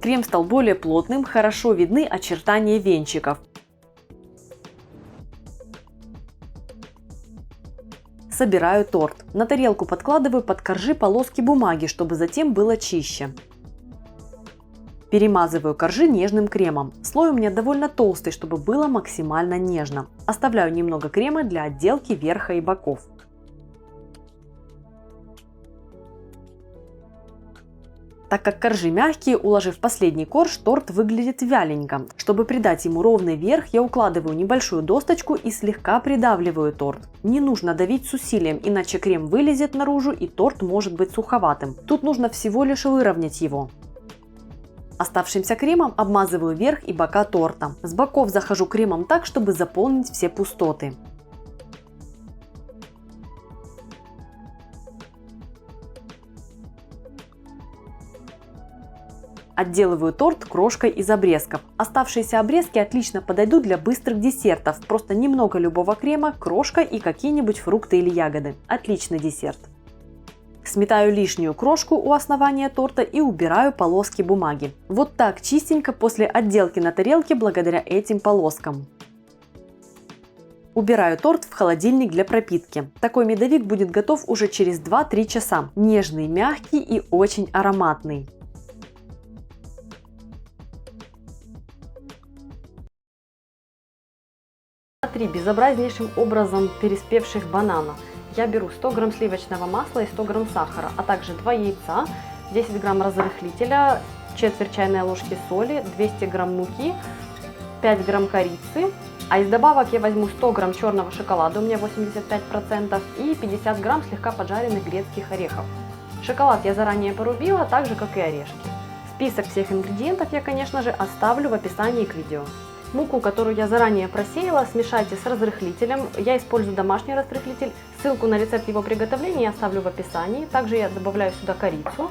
Крем стал более плотным, хорошо видны очертания венчиков. Собираю торт. На тарелку подкладываю под коржи полоски бумаги, чтобы затем было чище. Перемазываю коржи нежным кремом. Слой у меня довольно толстый, чтобы было максимально нежно. Оставляю немного крема для отделки верха и боков. Так как коржи мягкие, уложив последний корж, торт выглядит вяленько. Чтобы придать ему ровный верх, я укладываю небольшую досточку и слегка придавливаю торт. Не нужно давить с усилием, иначе крем вылезет наружу и торт может быть суховатым. Тут нужно всего лишь выровнять его. Оставшимся кремом обмазываю верх и бока торта. С боков захожу кремом так, чтобы заполнить все пустоты. Отделываю торт крошкой из обрезков. Оставшиеся обрезки отлично подойдут для быстрых десертов. Просто немного любого крема, крошка и какие-нибудь фрукты или ягоды. Отличный десерт. Сметаю лишнюю крошку у основания торта и убираю полоски бумаги. Вот так чистенько после отделки на тарелке благодаря этим полоскам. Убираю торт в холодильник для пропитки. Такой медовик будет готов уже через 2-3 часа. Нежный, мягкий и очень ароматный. Три безобразнейшим образом переспевших банана. Я беру 100 грамм сливочного масла и 100 грамм сахара, а также 2 яйца, 10 грамм разрыхлителя, четверть чайной ложки соли, 200 грамм муки, 5 грамм корицы. А из добавок я возьму 100 грамм черного шоколада, у меня 85%, и 50 грамм слегка поджаренных грецких орехов. Шоколад я заранее порубила, так же как и орешки. Список всех ингредиентов я, конечно же, оставлю в описании к видео. Муку, которую я заранее просеяла, смешайте с разрыхлителем. Я использую домашний разрыхлитель. Ссылку на рецепт его приготовления я оставлю в описании. Также я добавляю сюда корицу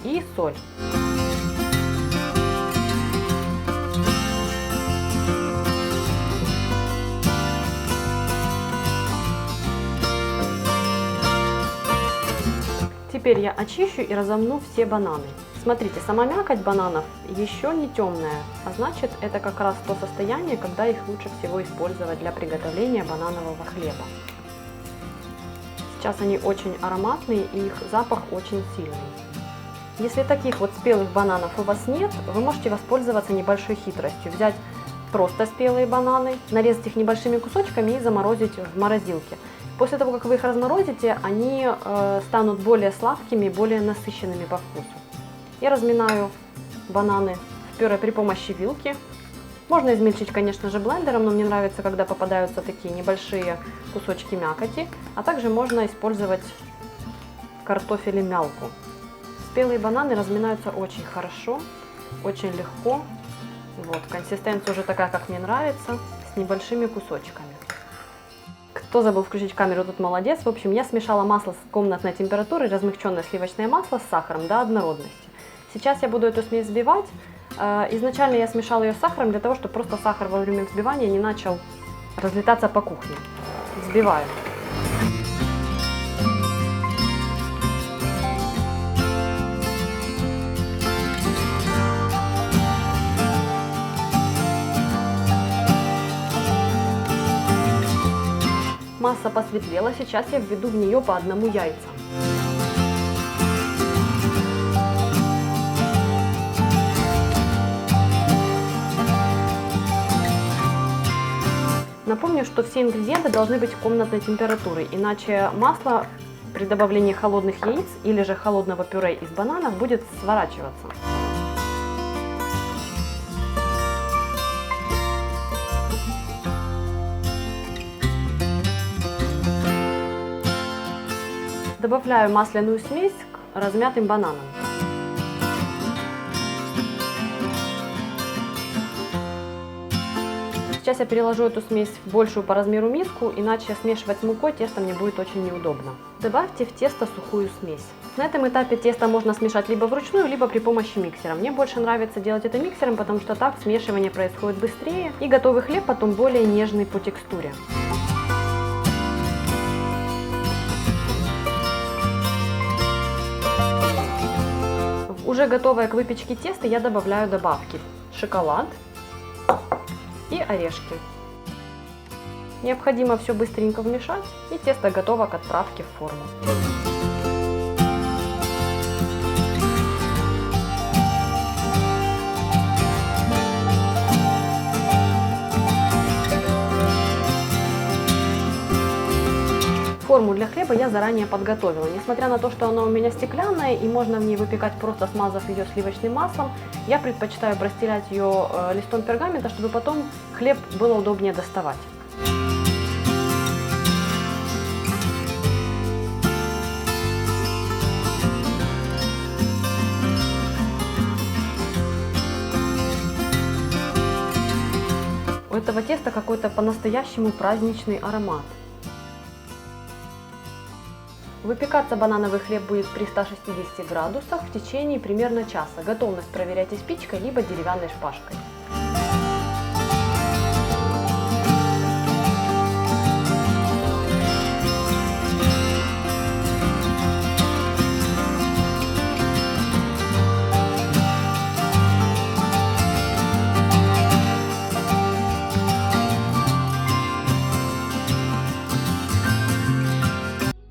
и соль. Теперь я очищу и разомну все бананы. Смотрите, сама мякоть бананов еще не темная, а значит, это как раз то состояние, когда их лучше всего использовать для приготовления бананового хлеба. Сейчас они очень ароматные и их запах очень сильный. Если таких вот спелых бананов у вас нет, вы можете воспользоваться небольшой хитростью. Взять просто спелые бананы, нарезать их небольшими кусочками и заморозить в морозилке. После того, как вы их разморозите, они станут более сладкими, более насыщенными по вкусу. Я разминаю бананы в пюре при помощи вилки. Можно измельчить, конечно же, блендером, но мне нравится, когда попадаются такие небольшие кусочки мякоти. А также можно использовать картофелемялку. Спелые бананы разминаются очень хорошо, очень легко. Вот, консистенция уже такая, как мне нравится, с небольшими кусочками. Кто забыл включить камеру, тот молодец. В общем, я смешала масло с комнатной температурой, размягченное сливочное масло с сахаром до однородности. Сейчас я буду эту смесь взбивать. Изначально я смешала ее с сахаром для того, чтобы просто сахар во время взбивания не начал разлетаться по кухне. Взбиваю. Масса посветлела, сейчас я введу в нее по одному яйца. Напомню, что все ингредиенты должны быть комнатной температуры, иначе масло при добавлении холодных яиц или же холодного пюре из бананов будет сворачиваться. Добавляю масляную смесь к размятым бананам. Сейчас я переложу эту смесь в большую по размеру миску, иначе смешивать с мукой тесто мне будет очень неудобно. Добавьте в тесто сухую смесь. На этом этапе тесто можно смешать либо вручную, либо при помощи миксера. Мне больше нравится делать это миксером, потому что так смешивание происходит быстрее и готовый хлеб потом более нежный по текстуре. В уже готовое к выпечке тесто я добавляю добавки: шоколад и орешки. Необходимо все быстренько вмешать, и тесто готово к отправке в форму. Форму для хлеба я заранее подготовила. Несмотря на то, что она у меня стеклянная и можно в ней выпекать, просто смазав ее сливочным маслом, я предпочитаю простелять ее листом пергамента, чтобы потом хлеб было удобнее доставать. У этого теста какой-то по-настоящему праздничный аромат. Выпекаться банановый хлеб будет при 160 градусах в течение примерно часа. Готовность проверяйте спичкой либо деревянной шпажкой.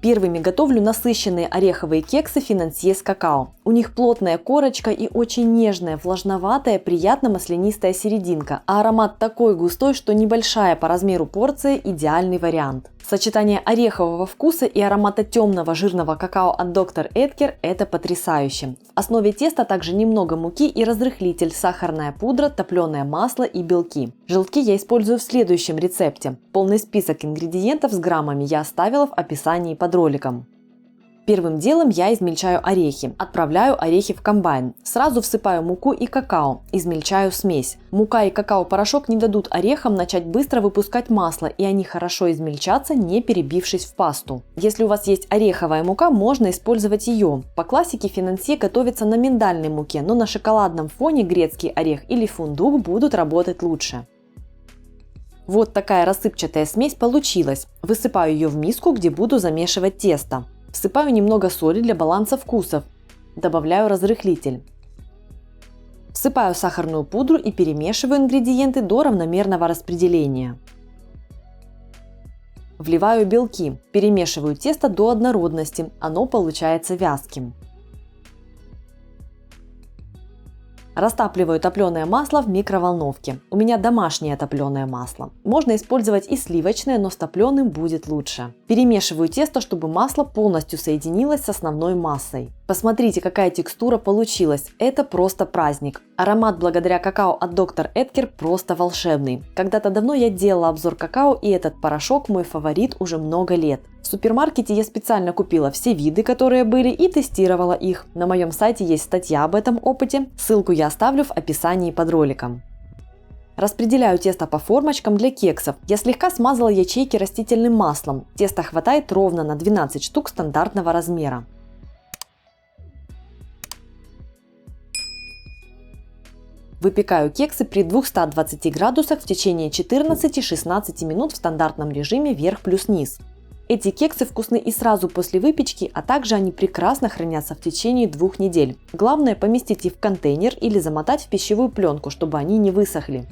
Первыми готовлю насыщенные ореховые кексы финансье с какао. У них плотная корочка и очень нежная, влажноватая, приятно маслянистая серединка, а аромат такой густой, что небольшая по размеру порция – идеальный вариант. Сочетание орехового вкуса и аромата темного жирного какао от Dr. Edgar – это потрясающе. В основе теста также немного муки и разрыхлитель, сахарная пудра, топленое масло и белки. Желтки я использую в следующем рецепте. Полный список ингредиентов с граммами я оставила в описании под роликом. Первым делом я измельчаю орехи. Отправляю орехи в комбайн. Сразу всыпаю муку и какао. Измельчаю смесь. Мука и какао-порошок не дадут орехам начать быстро выпускать масло, и они хорошо измельчатся, не перебившись в пасту. Если у вас есть ореховая мука, можно использовать ее. По классике финансье готовится на миндальной муке, но на шоколадном фоне грецкий орех или фундук будут работать лучше. Вот такая рассыпчатая смесь получилась. Высыпаю ее в миску, где буду замешивать тесто. Всыпаю немного соли для баланса вкусов. Добавляю разрыхлитель. Всыпаю сахарную пудру и перемешиваю ингредиенты до равномерного распределения. Вливаю белки. Перемешиваю тесто до однородности. Оно получается вязким. Растапливаю топленое масло в микроволновке. У меня домашнее топленое масло. Можно использовать и сливочное, но с топленым будет лучше. Перемешиваю тесто, чтобы масло полностью соединилось с основной массой. Посмотрите, какая текстура получилась. Это просто праздник. Аромат благодаря какао от Dr. Edgar просто волшебный. Когда-то давно я делала обзор какао, и этот порошок мой фаворит уже много лет. В супермаркете я специально купила все виды, которые были, и тестировала их. На моем сайте есть статья об этом опыте. Ссылку я оставлю в описании под роликом. Распределяю тесто по формочкам для кексов. Я слегка смазала ячейки растительным маслом. Теста хватает ровно на 12 штук стандартного размера. Выпекаю кексы при 220 градусах в течение 14-16 минут в стандартном режиме вверх плюс низ. Эти кексы вкусны и сразу после выпечки, а также они прекрасно хранятся в течение 2 недель. Главное поместить их в контейнер или замотать в пищевую пленку, чтобы они не высохли.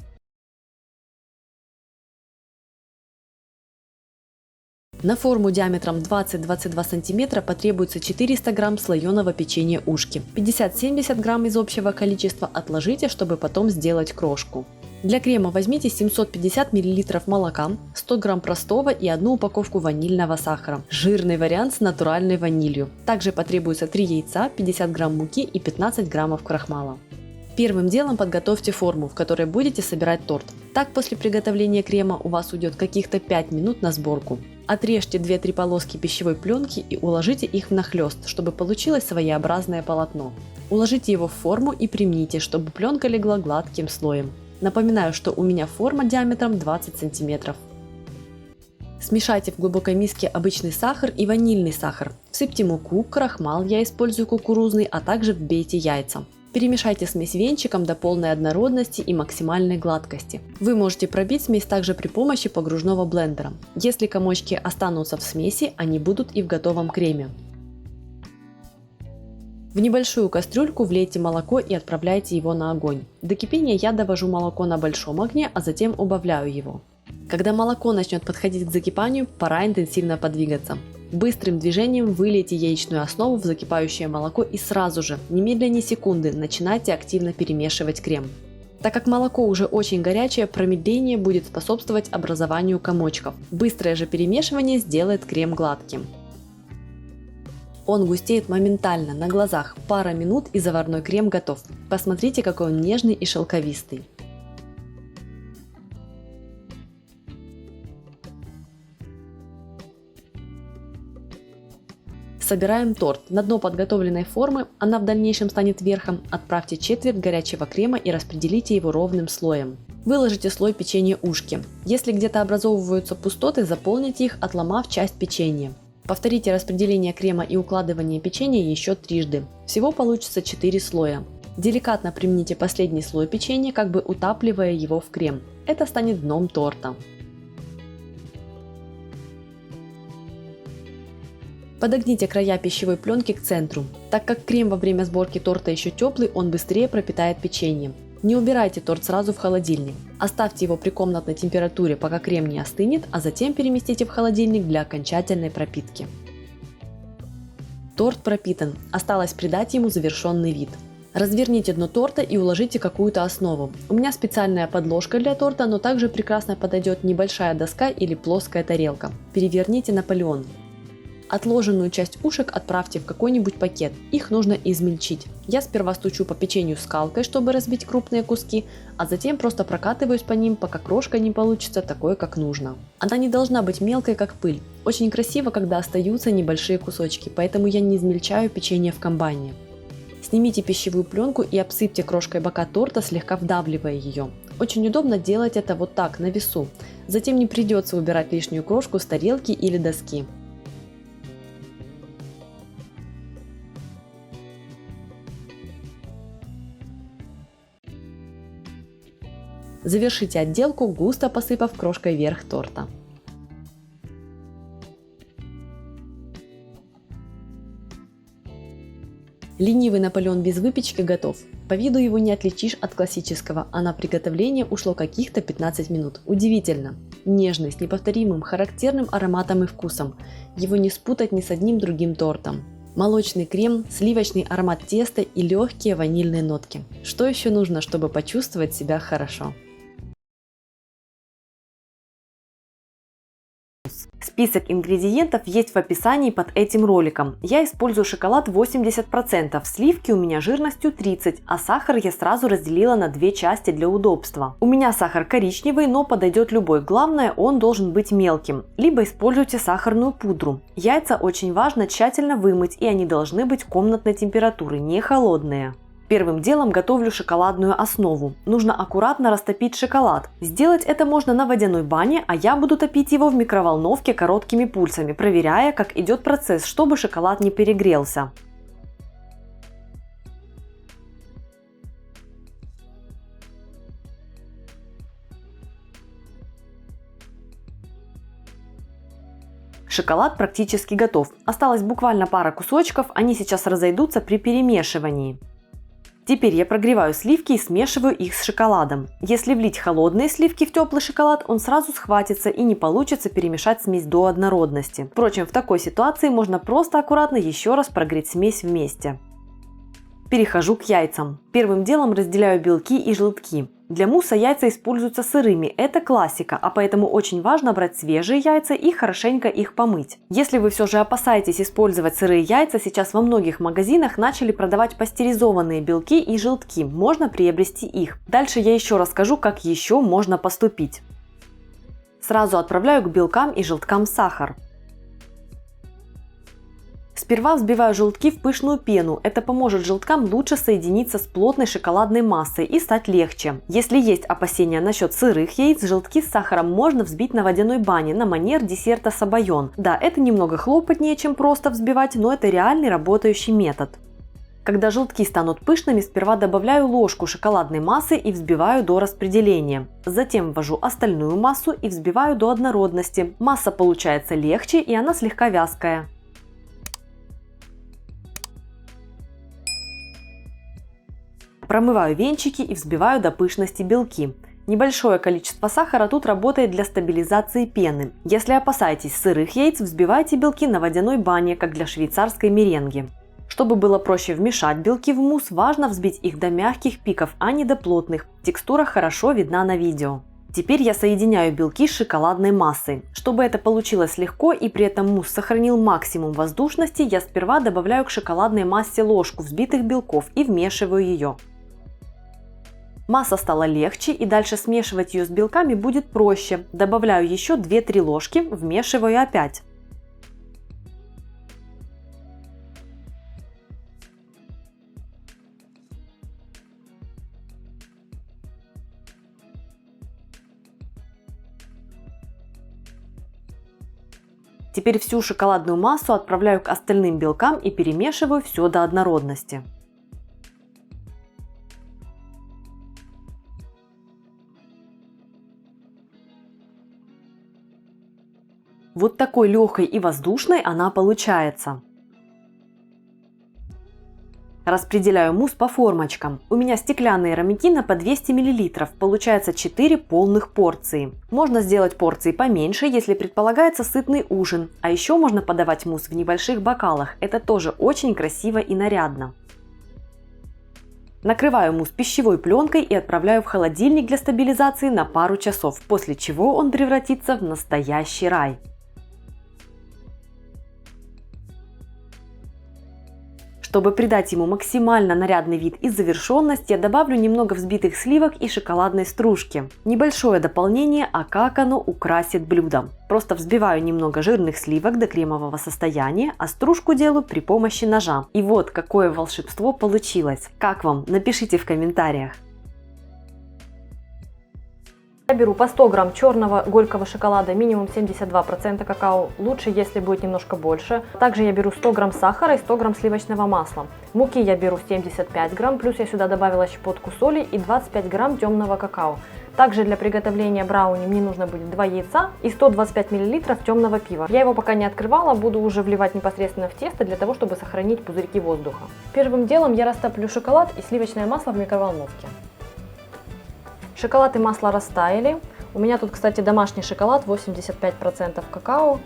На форму диаметром 20-22 см потребуется 400 грамм слоеного печенья ушки. 50-70 грамм из общего количества отложите, чтобы потом сделать крошку. Для крема возьмите 750 мл молока, 100 грамм простого и 1 упаковку ванильного сахара. Жирный вариант с натуральной ванилью. Также потребуется 3 яйца, 50 грамм муки и 15 граммов крахмала. Первым делом подготовьте форму, в которой будете собирать торт. Так после приготовления крема у вас уйдет каких-то 5 минут на сборку. Отрежьте 2-3 полоски пищевой пленки и уложите их внахлёст, чтобы получилось своеобразное полотно. Уложите его в форму и примните, чтобы пленка легла гладким слоем. Напоминаю, что у меня форма диаметром 20 см. Смешайте в глубокой миске обычный сахар и ванильный сахар. Всыпьте муку, крахмал, я использую кукурузный, а также вбейте яйца. Перемешайте смесь венчиком до полной однородности и максимальной гладкости. Вы можете пробить смесь также при помощи погружного блендера. Если комочки останутся в смеси, они будут и в готовом креме. В небольшую кастрюльку влейте молоко и отправляйте его на огонь. До кипения я довожу молоко на большом огне, а затем убавляю его. Когда молоко начнет подходить к закипанию, пора интенсивно подвигаться. Быстрым движением вылейте яичную основу в закипающее молоко и сразу же, немедленно секунды, начинайте активно перемешивать крем. Так как молоко уже очень горячее, промедление будет способствовать образованию комочков. Быстрое же перемешивание сделает крем гладким. Он густеет моментально, на глазах, пара минут и заварной крем готов. Посмотрите, какой он нежный и шелковистый. Собираем торт. На дно подготовленной формы, она в дальнейшем станет верхом, отправьте четверть горячего крема и распределите его ровным слоем. Выложите слой печенья ушки. Если где-то образовываются пустоты, заполните их, отломав часть печенья. Повторите распределение крема и укладывание печенья еще трижды. Всего получится 4 слоя. Деликатно примните последний слой печенья, как бы утапливая его в крем. Это станет дном торта. Подогните края пищевой пленки к центру. Так как крем во время сборки торта еще теплый, он быстрее пропитает печенье. Не убирайте торт сразу в холодильник. Оставьте его при комнатной температуре, пока крем не остынет, а затем переместите в холодильник для окончательной пропитки. Торт пропитан, осталось придать ему завершенный вид. Разверните дно торта и уложите какую-то основу. У меня специальная подложка для торта, но также прекрасно подойдет небольшая доска или плоская тарелка. Переверните Наполеон. Отложенную часть ушек отправьте в какой-нибудь пакет, их нужно измельчить. Я сперва стучу по печенью скалкой, чтобы разбить крупные куски, а затем просто прокатываюсь по ним, пока крошка не получится такой, как нужно. Она не должна быть мелкой, как пыль. Очень красиво, когда остаются небольшие кусочки, поэтому я не измельчаю печенье в комбайне. Снимите пищевую пленку и обсыпьте крошкой бока торта, слегка вдавливая ее. Очень удобно делать это вот так, на весу. Затем не придется убирать лишнюю крошку с тарелки или доски. Завершите отделку, густо посыпав крошкой верх торта. Ленивый Наполеон без выпечки готов. По виду его не отличишь от классического, а на приготовление ушло каких-то 15 минут. Удивительно! Нежный, с неповторимым, характерным ароматом и вкусом. Его не спутать ни с одним другим тортом. Молочный крем, сливочный аромат теста и легкие ванильные нотки. Что еще нужно, чтобы почувствовать себя хорошо? Список ингредиентов есть в описании под этим роликом. Я использую шоколад 80%, сливки у меня жирностью 30%, а сахар я сразу разделила на две части для удобства. У меня сахар коричневый, но подойдет любой, главное, он должен быть мелким. Либо используйте сахарную пудру. Яйца очень важно тщательно вымыть, и они должны быть комнатной температуры, не холодные. Первым делом готовлю шоколадную основу. Нужно аккуратно растопить шоколад. Сделать это можно на водяной бане, а я буду топить его в микроволновке короткими пульсами, проверяя, как идет процесс, чтобы шоколад не перегрелся. Шоколад практически готов. Осталось буквально пара кусочков, они сейчас разойдутся при перемешивании. Теперь я прогреваю сливки и смешиваю их с шоколадом. Если влить холодные сливки в теплый шоколад, он сразу схватится и не получится перемешать смесь до однородности. Впрочем, в такой ситуации можно просто аккуратно еще раз прогреть смесь вместе. Перехожу к яйцам. Первым делом разделяю белки и желтки. Для мусса яйца используются сырыми, это классика, а поэтому очень важно брать свежие яйца и хорошенько их помыть. Если вы все же опасаетесь использовать сырые яйца, сейчас во многих магазинах начали продавать пастеризованные белки и желтки, можно приобрести их. Дальше я еще расскажу, как еще можно поступить. Сразу отправляю к белкам и желткам сахар. Сперва взбиваю желтки в пышную пену, это поможет желткам лучше соединиться с плотной шоколадной массой и стать легче. Если есть опасения насчет сырых яиц, желтки с сахаром можно взбить на водяной бане на манер десерта сабайон. Да, это немного хлопотнее, чем просто взбивать, но это реальный работающий метод. Когда желтки станут пышными, сперва добавляю ложку шоколадной массы и взбиваю до распределения. Затем ввожу остальную массу и взбиваю до однородности. Масса получается легче и она слегка вязкая. Промываю венчики и взбиваю до пышности белки. Небольшое количество сахара тут работает для стабилизации пены. Если опасаетесь сырых яиц, взбивайте белки на водяной бане, как для швейцарской меренги. Чтобы было проще вмешать белки в мусс, важно взбить их до мягких пиков, а не до плотных. Текстура хорошо видна на видео. Теперь я соединяю белки с шоколадной массой. Чтобы это получилось легко и при этом мусс сохранил максимум воздушности, я сперва добавляю к шоколадной массе ложку взбитых белков и вмешиваю ее. Масса стала легче, и дальше смешивать ее с белками будет проще. Добавляю еще 2-3 ложки, вмешиваю опять. Теперь всю шоколадную массу отправляю к остальным белкам и перемешиваю все до однородности. Вот такой легкой и воздушной она получается. Распределяю мусс по формочкам. У меня стеклянные рамекина по 200 мл, получается 4 полных порции. Можно сделать порции поменьше, если предполагается сытный ужин. А еще можно подавать мусс в небольших бокалах, это тоже очень красиво и нарядно. Накрываю мусс пищевой пленкой и отправляю в холодильник для стабилизации на пару часов, после чего он превратится в настоящий рай. Чтобы придать ему максимально нарядный вид и завершенность, я добавлю немного взбитых сливок и шоколадной стружки. Небольшое дополнение, а как оно украсит блюдо. Просто взбиваю немного жирных сливок до кремового состояния, а стружку делаю при помощи ножа. И вот какое волшебство получилось. Как вам? Напишите в комментариях. Я беру по 100 грамм черного горького шоколада, минимум 72% какао, лучше, если будет немножко больше. Также я беру 100 грамм сахара и 100 грамм сливочного масла. Муки я беру 75 грамм, плюс я сюда добавила щепотку соли и 25 грамм темного какао. Также для приготовления брауни мне нужно будет 2 яйца и 125 мл темного пива. Я его пока не открывала, буду уже вливать непосредственно в тесто для того, чтобы сохранить пузырьки воздуха. Первым делом я растоплю шоколад и сливочное масло в микроволновке. Шоколад и масло растаяли. У меня тут, кстати, домашний шоколад, 85% какао,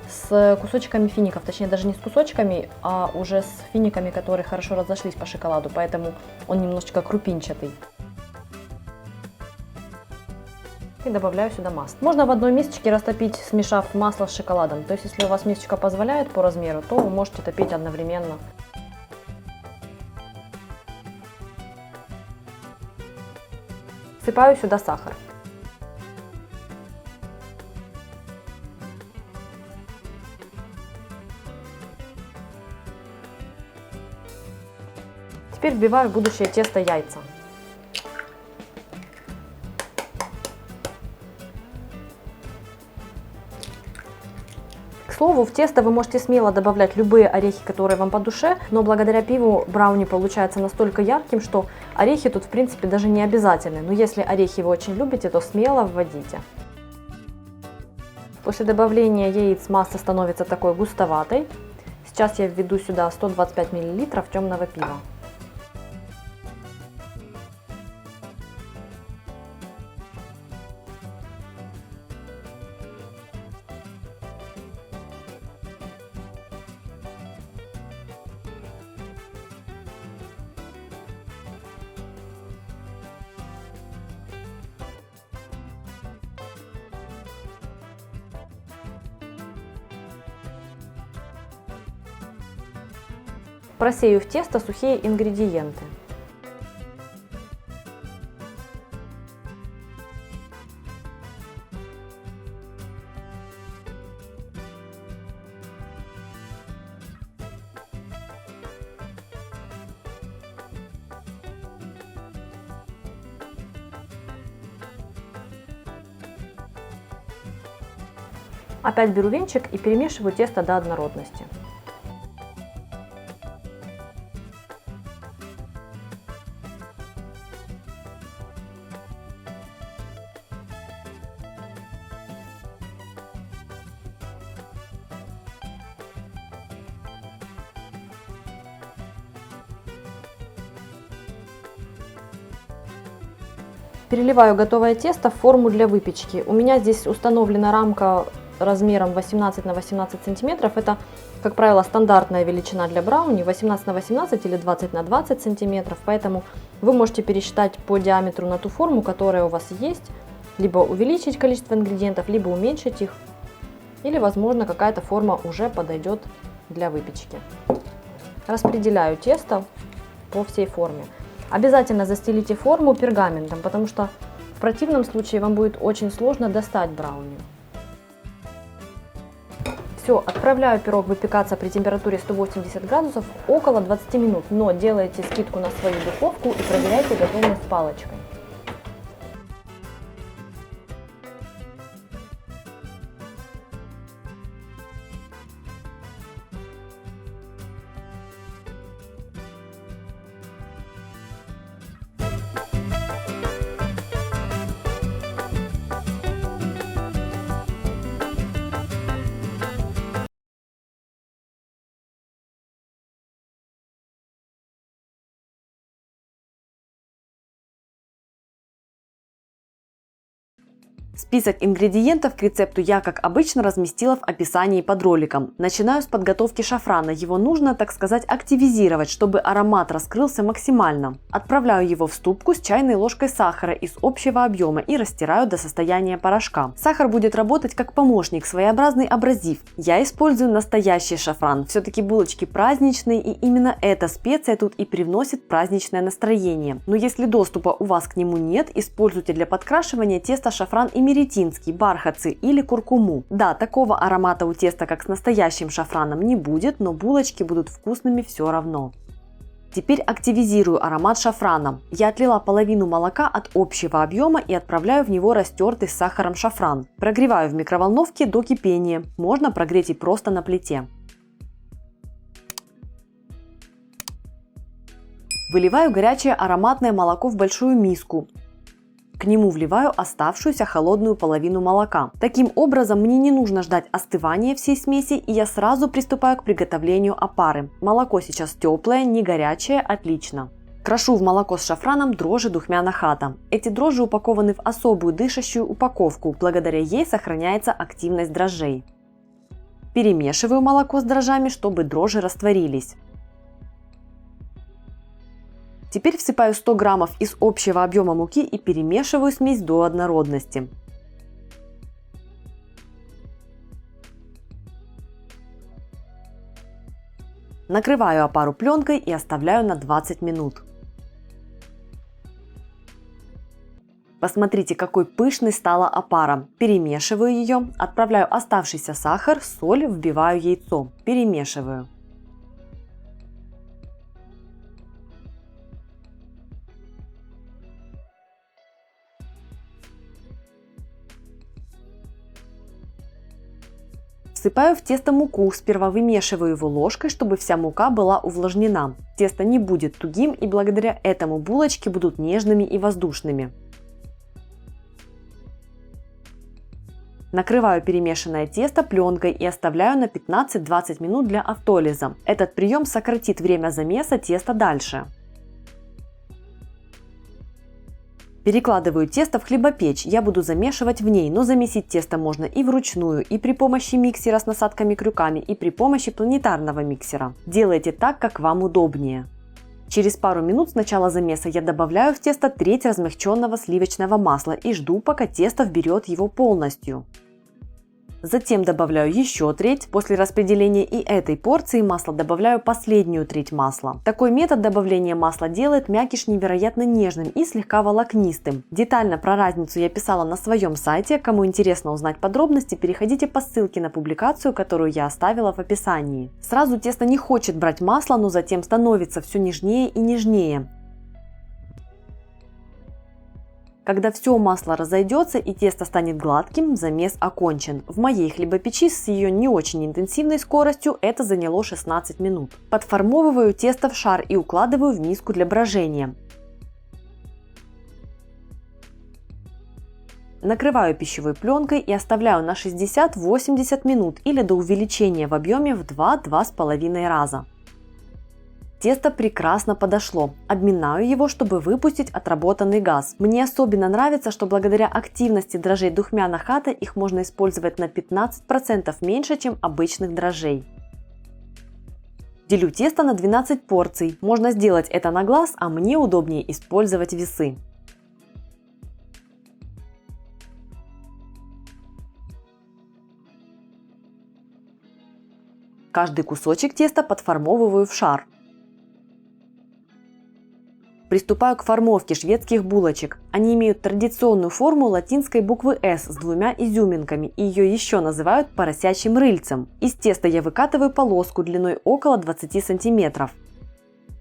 с кусочками фиников. Точнее, даже не с кусочками, а уже с финиками, которые хорошо разошлись по шоколаду, поэтому он немножечко крупинчатый. И добавляю сюда масло. Можно в одной мисочке растопить, смешав масло с шоколадом. То есть, если у вас мисочка позволяет по размеру, то вы можете топить одновременно. Всыпаю сюда сахар. Теперь вбиваю в будущее тесто яйца. К слову, в тесто вы можете смело добавлять любые орехи, которые вам по душе, но благодаря пиву брауни получается настолько ярким, что орехи тут в принципе даже не обязательны. Но если орехи вы очень любите, то смело вводите. После добавления яиц масса становится такой густоватой. Сейчас я введу сюда 125 мл темного пива. Просею в тесто сухие ингредиенты. Опять беру венчик и перемешиваю тесто до однородности. Переливаю готовое тесто в форму для выпечки. У меня здесь установлена рамка размером 18 на 18 сантиметров. Это, как правило, стандартная величина для брауни, 18 на 18 или 20 на 20 сантиметров. Поэтому вы можете пересчитать по диаметру на ту форму, которая у вас есть, либо увеличить количество ингредиентов, либо уменьшить их, или, возможно, какая-то форма уже подойдет для выпечки. Распределяю тесто по всей форме. Обязательно застелите форму пергаментом, потому что в противном случае вам будет очень сложно достать брауни. Все, отправляю пирог выпекаться при температуре 180 градусов около 20 минут, но делайте скидку на свою духовку и проверяйте готовность палочкой. Список ингредиентов к рецепту я, как обычно, разместила в описании под роликом. Начинаю с подготовки шафрана. Его нужно, так сказать, активизировать, чтобы аромат раскрылся максимально. Отправляю его в ступку с чайной ложкой сахара из общего объема и растираю до состояния порошка. Сахар будет работать как помощник, своеобразный абразив. Я использую настоящий шафран. Все-таки булочки праздничные, и именно эта специя тут и привносит праздничное настроение. Но если доступа у вас к нему нет, используйте для подкрашивания теста шафран и меретинский, бархатцы или куркуму. Да, такого аромата у теста, как с настоящим шафраном, не будет, но булочки будут вкусными все равно. Теперь активизирую аромат шафрана. Я отлила половину молока от общего объема и отправляю в него растертый с сахаром шафран. Прогреваю в микроволновке до кипения. Можно прогреть и просто на плите. Выливаю горячее ароматное молоко в большую миску. К нему вливаю оставшуюся холодную половину молока. Таким образом, мне не нужно ждать остывания всей смеси, и я сразу приступаю к приготовлению опары. Молоко сейчас теплое, не горячее, отлично. Крошу в молоко с шафраном дрожжи Духмяна Хата. Эти дрожжи упакованы в особую дышащую упаковку, благодаря ей сохраняется активность дрожжей. Перемешиваю молоко с дрожжами, чтобы дрожжи растворились. Теперь всыпаю 100 граммов из общего объема муки и перемешиваю смесь до однородности. Накрываю опару пленкой и оставляю на 20 минут. Посмотрите, какой пышной стала опара. Перемешиваю ее, отправляю оставшийся сахар, соль, вбиваю яйцо. Перемешиваю. Всыпаю в тесто муку, сперва вымешиваю его ложкой, чтобы вся мука была увлажнена. Тесто не будет тугим, и благодаря этому булочки будут нежными и воздушными. Накрываю перемешанное тесто пленкой и оставляю на 15-20 минут для автолиза. Этот прием сократит время замеса теста дальше. Перекладываю тесто в хлебопечь, я буду замешивать в ней, но замесить тесто можно и вручную, и при помощи миксера с насадками-крюками, и при помощи планетарного миксера. Делайте так, как вам удобнее. Через пару минут с начала замеса я добавляю в тесто треть размягченного сливочного масла и жду, пока тесто вберет его полностью. Затем добавляю еще треть. После распределения и этой порции масла добавляю последнюю треть масла. Такой метод добавления масла делает мякиш невероятно нежным и слегка волокнистым. Детально про разницу я писала на своем сайте. Кому интересно узнать подробности, переходите по ссылке на публикацию, которую я оставила в описании. Сразу тесто не хочет брать масло, но затем становится все нежнее и нежнее. Когда все масло разойдется и тесто станет гладким, замес окончен. В моей хлебопечи с ее не очень интенсивной скоростью это заняло 16 минут. Подформовываю тесто в шар и укладываю в миску для брожения. Накрываю пищевой пленкой и оставляю на 60-80 минут или до увеличения в объеме в 2-2,5 раза. Тесто прекрасно подошло. Обминаю его, чтобы выпустить отработанный газ. Мне особенно нравится, что благодаря активности дрожжей Духмяна Хата их можно использовать на 15% меньше, чем обычных дрожжей. Делю тесто на 12 порций. Можно сделать это на глаз, а мне удобнее использовать весы. Каждый кусочек теста подформовываю в шар. Приступаю к формовке шведских булочек. Они имеют традиционную форму латинской буквы S с двумя изюминками, и ее еще называют поросячьим рыльцем. Из теста я выкатываю полоску длиной около 20 см.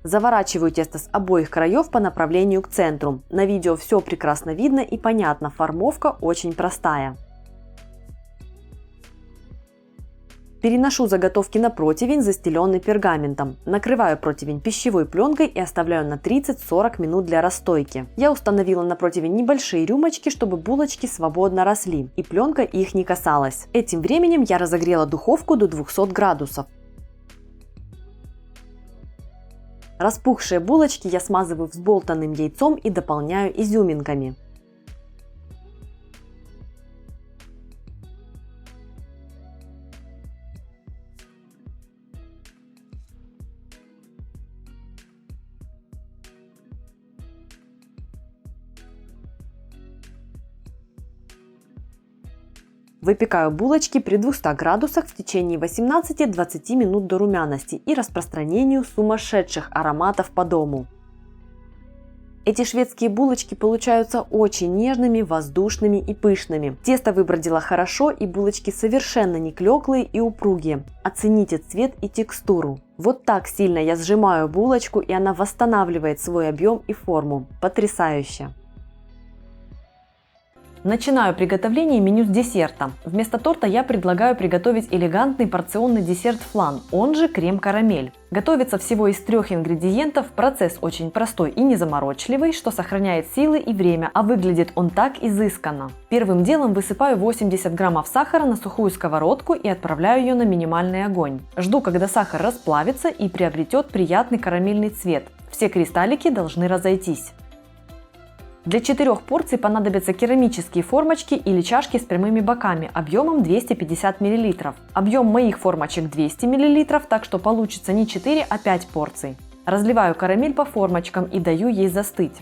Заворачиваю тесто с обоих краев по направлению к центру. На видео все прекрасно видно и понятно, формовка очень простая. Переношу заготовки на противень, застеленный пергаментом. Накрываю противень пищевой пленкой и оставляю на 30-40 минут для расстойки. Я установила на противень небольшие рюмочки, чтобы булочки свободно росли, и пленка их не касалась. Этим временем я разогрела духовку до 200 градусов. Распухшие булочки я смазываю взболтанным яйцом и дополняю изюминками. Выпекаю булочки при 200 градусах в течение 18-20 минут до румяности и распространению сумасшедших ароматов по дому. Эти шведские булочки получаются очень нежными, воздушными и пышными. Тесто выбродило хорошо и булочки совершенно не клеклые и упругие. Оцените цвет и текстуру. Вот так сильно я сжимаю булочку, и она восстанавливает свой объем и форму. Потрясающе! Начинаю приготовление меню с десерта. Вместо торта я предлагаю приготовить элегантный порционный десерт флан, он же крем-карамель. Готовится всего из 3 ингредиентов, процесс очень простой и незаморочливый, что сохраняет силы и время, а выглядит он так изысканно. Первым делом высыпаю 80 граммов сахара на сухую сковородку и отправляю ее на минимальный огонь. Жду, когда сахар расплавится и приобретет приятный карамельный цвет. Все кристаллики должны разойтись. Для 4 порций понадобятся керамические формочки или чашки с прямыми боками объемом 250 мл. Объем моих формочек 200 мл, так что получится не 4, а 5 порций. Разливаю карамель по формочкам и даю ей застыть.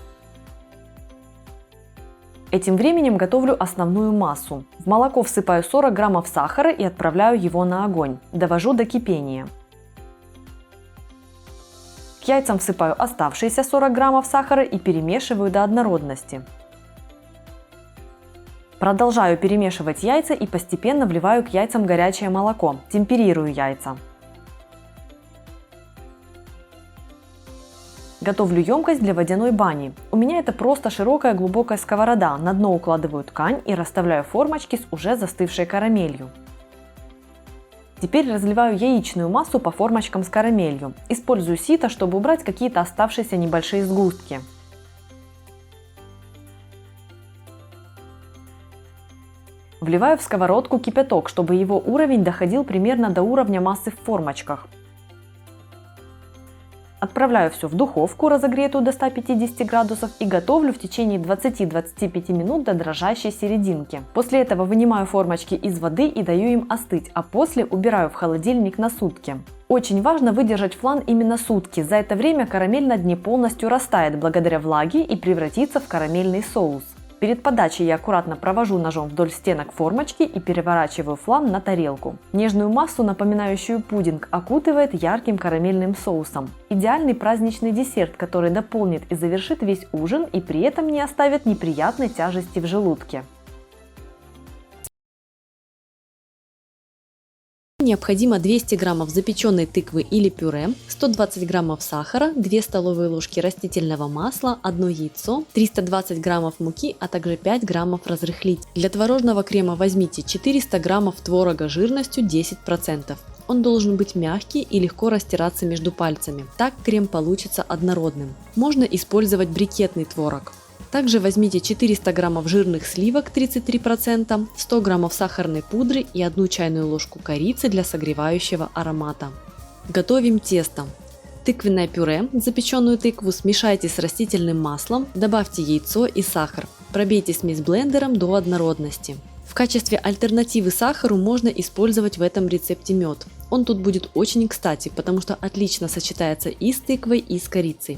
Этим временем готовлю основную массу. В молоко всыпаю 40 граммов сахара и отправляю его на огонь. Довожу до кипения. К яйцам всыпаю оставшиеся 40 граммов сахара и перемешиваю до однородности. Продолжаю перемешивать яйца и постепенно вливаю к яйцам горячее молоко. Темперирую яйца. Готовлю емкость для водяной бани. У меня это просто широкая глубокая сковорода. На дно укладываю ткань и расставляю формочки с уже застывшей карамелью. Теперь разливаю яичную массу по формочкам с карамелью. Использую сито, чтобы убрать какие-то оставшиеся небольшие сгустки. Вливаю в сковородку кипяток, чтобы его уровень доходил примерно до уровня массы в формочках. Отправляю все в духовку, разогретую до 150 градусов, и готовлю в течение 20-25 минут до дрожащей серединки. После этого вынимаю формочки из воды и даю им остыть, а после убираю в холодильник на сутки. Очень важно выдержать флан именно сутки. За это время карамель на дне полностью растает благодаря влаге и превратится в карамельный соус. Перед подачей я аккуратно провожу ножом вдоль стенок формочки и переворачиваю флан на тарелку. Нежную массу, напоминающую пудинг, окутывает ярким карамельным соусом. Идеальный праздничный десерт, который дополнит и завершит весь ужин и при этом не оставит неприятной тяжести в желудке. Необходимо 200 граммов запеченной тыквы или пюре, 120 граммов сахара, 2 столовые ложки растительного масла, 1 яйцо, 320 граммов муки, а также 5 граммов разрыхлителя. Для творожного крема возьмите 400 граммов творога жирностью 10%. Он должен быть мягкий и легко растираться между пальцами. Так крем получится однородным. Можно использовать брикетный творог. Также возьмите 400 граммов жирных сливок 33%, 100 граммов сахарной пудры и 1 чайную ложку корицы для согревающего аромата. Готовим тесто. Тыквенное пюре, запеченную тыкву смешайте с растительным маслом, добавьте яйцо и сахар. Пробейте смесь блендером до однородности. В качестве альтернативы сахару можно использовать в этом рецепте мед. Он тут будет очень кстати, потому что отлично сочетается и с тыквой, и с корицей.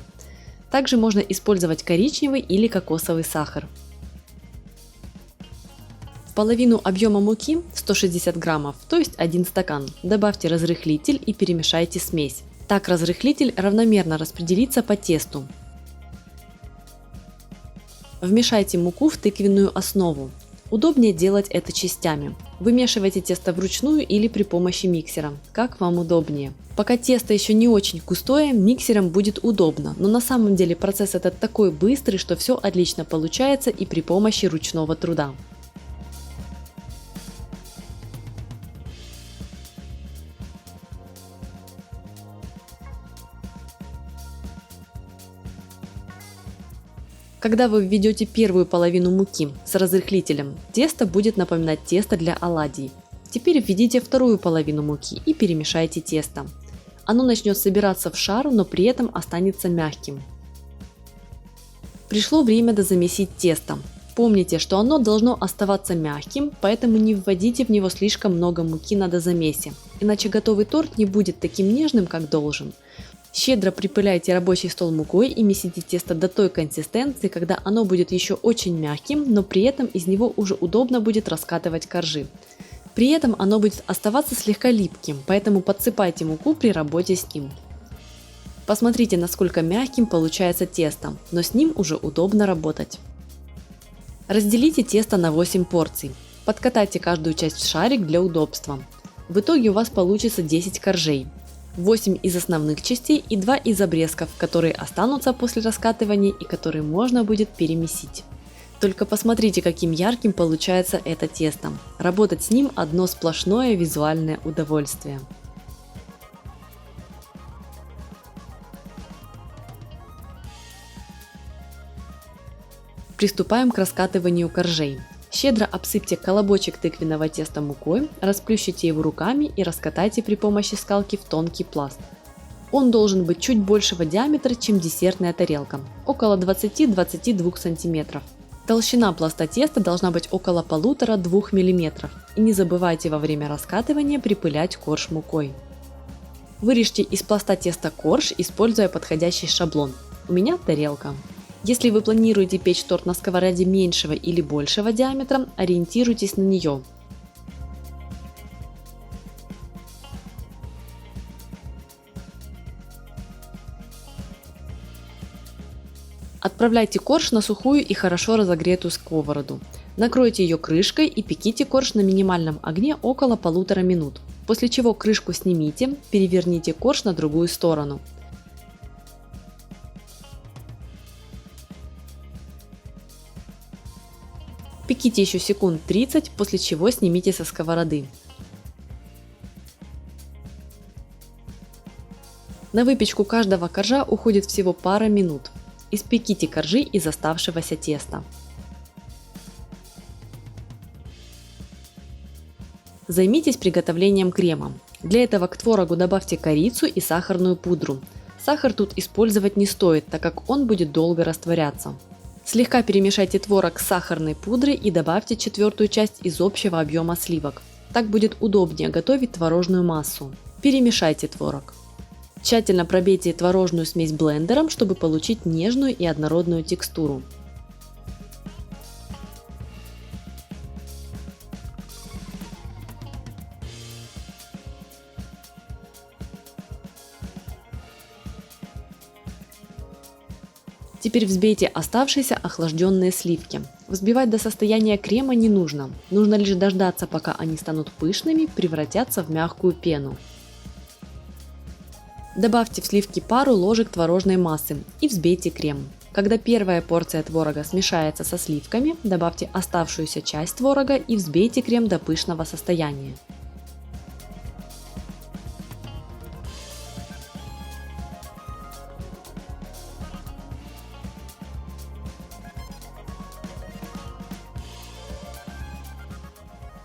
Также можно использовать коричневый или кокосовый сахар. В половину объема муки, 160 граммов, то есть 1 стакан, добавьте разрыхлитель и перемешайте смесь. Так разрыхлитель равномерно распределится по тесту. Вмешайте муку в тыквенную основу. Удобнее делать это частями. Вымешивайте тесто вручную или при помощи миксера, как вам удобнее. Пока тесто еще не очень густое, миксером будет удобно, но на самом деле процесс этот такой быстрый, что все отлично получается и при помощи ручного труда. Когда вы введете первую половину муки с разрыхлителем, тесто будет напоминать тесто для оладий. Теперь введите вторую половину муки и перемешайте тесто. Оно начнет собираться в шар, но при этом останется мягким. Пришло время дозамесить тесто. Помните, что оно должно оставаться мягким, поэтому не вводите в него слишком много муки на дозамесе, иначе готовый торт не будет таким нежным, как должен. Щедро припыляйте рабочий стол мукой и месите тесто до той консистенции, когда оно будет еще очень мягким, но при этом из него уже удобно будет раскатывать коржи. При этом оно будет оставаться слегка липким, поэтому подсыпайте муку при работе с ним. Посмотрите, насколько мягким получается тесто, но с ним уже удобно работать. Разделите тесто на 8 порций. Подкатайте каждую часть в шарик для удобства. В итоге у вас получится 10 коржей. 8 из основных частей и 2 из обрезков, которые останутся после раскатывания и которые можно будет перемесить. Только посмотрите, каким ярким получается это тесто. Работать с ним одно сплошное визуальное удовольствие. Приступаем к раскатыванию коржей. Щедро обсыпьте колобочек тыквенного теста мукой, расплющите его руками и раскатайте при помощи скалки в тонкий пласт. Он должен быть чуть большего диаметра, чем десертная тарелка, около 20-22 см. Толщина пласта теста должна быть около 1,5-2 мм. И не забывайте во время раскатывания припылять корж мукой. Вырежьте из пласта теста корж, используя подходящий шаблон. У меня тарелка. Если вы планируете печь торт на сковороде меньшего или большего диаметра, ориентируйтесь на нее. Отправляйте корж на сухую и хорошо разогретую сковороду. Накройте ее крышкой и пеките корж на минимальном огне около 1,5 минут. После чего крышку снимите, переверните корж на другую сторону. Пеките еще секунд 30, после чего снимите со сковороды. На выпечку каждого коржа уходит всего пара минут. Испеките коржи из оставшегося теста. Займитесь приготовлением крема. Для этого к творогу добавьте корицу и сахарную пудру. Сахар тут использовать не стоит, так как он будет долго растворяться. Слегка перемешайте творог с сахарной пудрой и добавьте четвертую часть из общего объема сливок. Так будет удобнее готовить творожную массу. Перемешайте творог. Тщательно пробейте творожную смесь блендером, чтобы получить нежную и однородную текстуру. Теперь взбейте оставшиеся охлажденные сливки. Взбивать до состояния крема не нужно. Нужно лишь дождаться, пока они станут пышными, превратятся в мягкую пену. Добавьте в сливки пару ложек творожной массы и взбейте крем. Когда первая порция творога смешается со сливками, добавьте оставшуюся часть творога и взбейте крем до пышного состояния.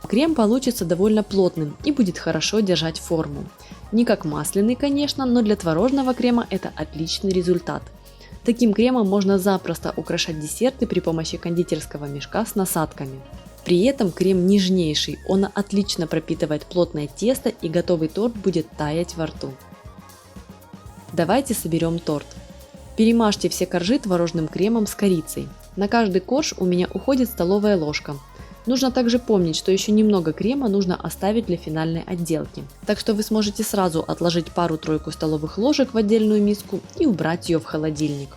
Крем получится довольно плотным и будет хорошо держать форму. Не как масляный, конечно, но для творожного крема это отличный результат. Таким кремом можно запросто украшать десерты при помощи кондитерского мешка с насадками. При этом крем нежнейший, он отлично пропитывает плотное тесто и готовый торт будет таять во рту. Давайте соберем торт. Перемажьте все коржи творожным кремом с корицей. На каждый корж у меня уходит столовая ложка. Нужно также помнить, что еще немного крема нужно оставить для финальной отделки. Так что вы сможете сразу отложить пару-тройку столовых ложек в отдельную миску и убрать ее в холодильник.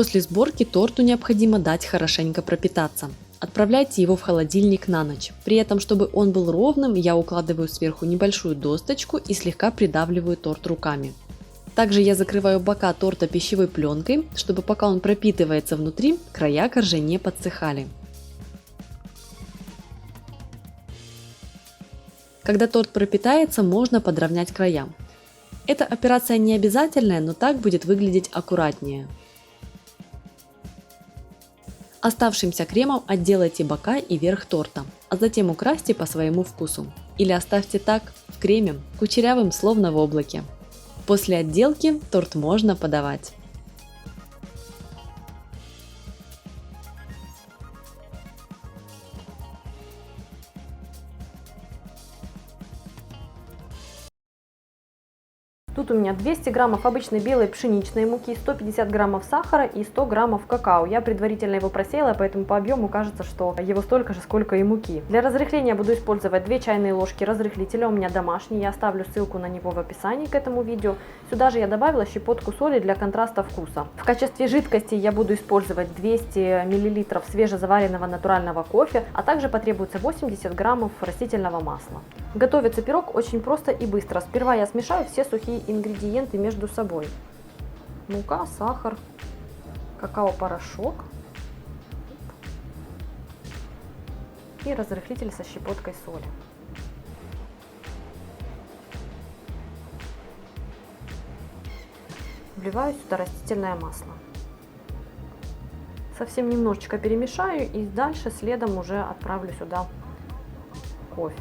После сборки торту необходимо дать хорошенько пропитаться. отправляйте его в холодильник на ночь. При этом, чтобы он был ровным, я укладываю сверху небольшую досточку и слегка придавливаю торт руками. Также я закрываю бока торта пищевой пленкой, чтобы пока он пропитывается внутри, края коржа не подсыхали. Когда торт пропитается, можно подровнять края. Эта операция не обязательная, но так будет выглядеть аккуратнее. Оставшимся кремом отделайте бока и верх торта, а затем украсьте по своему вкусу. Или оставьте так, в креме, кучерявым, словно в облаке. После отделки торт можно подавать. Тут у меня 200 граммов обычной белой пшеничной муки, 150 граммов сахара и 100 граммов какао. Я предварительно его просеяла, поэтому по объему кажется, что его столько же, сколько и муки. Для разрыхления буду использовать 2 чайные ложки разрыхлителя, у меня домашний, я оставлю ссылку на него в описании к этому видео. Сюда же я добавила щепотку соли для контраста вкуса. В качестве жидкости я буду использовать 200 мл свежезаваренного натурального кофе, а также потребуется 80 граммов растительного масла. Готовится пирог очень просто и быстро. Сперва я смешаю все сухие ингредиенты между собой. Мука, сахар, какао-порошок и разрыхлитель со щепоткой соли. Вливаю сюда растительное масло. Совсем немножечко перемешаю и дальше следом уже отправлю сюда кофе.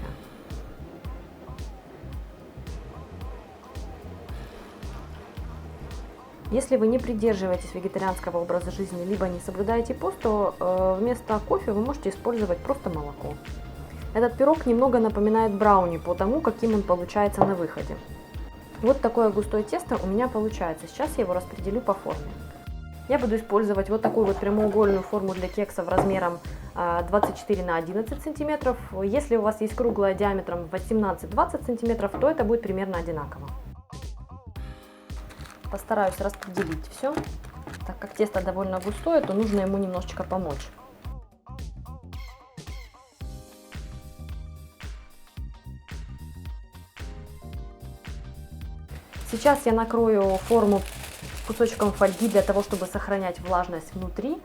Если вы не придерживаетесь вегетарианского образа жизни, либо не соблюдаете пост, то вместо кофе вы можете использовать просто молоко. Этот пирог немного напоминает брауни по тому, каким он получается на выходе. Вот такое густое тесто у меня получается. Сейчас я его распределю по форме. Я буду использовать вот такую вот прямоугольную форму для кексов размером 24 на 11 сантиметров. Если у вас есть круглая диаметром 18-20 сантиметров, то это будет примерно одинаково. Постараюсь распределить все. Так как тесто довольно густое, то нужно ему немножечко помочь. Сейчас я накрою форму кусочком фольги для того, чтобы сохранять влажность внутри.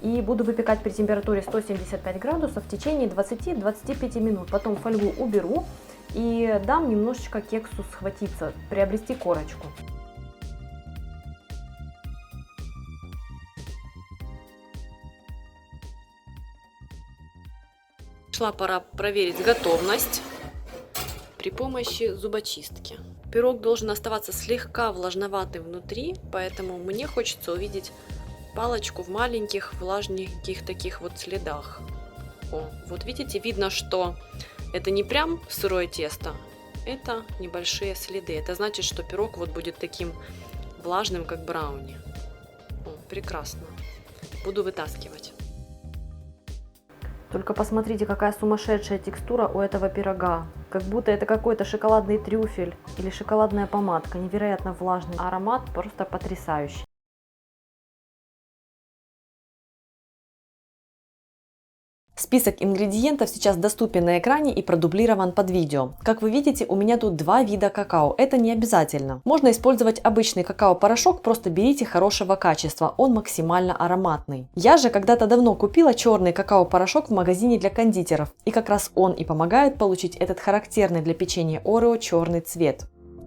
И буду выпекать при температуре 175 градусов в течение 20-25 минут. Потом фольгу уберу и дам немножечко кексу схватиться, приобрести корочку. Пришла пора проверить готовность при помощи зубочистки. Пирог должен оставаться слегка влажноватым внутри, поэтому мне хочется увидеть палочку в маленьких влажненьких таких вот следах. О, вот видите, видно, что это не прям сырое тесто, это небольшие следы. Это значит, что пирог вот будет таким влажным, как брауни. О, прекрасно. Буду вытаскивать. Только посмотрите, какая сумасшедшая текстура у этого пирога. Как будто это какой-то шоколадный трюфель или шоколадная помадка. Невероятно влажный аромат, просто потрясающий. Список ингредиентов сейчас доступен на экране и продублирован под видео. Как вы видите, у меня тут два вида какао. Это не обязательно. Можно использовать обычный какао-порошок, просто берите хорошего качества, он максимально ароматный. Я же когда-то давно купила черный какао-порошок в магазине для кондитеров, и как раз он и помогает получить этот характерный для печенья Орео черный цвет.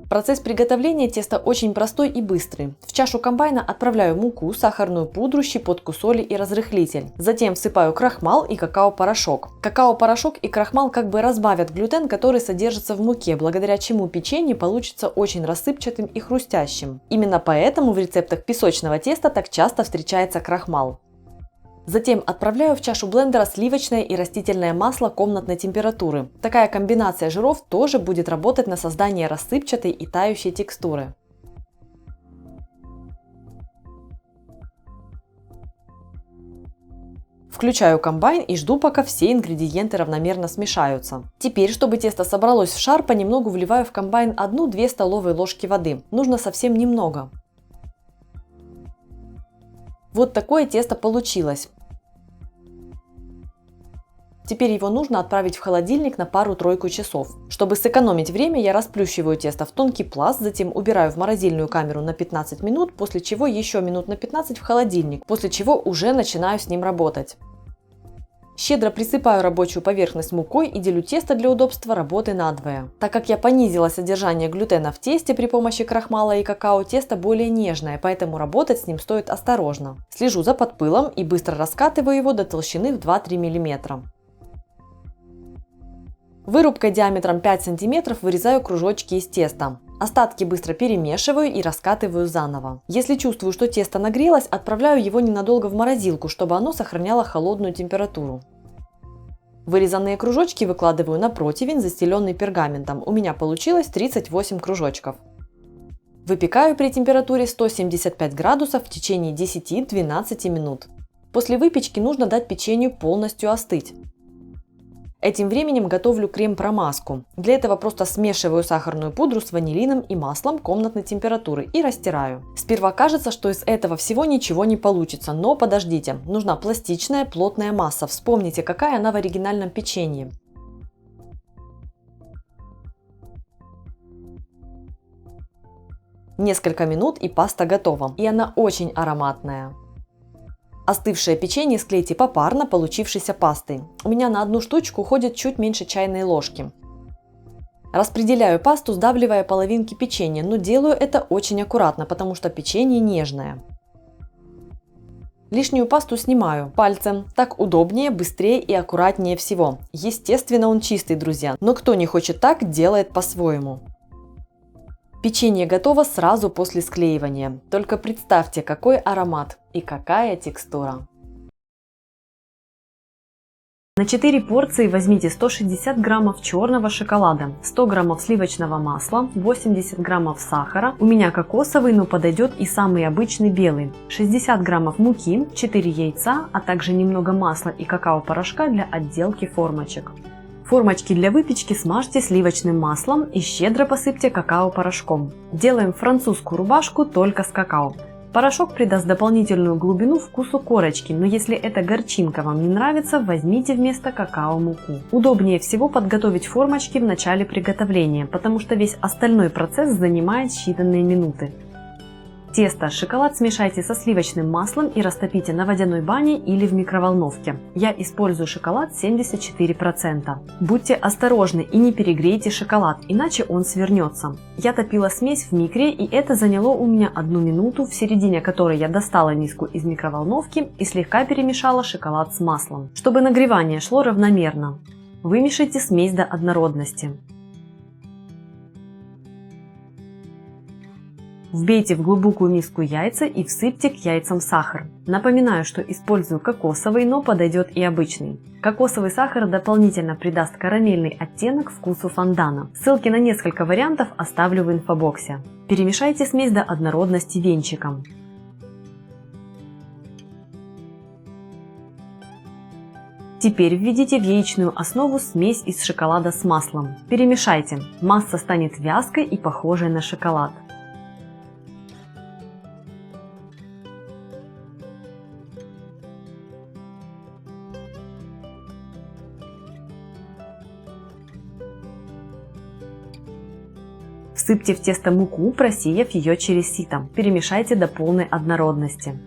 Процесс приготовления теста очень простой и быстрый. В чашу комбайна отправляю муку, сахарную пудру, щепотку соли и разрыхлитель. Затем всыпаю крахмал и какао-порошок. Какао-порошок и крахмал как бы разбавят глютен, который содержится в муке, благодаря чему печенье получится очень рассыпчатым и хрустящим. Именно поэтому в рецептах песочного теста так часто встречается крахмал. Затем отправляю в чашу блендера сливочное и растительное масло комнатной температуры. Такая комбинация жиров тоже будет работать на создание рассыпчатой и тающей текстуры. Включаю комбайн и жду, пока все ингредиенты равномерно смешаются. Теперь, чтобы тесто собралось в шар, понемногу вливаю в комбайн 1-2 столовые ложки воды. Нужно совсем немного. Вот такое тесто получилось. Теперь его нужно отправить в холодильник на пару-тройку часов. Чтобы сэкономить время, я расплющиваю тесто в тонкий пласт, затем убираю в морозильную камеру на 15 минут, после чего еще минут на 15 в холодильник, после чего уже начинаю с ним работать. Щедро присыпаю рабочую поверхность мукой и делю тесто для удобства работы надвое. Так как я понизила содержание глютена в тесте при помощи крахмала и какао, тесто более нежное, поэтому работать с ним стоит осторожно. Слежу за подпылом и быстро раскатываю его до толщины в 2-3 мм. Вырубкой диаметром 5 см вырезаю кружочки из теста. Остатки быстро перемешиваю и раскатываю заново. Если чувствую, что тесто нагрелось, отправляю его ненадолго в морозилку, чтобы оно сохраняло холодную температуру. Вырезанные кружочки выкладываю на противень, застеленный пергаментом. У меня получилось 38 кружочков. Выпекаю при температуре 175 градусов в течение 10-12 минут. После выпечки нужно дать печенью полностью остыть. Этим временем готовлю крем-промазку. Для этого просто смешиваю сахарную пудру с ванилином и маслом комнатной температуры и растираю. Сперва кажется, что из этого всего ничего не получится, но подождите, нужна пластичная плотная масса. Вспомните, какая она в оригинальном печенье. Несколько минут и паста готова, и она очень ароматная. Остывшее печенье склейте попарно получившейся пастой. У меня на одну штучку уходит чуть меньше чайной ложки. Распределяю пасту, сдавливая половинки печенья, но делаю это очень аккуратно, потому что печенье нежное. Лишнюю пасту снимаю пальцем. Так удобнее, быстрее и аккуратнее всего. Естественно, он чистый, друзья, но кто не хочет так, делает по-своему. Печенье готово сразу после склеивания. Только представьте, какой аромат и какая текстура. На 4 порции возьмите 160 граммов черного шоколада, 100 граммов сливочного масла, 80 граммов сахара, у меня кокосовый, но подойдет и самый обычный белый, 60 граммов муки, 4 яйца, а также немного масла и какао-порошка для отделки формочек. Формочки для выпечки смажьте сливочным маслом и щедро посыпьте какао-порошком. Делаем французскую рубашку только с какао. Порошок придаст дополнительную глубину вкусу корочки, но если эта горчинка вам не нравится, возьмите вместо какао муку. Удобнее всего подготовить формочки в начале приготовления, потому что весь остальной процесс занимает считанные минуты. Тесто, шоколад смешайте со сливочным маслом и растопите на водяной бане или в микроволновке. Я использую шоколад 74%. Будьте осторожны и не перегрейте шоколад, иначе он свернется. Я топила смесь в микре, и это заняло у меня 1 минуту, в середине которой я достала миску из микроволновки и слегка перемешала шоколад с маслом, чтобы нагревание шло равномерно. Вымешайте смесь до однородности. Вбейте в глубокую миску яйца и всыпьте к яйцам сахар. Напоминаю, что использую кокосовый, но подойдет и обычный. Кокосовый сахар дополнительно придаст карамельный оттенок вкусу фондана. Ссылки на несколько вариантов оставлю в инфобоксе. Перемешайте смесь до однородности венчиком. Теперь введите в яичную основу смесь из шоколада с маслом. Перемешайте. Масса станет вязкой и похожей на шоколад. Всыпьте в тесто муку, просеяв ее через сито. Перемешайте до полной однородности.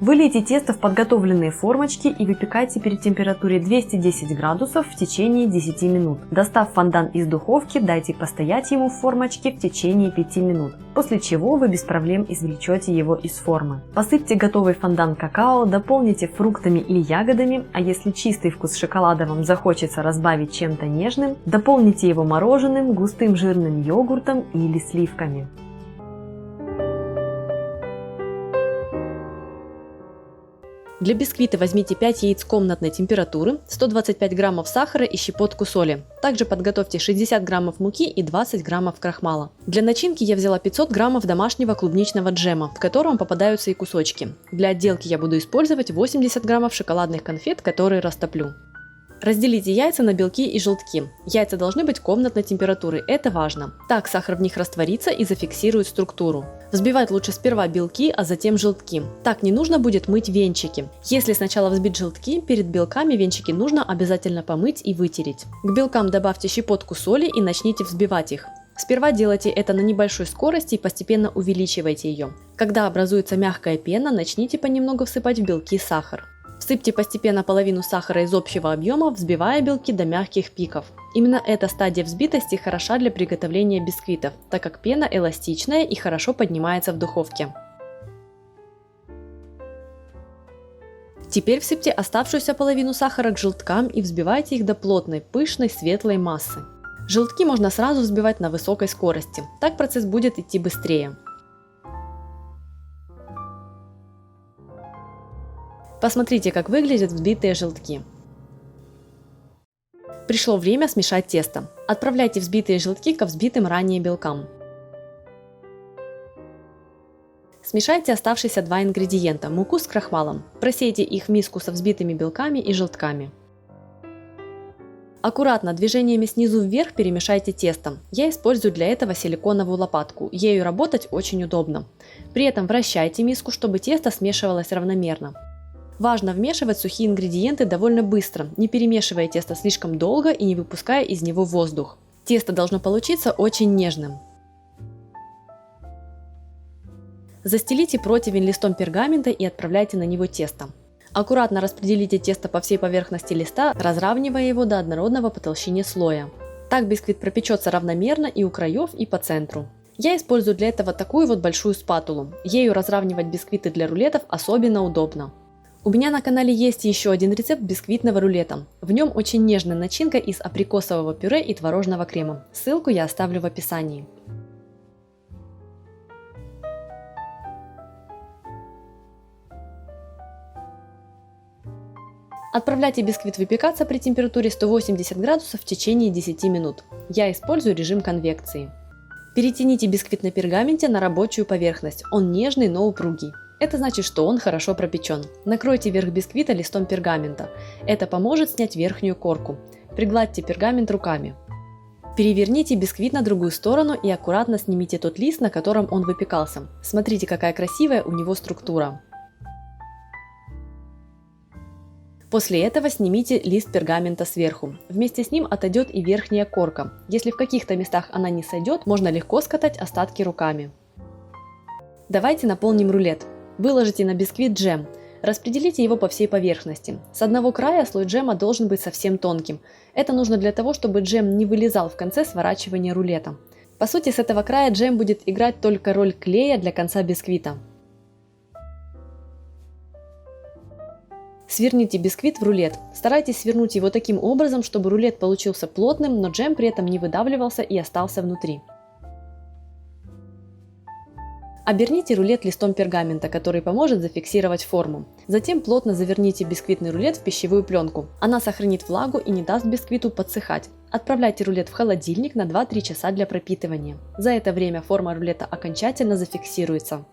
Вылейте тесто в подготовленные формочки и выпекайте при температуре 210 градусов в течение 10 минут. Достав фондан из духовки, дайте постоять ему в формочке в течение 5 минут, после чего вы без проблем извлечете его из формы. Посыпьте готовый фондан какао, дополните фруктами или ягодами, а если чистый вкус шоколада вам захочется разбавить чем-то нежным, дополните его мороженым, густым жирным йогуртом или сливками. Для бисквита возьмите 5 яиц комнатной температуры, 125 граммов сахара и щепотку соли. Также подготовьте 60 граммов муки и 20 граммов крахмала. Для начинки я взяла 500 граммов домашнего клубничного джема, в котором попадаются и кусочки. Для отделки я буду использовать 80 граммов шоколадных конфет, которые растоплю. Разделите яйца на белки и желтки. Яйца должны быть комнатной температуры, это важно. Так сахар в них растворится и зафиксирует структуру. Взбивать лучше сперва белки, а затем желтки. Так не нужно будет мыть венчики. Если сначала взбить желтки, перед белками венчики нужно обязательно помыть и вытереть. К белкам добавьте щепотку соли и начните взбивать их. Сперва делайте это на небольшой скорости и постепенно увеличивайте ее. Когда образуется мягкая пена, начните понемногу всыпать в белки сахар. Всыпьте постепенно половину сахара из общего объема, взбивая белки до мягких пиков. Именно эта стадия взбитости хороша для приготовления бисквитов, так как пена эластичная и хорошо поднимается в духовке. Теперь всыпьте оставшуюся половину сахара к желткам и взбивайте их до плотной, пышной, светлой массы. Желтки можно сразу взбивать на высокой скорости, так процесс будет идти быстрее. Посмотрите, как выглядят взбитые желтки. Пришло время смешать тесто. Отправляйте взбитые желтки ко взбитым ранее белкам. Смешайте оставшиеся два ингредиента – муку с крахмалом. Просейте их в миску со взбитыми белками и желтками. Аккуратно движениями снизу вверх перемешайте тесто. Я использую для этого силиконовую лопатку, ею работать очень удобно. При этом вращайте миску, чтобы тесто смешивалось равномерно. Важно вмешивать сухие ингредиенты довольно быстро, не перемешивая тесто слишком долго и не выпуская из него воздух. Тесто должно получиться очень нежным. Застелите противень листом пергамента и отправляйте на него тесто. Аккуратно распределите тесто по всей поверхности листа, разравнивая его до однородного по толщине слоя. Так бисквит пропечется равномерно и у краев, и по центру. Я использую для этого такую вот большую спатулу. Ею разравнивать бисквиты для рулетов особенно удобно. У меня на канале есть еще один рецепт бисквитного рулета. В нем очень нежная начинка из абрикосового пюре и творожного крема. Ссылку я оставлю в описании. Отправляйте бисквит выпекаться при температуре 180 градусов в течение 10 минут. Я использую режим конвекции. Перетяните бисквит на пергаменте на рабочую поверхность. Он нежный, но упругий. Это значит, что он хорошо пропечен. Накройте верх бисквита листом пергамента. Это поможет снять верхнюю корку. Пригладьте пергамент руками. Переверните бисквит на другую сторону и аккуратно снимите тот лист, на котором он выпекался. Смотрите, какая красивая у него структура. После этого снимите лист пергамента сверху. Вместе с ним отойдет и верхняя корка. Если в каких-то местах она не сойдет, можно легко скатать остатки руками. Давайте наполним рулет. Выложите на бисквит джем. Распределите его по всей поверхности. С одного края слой джема должен быть совсем тонким. Это нужно для того, чтобы джем не вылезал в конце сворачивания рулета. По сути, с этого края джем будет играть только роль клея для конца бисквита. Сверните бисквит в рулет. Старайтесь свернуть его таким образом, чтобы рулет получился плотным, но джем при этом не выдавливался и остался внутри. Оберните рулет листом пергамента, который поможет зафиксировать форму. Затем плотно заверните бисквитный рулет в пищевую пленку. Она сохранит влагу и не даст бисквиту подсыхать. Отправляйте рулет в холодильник на 2-3 часа для пропитывания. За это время форма рулета окончательно зафиксируется.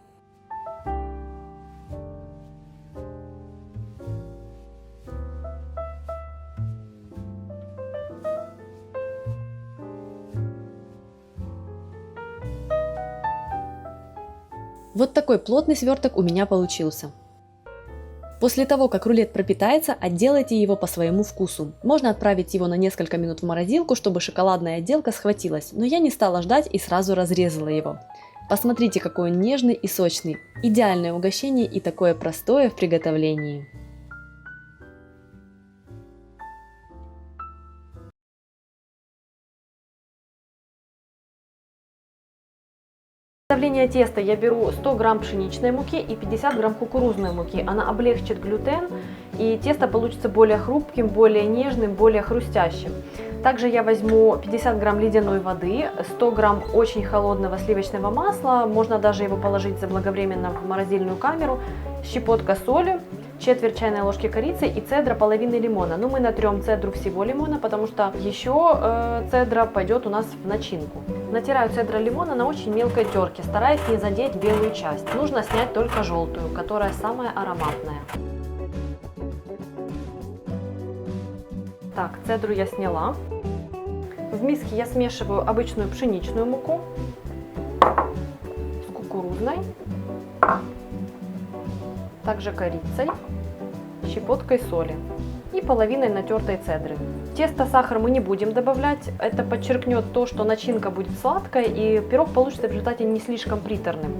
Вот такой плотный сверток у меня получился. После того, как рулет пропитается, отделайте его по своему вкусу. Можно отправить его на несколько минут в морозилку, чтобы шоколадная отделка схватилась, но я не стала ждать и сразу разрезала его. Посмотрите, какой он нежный и сочный. Идеальное угощение и такое простое в приготовлении. Для приготовления теста я беру 100 грамм пшеничной муки и 50 грамм кукурузной муки. Она облегчит глютен, и тесто получится более хрупким, более нежным, более хрустящим. Также я возьму 50 грамм ледяной воды, 100 грамм очень холодного сливочного масла, можно даже его положить заблаговременно в морозильную камеру, щепотка соли, четверть чайной ложки корицы и цедра половины лимона. Но мы натрем цедру всего лимона, потому что еще цедра пойдет у нас в начинку. Натираю цедру лимона на очень мелкой терке, стараясь не задеть белую часть. Нужно снять только желтую, которая самая ароматная. Так, цедру я сняла. В миске я смешиваю обычную пшеничную муку с кукурузной, также корицей, щепоткой соли и половиной натертой цедры. Тесто, сахар мы не будем добавлять, это подчеркнет то, что начинка будет сладкой и пирог получится в результате не слишком приторным.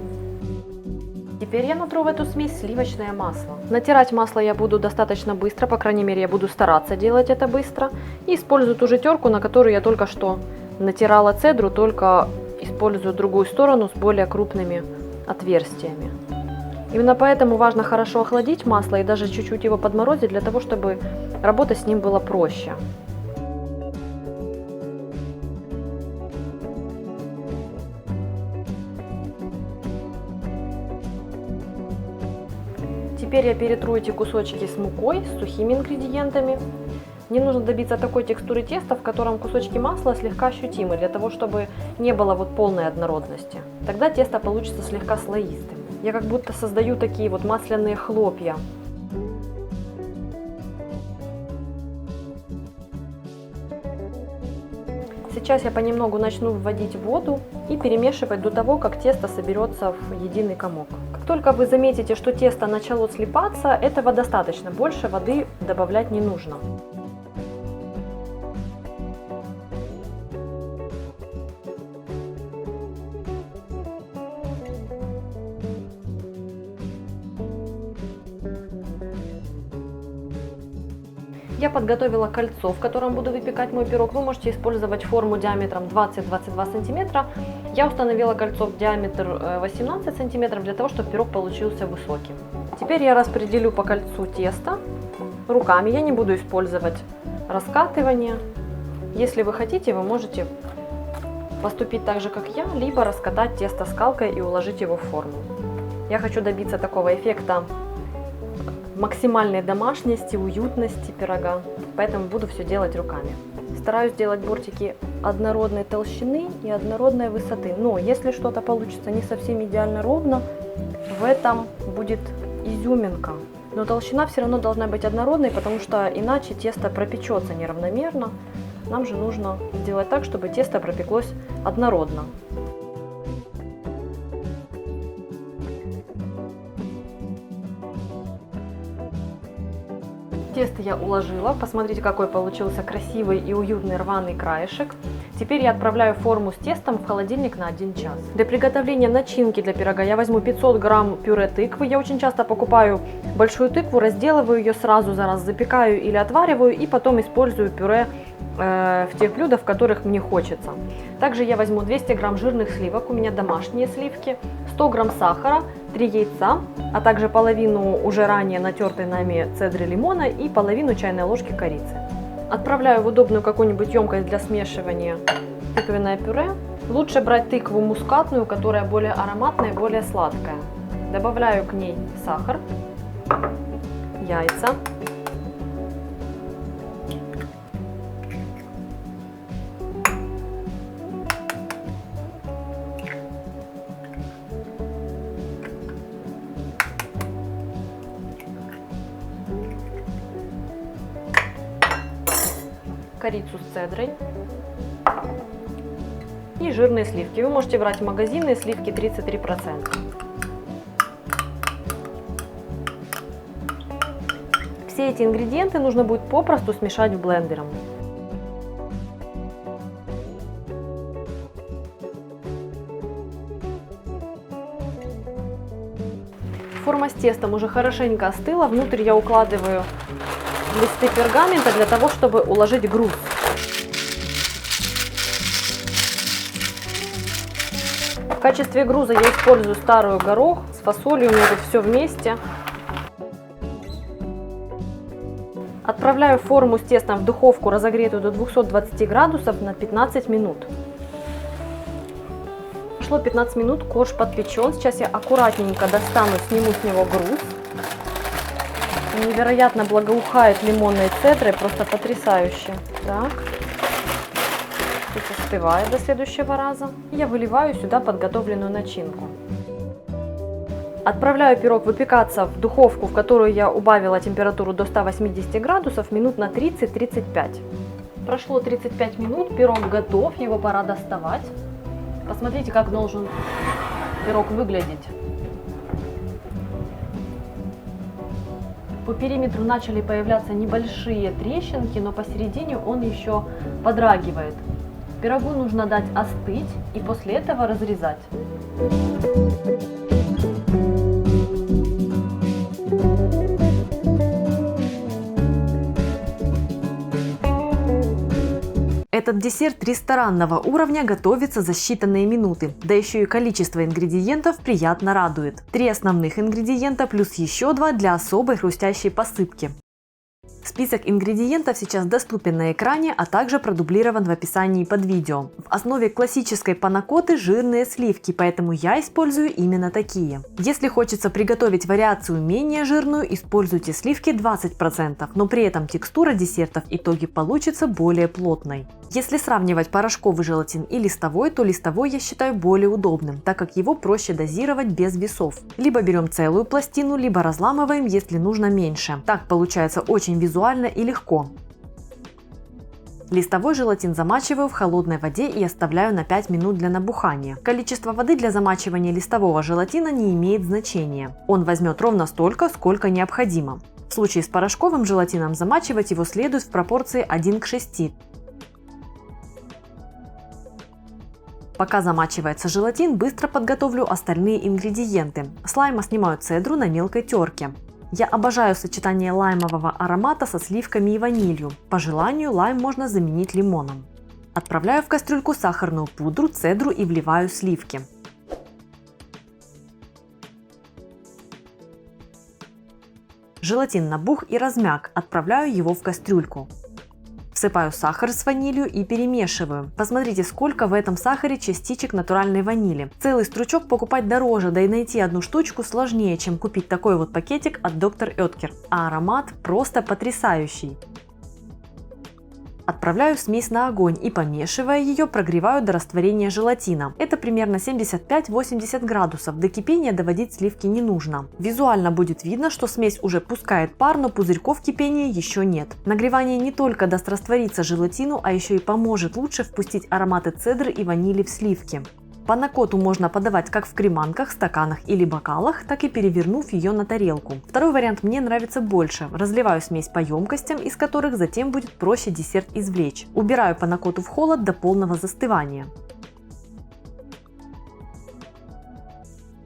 Теперь я натру в эту смесь сливочное масло. Натирать масло я буду достаточно быстро, по крайней мере я буду стараться делать это быстро. И использую ту же терку, на которую я только что натирала цедру, только использую другую сторону с более крупными отверстиями. Именно поэтому важно хорошо охладить масло и даже чуть-чуть его подморозить, для того, чтобы работать с ним было проще. Теперь я перетру эти кусочки с мукой, с сухими ингредиентами. Мне нужно добиться такой текстуры теста, в котором кусочки масла слегка ощутимы, для того, чтобы не было вот полной однородности. Тогда тесто получится слегка слоистым. Я как будто создаю такие вот масляные хлопья. Сейчас я понемногу начну вводить воду и перемешивать до того, как тесто соберется в единый комок. Как только вы заметите, что тесто начало слипаться, этого достаточно, больше воды добавлять не нужно. Я подготовила кольцо, в котором буду выпекать мой пирог. Вы можете использовать форму диаметром 20-22 см. Я установила кольцо в диаметр 18 см, для того, чтобы пирог получился высоким. Теперь я распределю по кольцу тесто руками. Я не буду использовать раскатывание. Если вы хотите, вы можете поступить так же, как я, либо раскатать тесто скалкой и уложить его в форму. Я хочу добиться такого эффекта максимальной домашности, уютности пирога, поэтому буду все делать руками. Стараюсь делать бортики однородной толщины и однородной высоты, но если что-то получится не совсем идеально ровно, в этом будет изюминка. Но толщина все равно должна быть однородной, потому что иначе тесто пропечется неравномерно. Нам же нужно сделать так, чтобы тесто пропеклось однородно. Тесто я уложила, посмотрите, какой получился красивый и уютный рваный краешек. Теперь я отправляю форму с тестом в холодильник на 1 час. Для приготовления начинки для пирога я возьму 500 грамм пюре тыквы. Я очень часто покупаю большую тыкву, разделываю ее сразу за раз, запекаю или отвариваю и потом использую пюре в тех блюдах, в которых мне хочется. Также я возьму 200 грамм жирных сливок, у меня домашние сливки, 100 грамм сахара, 3 яйца, а также половину уже ранее натертой нами цедры лимона и половину чайной ложки корицы. Отправляю в удобную какую-нибудь емкость для смешивания тыквенное пюре. Лучше брать тыкву мускатную, которая более ароматная и более сладкая. Добавляю к ней сахар, яйца, корицу с цедрой и жирные сливки. Вы можете брать магазинные сливки 33%. Все эти ингредиенты нужно будет попросту смешать блендером. Форма с тестом уже хорошенько остыла. Внутрь я укладываю листы пергамента для того, чтобы уложить груз. В качестве груза я использую старую горох с фасолью, у меня тут все вместе. Отправляю форму с тестом в духовку, разогретую до 220 градусов на 15 минут. Прошло 15 минут, корж подпечен. Сейчас я аккуратненько достану, сниму с него груз. невероятно благоухает лимонной цедрой, просто потрясающе. Так, тут остывает до следующего раза. Я выливаю сюда подготовленную начинку. Отправляю пирог выпекаться в духовку, в которую я убавила температуру до 180 градусов, минут на 30-35. Прошло 35 минут, пирог готов, его пора доставать. Посмотрите, как должен пирог выглядеть. По периметру начали появляться небольшие трещинки, но посередине он еще подрагивает. Пирогу нужно дать остыть и после этого разрезать. Этот десерт ресторанного уровня готовится за считанные минуты, да еще и количество ингредиентов приятно радует. 3 основных ингредиента плюс еще 2 для особой хрустящей посыпки. Список ингредиентов сейчас доступен на экране, а также продублирован в описании под видео. В основе классической панакотты жирные сливки, поэтому я использую именно такие. Если хочется приготовить вариацию менее жирную, используйте сливки 20%, но при этом текстура десерта в итоге получится более плотной. Если сравнивать порошковый желатин и листовой, то листовой я считаю более удобным, так как его проще дозировать без весов. Либо берем целую пластину, либо разламываем, если нужно меньше. Так получается очень визуально и легко. Листовой желатин замачиваю в холодной воде и оставляю на 5 минут для набухания. Количество воды для замачивания листового желатина не имеет значения. Он возьмет ровно столько, сколько необходимо. В случае с порошковым желатином замачивать его следует в пропорции 1 к 6. Пока замачивается желатин, быстро подготовлю остальные ингредиенты. С лайма снимаю цедру на мелкой терке. Я обожаю сочетание лаймового аромата со сливками и ванилью. По желанию лайм можно заменить лимоном. Отправляю в кастрюльку сахарную пудру, цедру и вливаю сливки. Желатин набух и размяк, отправляю его в кастрюльку. Всыпаю сахар с ванилью и перемешиваю. Посмотрите, сколько в этом сахаре частичек натуральной ванили. Целый стручок покупать дороже, да и найти одну штучку сложнее, чем купить такой вот пакетик от Dr. Oetker. А аромат просто потрясающий. Отправляю смесь на огонь и, помешивая ее, прогреваю до растворения желатина. Это примерно 75-80 градусов. До кипения доводить сливки не нужно. Визуально будет видно, что смесь уже пускает пар, но пузырьков кипения еще нет. Нагревание не только даст раствориться желатину, а еще и поможет лучше впустить ароматы цедры и ванили в сливки. Панакотту можно подавать как в креманках, стаканах или бокалах, так и перевернув ее на тарелку. Второй вариант мне нравится больше. Разливаю смесь по емкостям, из которых затем будет проще десерт извлечь. Убираю панакотту в холод до полного застывания.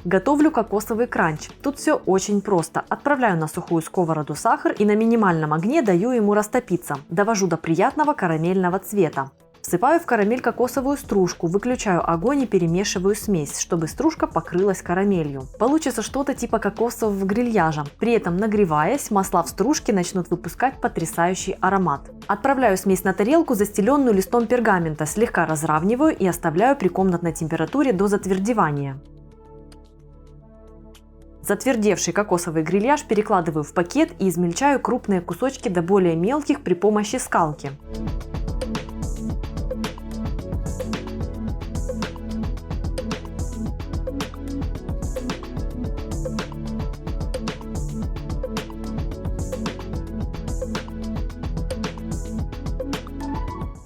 Готовлю кокосовый кранч. Тут все очень просто. Отправляю на сухую сковороду сахар и на минимальном огне даю ему растопиться. Довожу до приятного карамельного цвета. Всыпаю в карамель кокосовую стружку, выключаю огонь и перемешиваю смесь, чтобы стружка покрылась карамелью. Получится что-то типа кокосового грильяжа. При этом, нагреваясь, масла в стружке начнут выпускать потрясающий аромат. Отправляю смесь на тарелку, застеленную листом пергамента, слегка разравниваю и оставляю при комнатной температуре до затвердевания. Затвердевший кокосовый грильяж перекладываю в пакет и измельчаю крупные кусочки до более мелких при помощи скалки.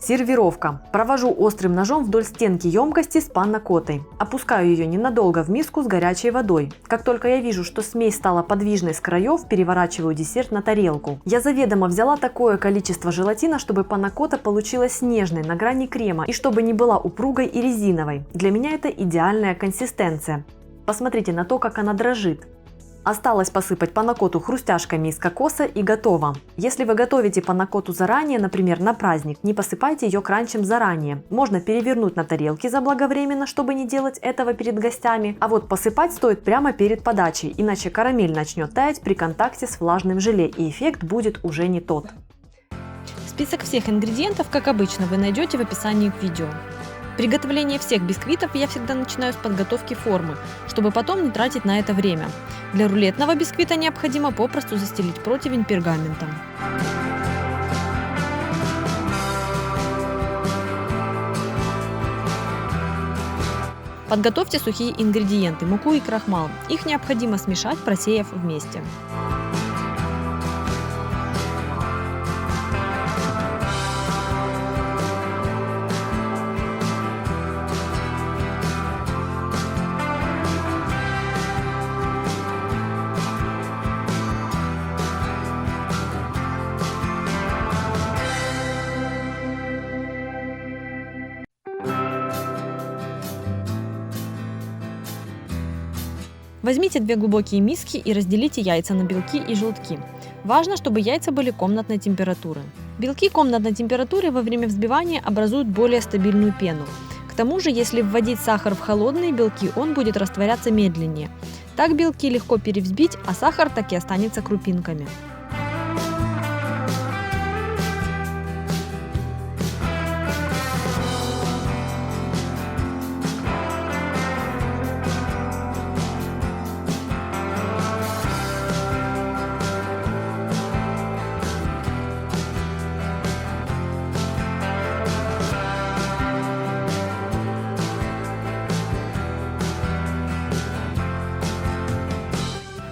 Сервировка. Провожу острым ножом вдоль стенки емкости с панакоттой. Опускаю ее ненадолго в миску с горячей водой. Как только я вижу, что смесь стала подвижной с краев, переворачиваю десерт на тарелку. Я заведомо взяла такое количество желатина, чтобы панакотта получилась нежной, на грани крема, и чтобы не была упругой и резиновой. Для меня это идеальная консистенция. Посмотрите на то, как она дрожит. Осталось посыпать панакотту хрустяшками из кокоса и готово. Если вы готовите панакотту заранее, например, на праздник, не посыпайте ее кранчем заранее. Можно перевернуть на тарелке заблаговременно, чтобы не делать этого перед гостями. А вот посыпать стоит прямо перед подачей, иначе карамель начнет таять при контакте с влажным желе, и эффект будет уже не тот. Список всех ингредиентов, как обычно, вы найдете в описании к видео. Приготовление всех бисквитов я всегда начинаю с подготовки формы, чтобы потом не тратить на это время. Для рулетного бисквита необходимо попросту застелить противень пергаментом. Подготовьте сухие ингредиенты – муку и крахмал. Их необходимо смешать, просеяв вместе. Возьмите 2 глубокие миски и разделите яйца на белки и желтки. Важно, чтобы яйца были комнатной температуры. Белки комнатной температуры во время взбивания образуют более стабильную пену. К тому же, если вводить сахар в холодные белки, он будет растворяться медленнее. Так белки легко перевзбить, а сахар так и останется крупинками.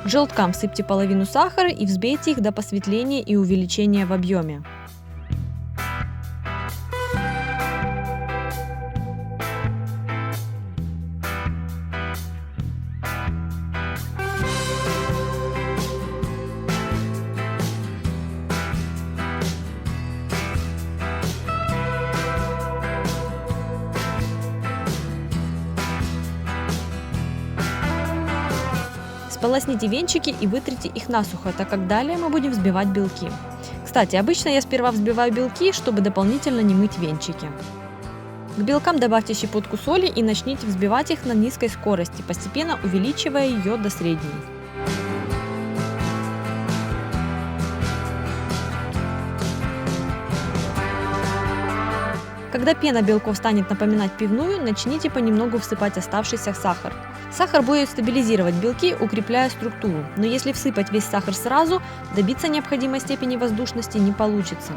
К желткам всыпьте половину сахара и взбейте их до посветления и увеличения в объеме. Сполосните венчики и вытрите их насухо, так как далее мы будем взбивать белки. Кстати, обычно я сперва взбиваю белки, чтобы дополнительно не мыть венчики. К белкам добавьте щепотку соли и начните взбивать их на низкой скорости, постепенно увеличивая ее до средней. Когда пена белков станет напоминать пивную, начните понемногу всыпать оставшийся сахар. Сахар будет стабилизировать белки, укрепляя структуру, но если всыпать весь сахар сразу, добиться необходимой степени воздушности не получится.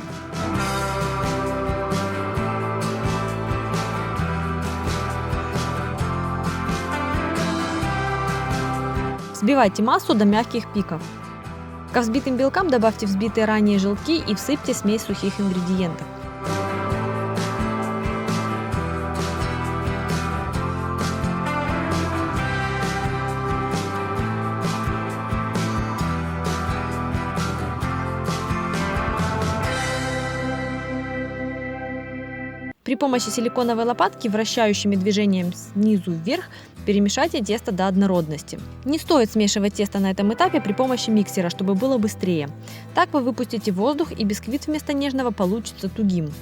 Взбивайте массу до мягких пиков. Ко взбитым белкам добавьте взбитые ранее желтки и всыпьте смесь сухих ингредиентов. При помощи силиконовой лопатки вращающими движением снизу вверх перемешайте тесто до однородности. Не стоит смешивать тесто на этом этапе при помощи миксера, чтобы было быстрее. Так вы выпустите воздух, и бисквит вместо нежного получится тугим.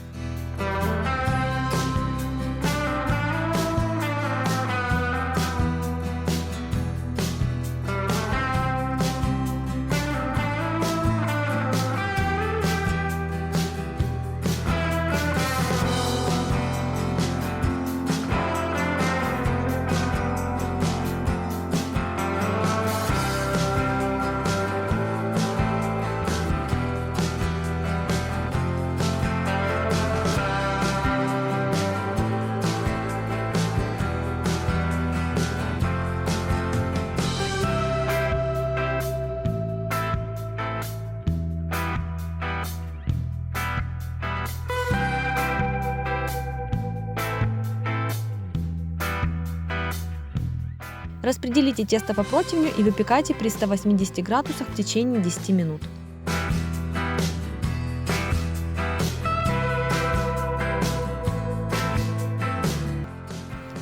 Распределите тесто по противню и выпекайте при 180 градусах в течение 10 минут.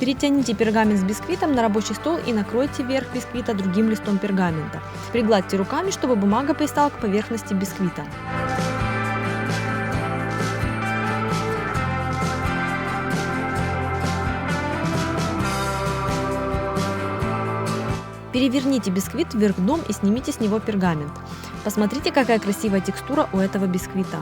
Перетяните пергамент с бисквитом на рабочий стол и накройте верх бисквита другим листом пергамента. Пригладьте руками, чтобы бумага пристала к поверхности бисквита. Переверните бисквит вверх дном и снимите с него пергамент. Посмотрите, какая красивая текстура у этого бисквита.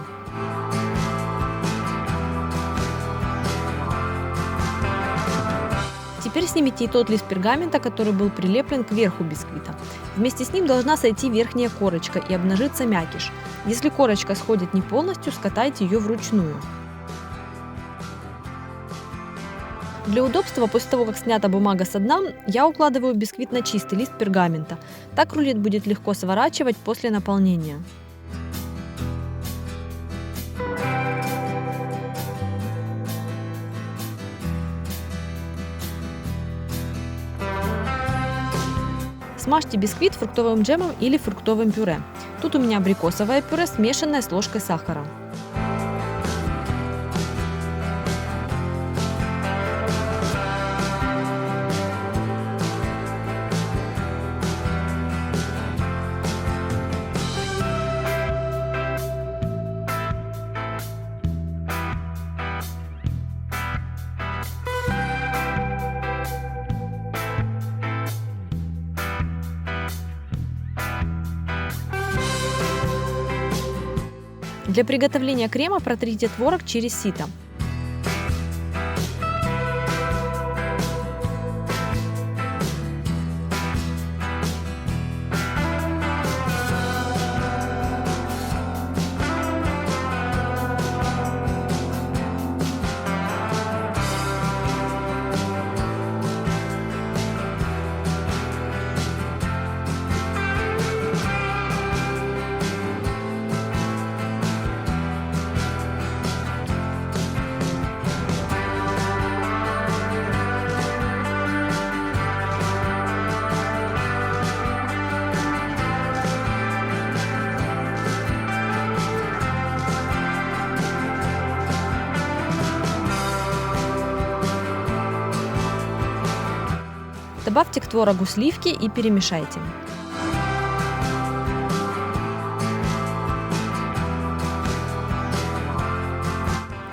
Теперь снимите и тот лист пергамента, который был прилеплен к верху бисквита. Вместе с ним должна сойти верхняя корочка и обнажиться мякиш. Если корочка сходит не полностью, скатайте ее вручную. Для удобства, после того, как снята бумага со дна, я укладываю бисквит на чистый лист пергамента. Так рулет будет легко сворачивать после наполнения. Смажьте бисквит фруктовым джемом или фруктовым пюре. Тут у меня абрикосовое пюре, смешанное с ложкой сахара. Для приготовления крема протрите творог через сито. Добавьте к творогу сливки и перемешайте.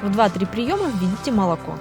В 2-3 приема введите молоко.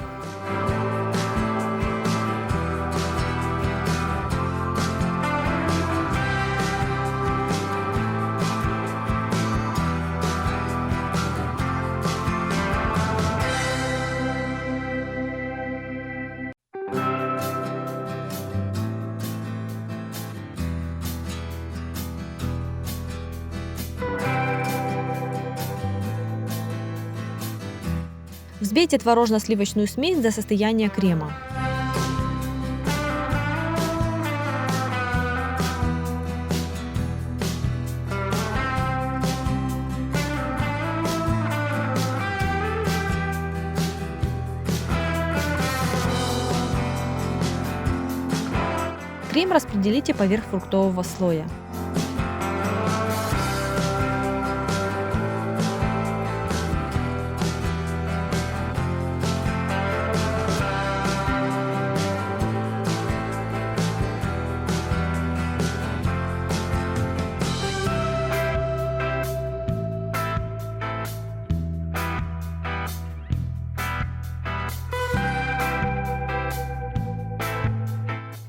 Взбейте творожно-сливочную смесь до состояния крема. Крем распределите поверх фруктового слоя.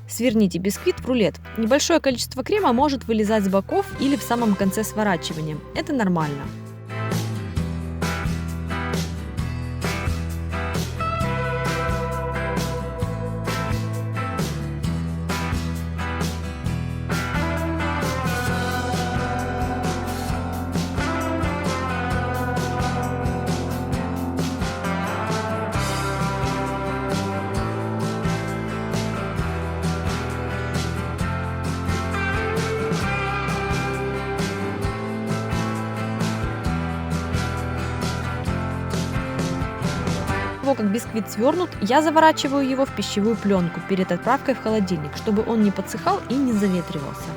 Сверните бисквит в рулет. Небольшое количество крема может вылезать с боков или в самом конце сворачивания. Это нормально. Как бисквит свернут, я заворачиваю его в пищевую пленку перед отправкой в холодильник, чтобы он не подсыхал и не заветривался.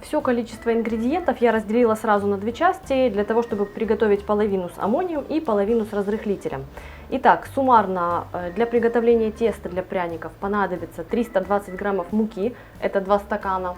Все количество ингредиентов я разделила сразу на две части, для того, чтобы приготовить половину с аммонием и половину с разрыхлителем. Итак, суммарно для приготовления теста для пряников понадобится 320 граммов муки, это 2 стакана,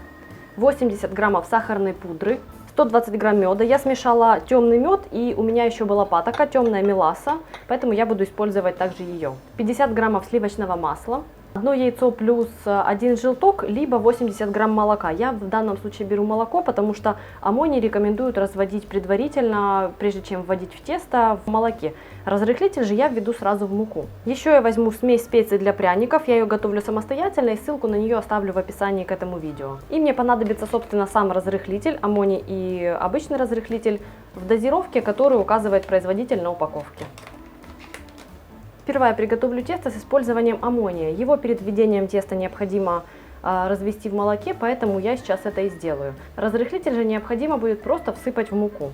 80 граммов сахарной пудры, 120 грамм меда. Я смешала темный мед, и у меня еще была патока, темная меласса, поэтому я буду использовать также ее. 50 граммов сливочного масла, Одно яйцо плюс один желток, либо 80 грамм молока. Я в данном случае беру молоко, потому что аммоний рекомендуют разводить предварительно, прежде чем вводить в тесто, в молоке. Разрыхлитель же я введу сразу в муку. Еще я возьму смесь специй для пряников, я ее готовлю самостоятельно, и ссылку на нее оставлю в описании к этому видео. И мне понадобится, собственно, сам разрыхлитель, аммоний и обычный разрыхлитель, в дозировке, которую указывает производитель на упаковке. Сперва я приготовлю тесто с использованием аммония. Его перед введением теста необходимо развести в молоке, поэтому я сейчас это и сделаю. Разрыхлитель же необходимо будет просто всыпать в муку.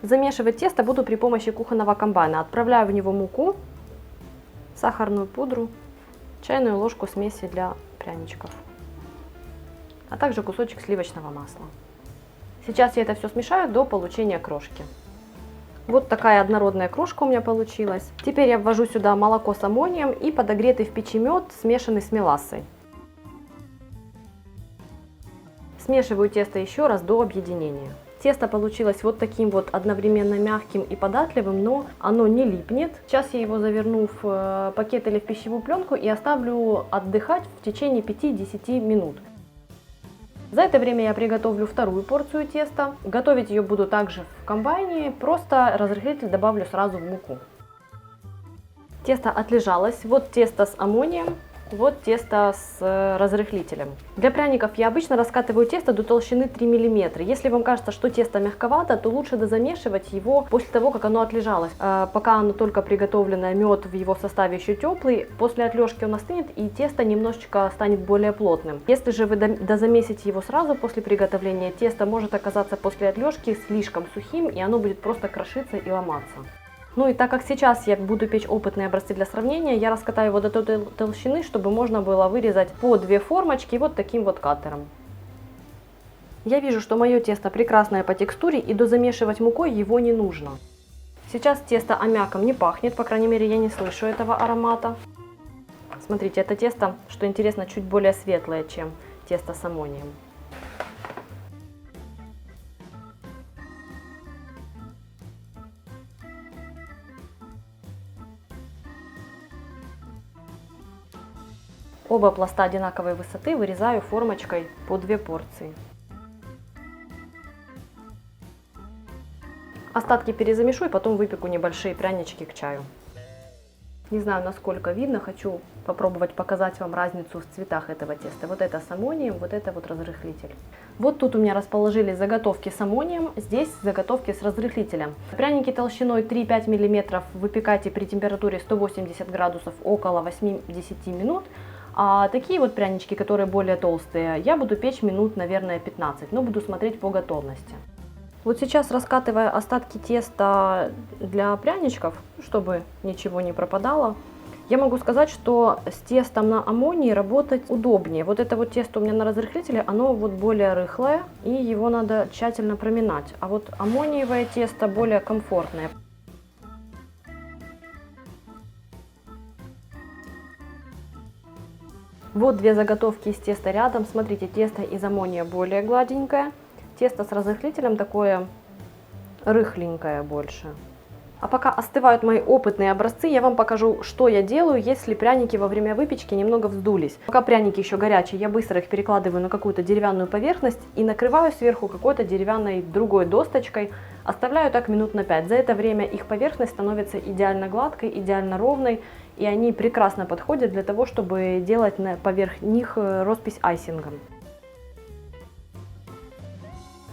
Замешивать тесто буду при помощи кухонного комбайна. Отправляю в него муку, сахарную пудру, чайную ложку смеси для пряничков, а также кусочек сливочного масла. Сейчас я это все смешаю до получения крошки. Вот такая однородная крошка у меня получилась. Теперь я ввожу сюда молоко с аммонием и подогретый в печи мед, смешанный с мелассой. Смешиваю тесто еще раз до объединения. Тесто получилось вот таким вот одновременно мягким и податливым, но оно не липнет. Сейчас я его заверну в пакет или в пищевую пленку и оставлю отдыхать в течение 5-10 минут. За это время я приготовлю вторую порцию теста. Готовить ее буду также в комбайне, просто разрыхлитель добавлю сразу в муку. Тесто отлежалось. Вот тесто с аммонием, вот тесто с разрыхлителем. Для пряников я обычно раскатываю тесто до толщины 3 мм. Если вам кажется, что тесто мягковато, то лучше дозамешивать его после того, как оно отлежалось. Пока оно только приготовленное, мед в его составе еще теплый, после отлежки он остынет и тесто немножечко станет более плотным. Если же вы дозамесите его сразу после приготовления, тесто может оказаться после отлежки слишком сухим, и оно будет просто крошиться и ломаться. Ну и так как сейчас я буду печь опытные образцы для сравнения, я раскатаю его до той толщины, чтобы можно было вырезать по 2 формочки вот таким вот каттером. Я вижу, что мое тесто прекрасное по текстуре, и дозамешивать мукой его не нужно. Сейчас тесто аммиаком не пахнет, по крайней мере я не слышу этого аромата. Смотрите, это тесто, что интересно, чуть более светлое, чем тесто с аммонием. Оба пласта одинаковой высоты вырезаю формочкой по 2 порции. Остатки перезамешу и потом выпеку небольшие прянички к чаю. Не знаю, насколько видно, хочу попробовать показать вам разницу в цветах этого теста. Вот это с аммонием, вот это вот разрыхлитель. Вот тут у меня расположились заготовки с аммонием, здесь заготовки с разрыхлителем. Пряники толщиной 3-5 мм выпекайте при температуре 180 градусов около 8-10 минут. А такие вот прянички, которые более толстые, я буду печь минут, наверное, 15, но буду смотреть по готовности. Вот сейчас, раскатывая остатки теста для пряничков, чтобы ничего не пропадало, я могу сказать, что с тестом на аммонии работать удобнее. Вот это вот тесто у меня на разрыхлителе, оно вот более рыхлое, и его надо тщательно проминать. А вот аммониевое тесто более комфортное. Вот 2 заготовки из теста рядом. Смотрите, тесто из аммония более гладенькое, тесто с разрыхлителем такое рыхленькое больше. А пока остывают мои опытные образцы, я вам покажу, что я делаю, если пряники во время выпечки немного вздулись. Пока пряники еще горячие, я быстро их перекладываю на какую-то деревянную поверхность и накрываю сверху какой-то деревянной другой досточкой. Оставляю так минут на 5. За это время их поверхность становится идеально гладкой, идеально ровной, и они прекрасно подходят для того, чтобы делать поверх них роспись айсингом.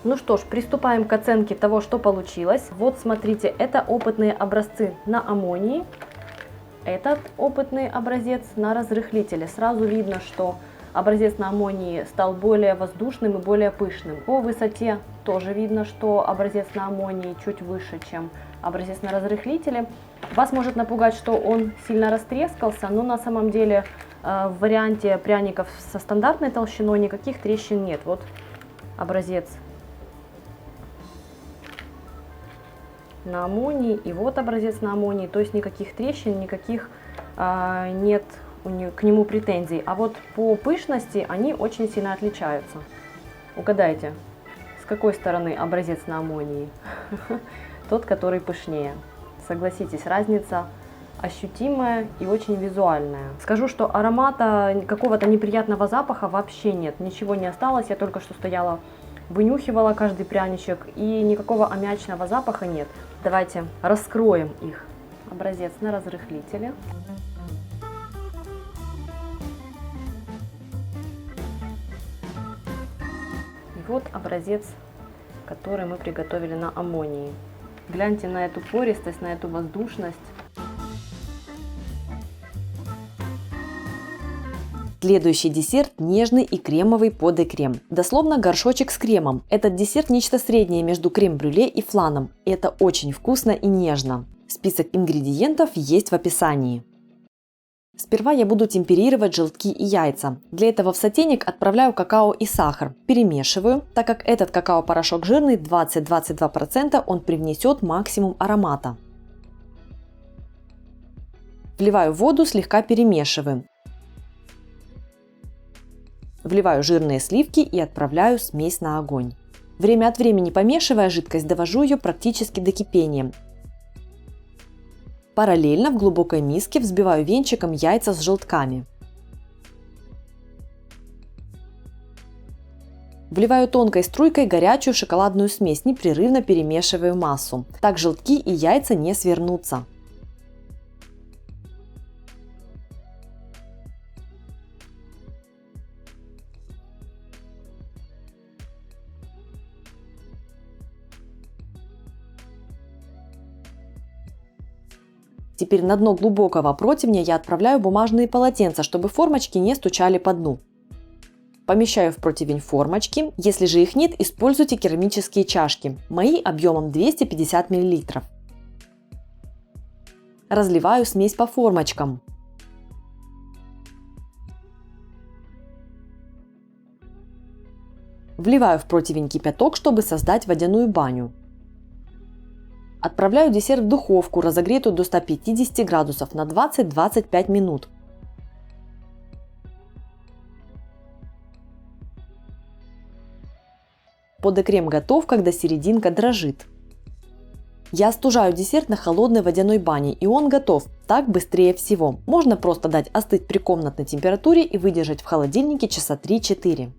Ну что ж, приступаем к оценке того, что получилось. Вот смотрите, это опытные образцы на аммонии, этот опытный образец на разрыхлителе. Сразу видно, что образец на аммонии стал более воздушным и более пышным. По высоте тоже видно, что образец на аммонии чуть выше, чем образец на разрыхлителе. Вас может напугать, что он сильно растрескался, но на самом деле в варианте пряников со стандартной толщиной никаких трещин нет. Вот образец на аммонии и вот образец на аммонии, то есть никаких трещин, никаких нет к нему претензий. А вот по пышности они очень сильно отличаются. Угадайте, какой стороны образец на аммонии? Тот, который пышнее. Согласитесь, разница ощутимая и очень визуальная. Скажу, что аромата, какого-то неприятного запаха вообще нет. Ничего не осталось, я только что стояла, вынюхивала каждый пряничек, и никакого аммиачного запаха нет. Давайте раскроем их. Образец на разрыхлителе. И вот образец, который мы приготовили на аммонии. Гляньте на эту пористость, на эту воздушность. Следующий десерт – нежный и кремовый подэ-крем. Дословно горшочек с кремом. Этот десерт нечто среднее между крем-брюле и фланом. И это очень вкусно и нежно. Список ингредиентов есть в описании. Сперва я буду темперировать желтки и яйца. Для этого в сотейник отправляю какао и сахар. Перемешиваю, так как этот какао-порошок жирный 20-22%, он привнесет максимум аромата. Вливаю воду, слегка перемешиваю. Вливаю жирные сливки и отправляю смесь на огонь. Время от времени помешивая жидкость, довожу ее практически до кипения. Параллельно в глубокой миске взбиваю венчиком яйца с желтками. Вливаю тонкой струйкой горячую шоколадную смесь, непрерывно перемешиваю массу. Так желтки и яйца не свернутся. Теперь на дно глубокого противня я отправляю бумажные полотенца, чтобы формочки не стучали по дну. Помещаю в противень формочки, если же их нет, используйте керамические чашки. Мои объемом 250 мл. Разливаю смесь по формочкам. Вливаю в противень кипяток, чтобы создать водяную баню. Отправляю десерт в духовку, разогретую до 150 градусов на 20-25 минут. Подэ-крем готов, когда серединка дрожит. Я остужаю десерт на холодной водяной бане, и он готов. Так быстрее всего. Можно просто дать остыть при комнатной температуре и выдержать в холодильнике часа 3-4.